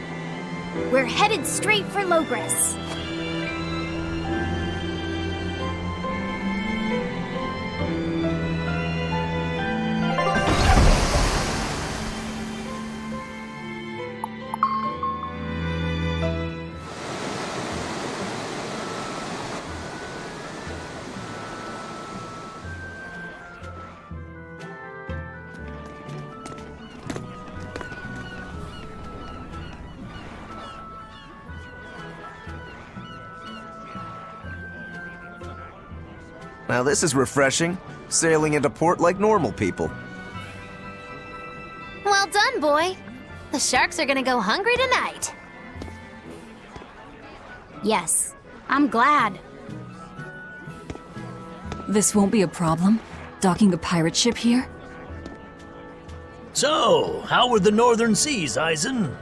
We're headed straight for Logres. Now this is refreshing. Sailing into port like normal people. Well done, boy. The sharks are gonna go hungry tonight. Yes, I'm glad. This won't be a problem? Docking a pirate ship here? So, how were the northern seas, Eisen?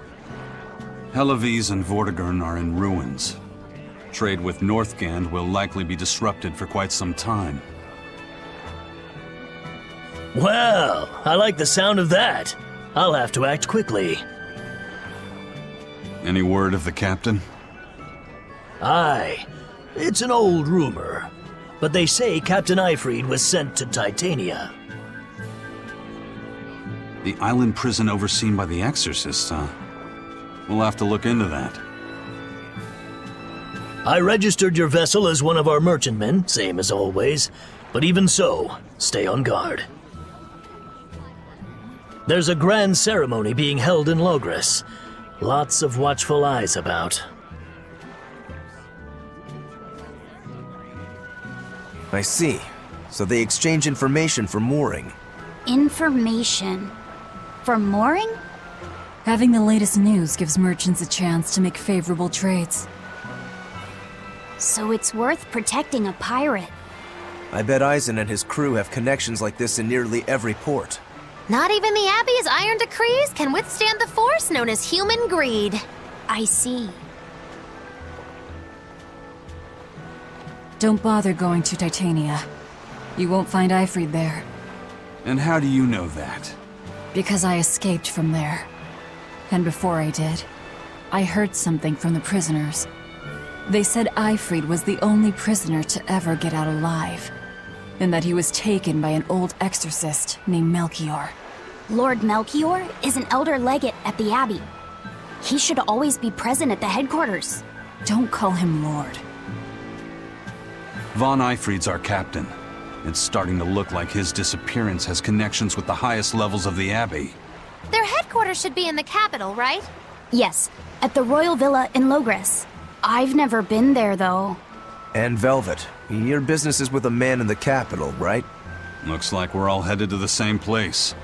Helavis and Vortigern are in ruins. Trade with Northgand will likely be disrupted for quite some time. Well, I like the sound of that. I'll have to act quickly. Any word of the captain? Aye. It's an old rumor. But they say Captain Eifried was sent to Titania. The island prison overseen by the exorcists, huh? We'll have to look into that. I registered your vessel as one of our merchantmen, same as always. But even so, stay on guard. There's a grand ceremony being held in Logres. Lots of watchful eyes about. I see. So they exchange information for mooring. Information. For mooring? Having the latest news gives merchants a chance to make favorable trades. So it's worth protecting a pirate. I bet Eisen and his crew have connections like this in nearly every port. Not even the Abbey's iron decrees can withstand the force known as human greed. I see. Don't bother going to Titania. You won't find Ifrid there, And how do you know that? because I escaped from there. And before I did, I heard something from the prisoners. They said Ifrid was the only prisoner to ever get out alive, and that he was taken by an old exorcist named Melchior. Lord Melchior is an elder legate at the Abbey. He should always be present at the headquarters. Don't call him Lord. Von Ifrid's our captain. It's starting to look like his disappearance has connections with the highest levels of the Abbey. Their headquarters should be in the capital, right? Yes, at the Royal Villa in Logres. I've never been there, though. And Velvet, your business is with a man in the capital, right? Looks like we're all headed to the same place.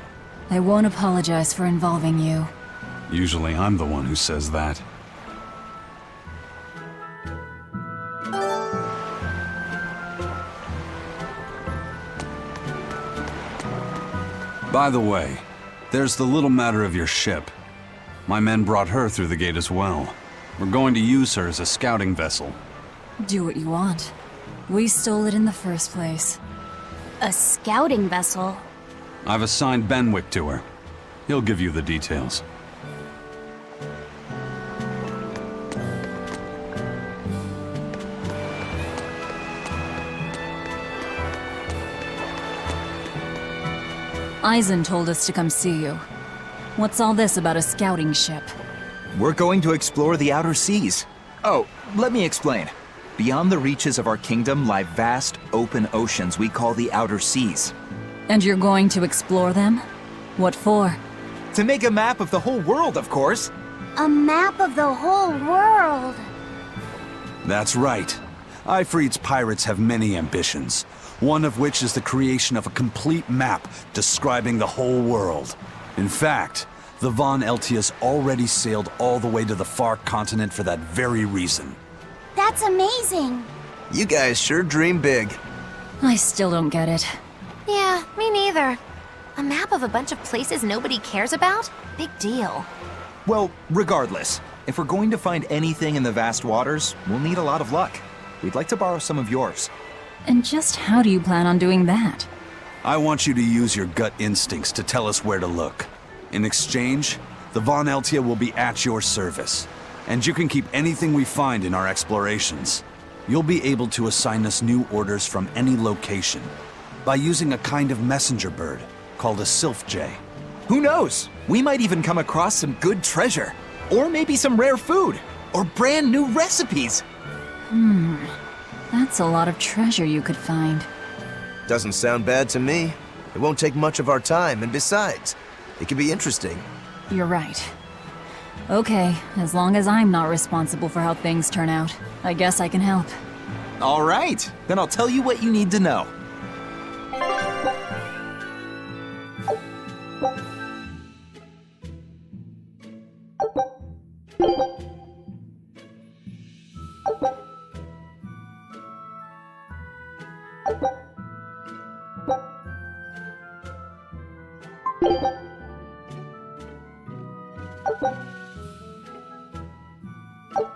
I won't apologize for involving you. Usually I'm the one who says that. By the way, there's the little matter of your ship. My men brought her through the gate as well. We're going to use her as a scouting vessel. Do what you want. We stole it in the first place. A scouting vessel? I've assigned Benwick to her. He'll give you the details. Eisen told us to come see you. What's all this about a scouting ship? We're going to explore the outer seas. Oh, let me explain. Beyond the reaches of our kingdom lie vast, open oceans we call the outer seas. And you're going to explore them? What for? To make a map of the whole world, of course. A map of the whole world. That's right. Ifrid's pirates have many ambitions, one of which is the creation of a complete map describing the whole world. In fact, the Von Eltius already sailed all the way to the far continent for that very reason. That's amazing. You guys sure dream big. I still don't get it. Yeah, me neither. A map of a bunch of places nobody cares about? Big deal. Well, regardless, if we're going to find anything in the vast waters, we'll need a lot of luck. We'd like to borrow some of yours. And just how do you plan on doing that? I want you to use your gut instincts to tell us where to look. In exchange, the Von Eltia will be at your service, and you can keep anything we find in our explorations. You'll be able to assign us new orders from any location by using a kind of messenger bird called a sylph jay. Who knows? We might even come across some good treasure, or maybe some rare food, or brand new recipes. That's a lot of treasure you could find. Doesn't sound bad to me. It won't take much of our time, and besides, it could be interesting. You're right. Okay, as long as I'm not responsible for how things turn out, I guess I can help. All right, then I'll tell you what you need to know.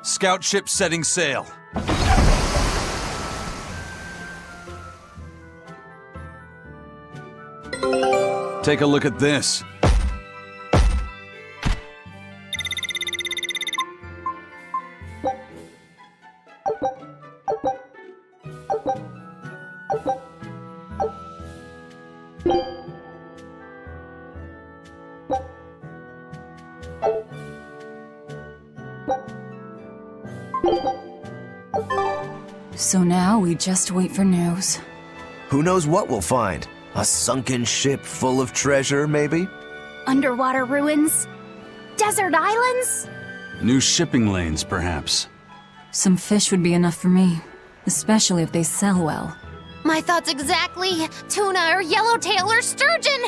Scout ship setting sail. Take a look at this. So now we just wait for news. Who knows what we'll find? A sunken ship full of treasure, maybe? Underwater ruins? Desert islands? New shipping lanes, perhaps. Some fish would be enough for me, especially if they sell well. My thoughts exactly. Tuna or yellowtail or sturgeon.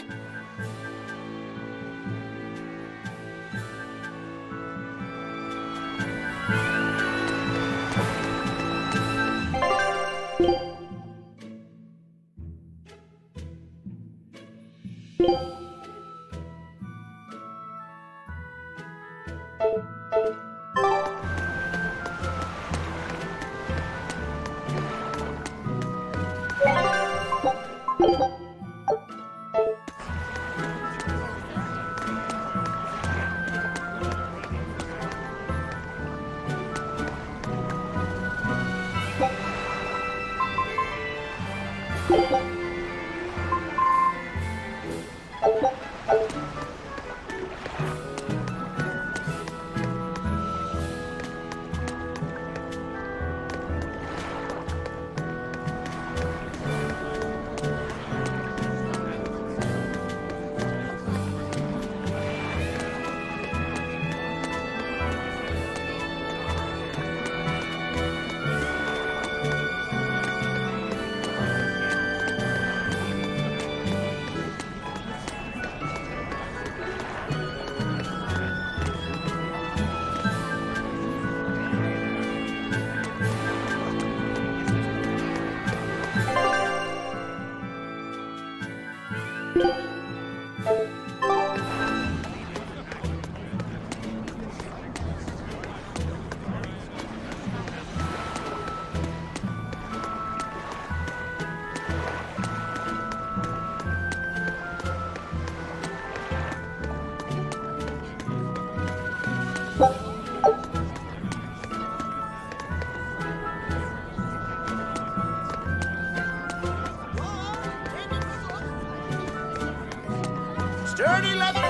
Sturdy leather!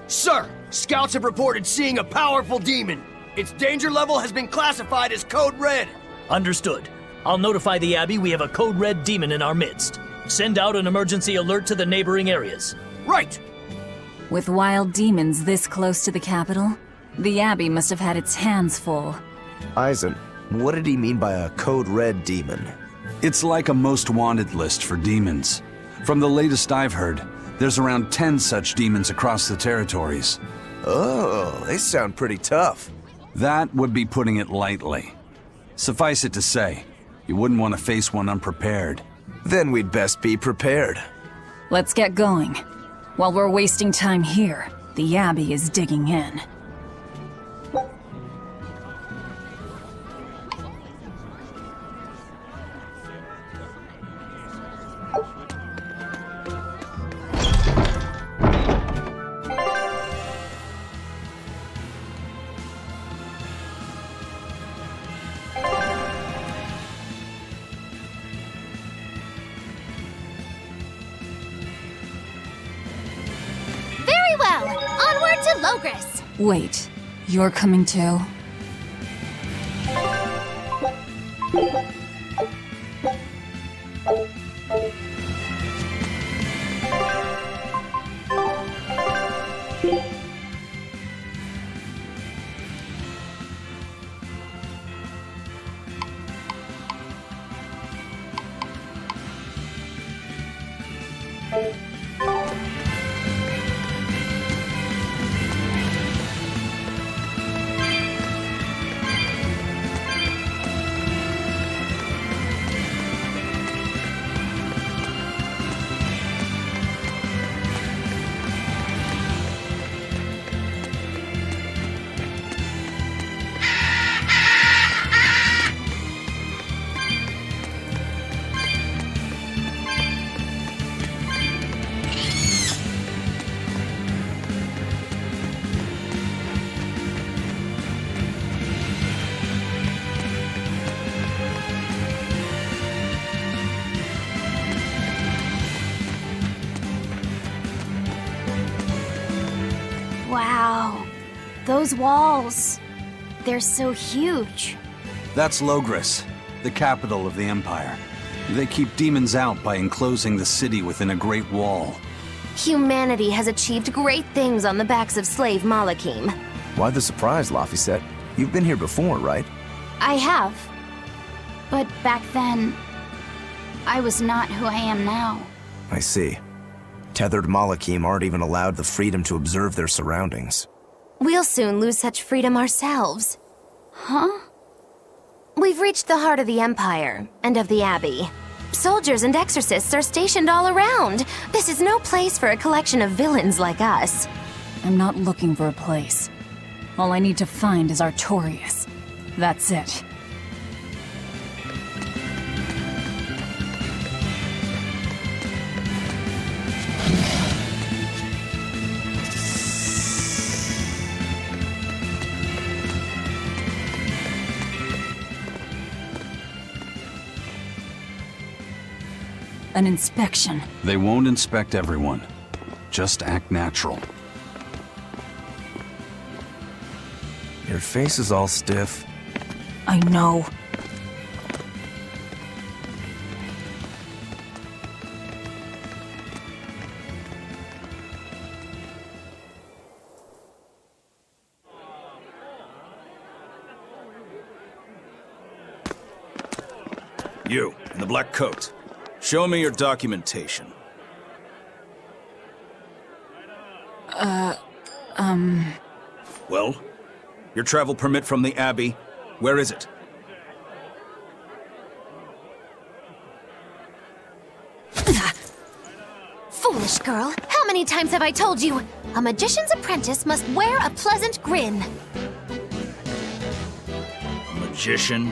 Sir, scouts have reported seeing a powerful demon. Its danger level has been classified as Code Red. Understood. I'll notify the Abbey we have a Code Red demon in our midst. Send out an emergency alert to the neighboring areas. Right! With wild demons this close to the capital, the Abbey must have had its hands full. Eisen, what did he mean by a Code Red demon? It's like a most wanted list for demons. From the latest I've heard, there's around 10 such demons across the territories. Oh, they sound pretty tough. That would be putting it lightly. Suffice it to say, you wouldn't want to face one unprepared. Then we'd best be prepared. Let's get going. While we're wasting time here, the Abbey is digging in. Very well! Onward to Logris! Wait, you're coming too? Wow. Those walls. They're so huge. That's Logris, the capital of the Empire. They keep demons out by enclosing the city within a great wall. Humanity has achieved great things on the backs of slave Malakim. Why the surprise, Laphicet? You've been here before, right? I have. But back then, I was not who I am now. I see. Tethered Malakim aren't even allowed the freedom to observe their surroundings. We'll soon lose such freedom ourselves. Huh? We've reached the heart of the Empire, and of the Abbey. Soldiers and exorcists are stationed all around. This is no place for a collection of villains like us. I'm not looking for a place. All I need to find is Artorias. That's it. An inspection. They won't inspect everyone. Just act natural. Your face is all stiff. I know. You, in the black coat. Show me your documentation. Well? Your travel permit from the Abbey, where is it? Foolish girl, how many times have I told you? A magician's apprentice must wear a pleasant grin. Magician?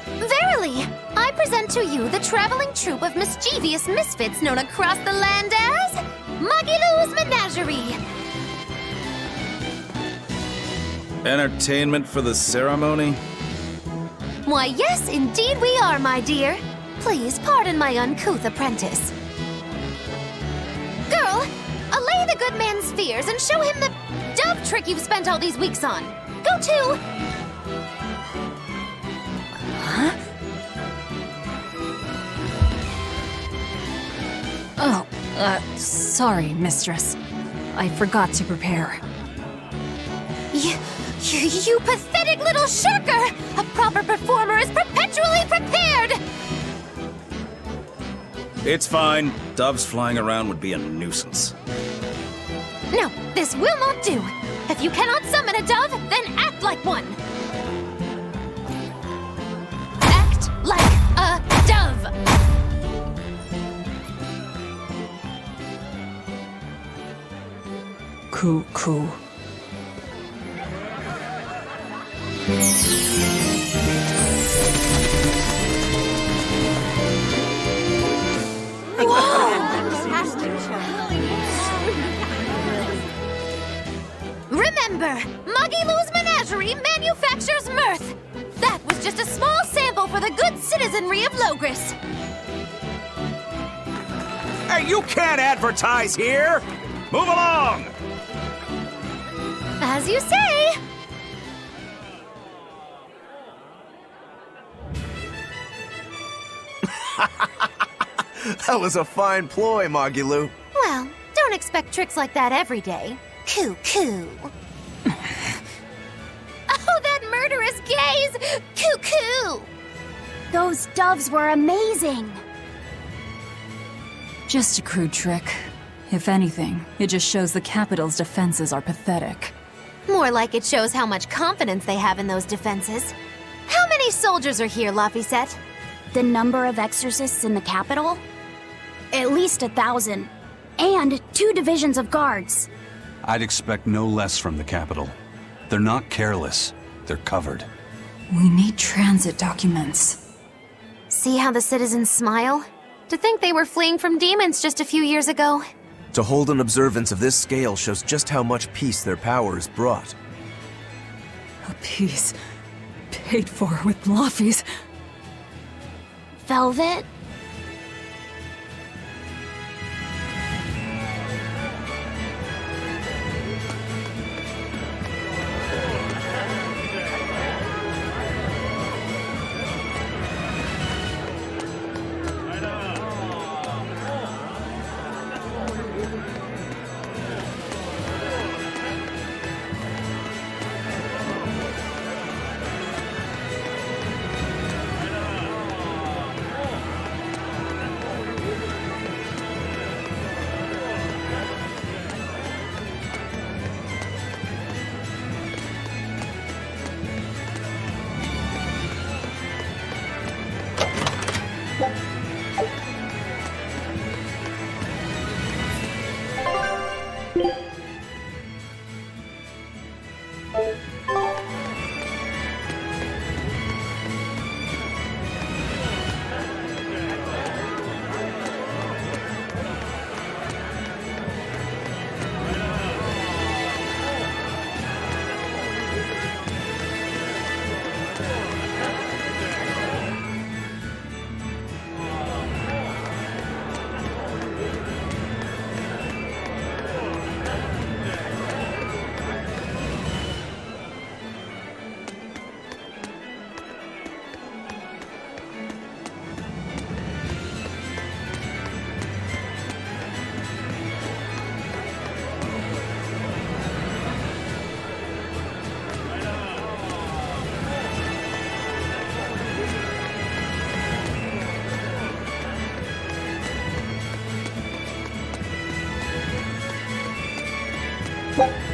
Verily, I present to you the traveling troupe of mischievous misfits known across the land as Magilou's Menagerie. Entertainment for the ceremony? Why, yes, indeed we are, my dear. Please pardon my uncouth apprentice. Girl, allay the good man's fears and show him the dove trick you've spent all these weeks on. Go to... Huh? Oh, sorry, mistress. I forgot to prepare. You pathetic little shirker! A proper performer is perpetually prepared! It's fine. Doves flying around would be a nuisance. No, this will not do. If you cannot summon a dove, then act like one. Act like a dove! Cuckoo. Remember, Magilou's Menagerie manufactures mirth. That was just a small sample for the good citizenry of Logris. Hey, you can't advertise here! Move along! As you say. That was a fine ploy, Magilou. Well, don't expect tricks like that every day. Cuckoo. Oh, that murderous gaze! Cuckoo! Those doves were amazing. Just a crude trick. If anything, it just shows the capital's defenses are pathetic. More like it shows how much confidence they have in those defenses. How many soldiers are here, Laphicet? The number of exorcists in the capital? At least 1,000. And 2 divisions of guards. I'd expect no less from the capital. They're not careless. They're covered. We need transit documents. See how the citizens smile? To think they were fleeing from demons just a few years ago. To hold an observance of this scale shows just how much peace their power has brought. A peace paid for with Laffy's. Velvet? Bye.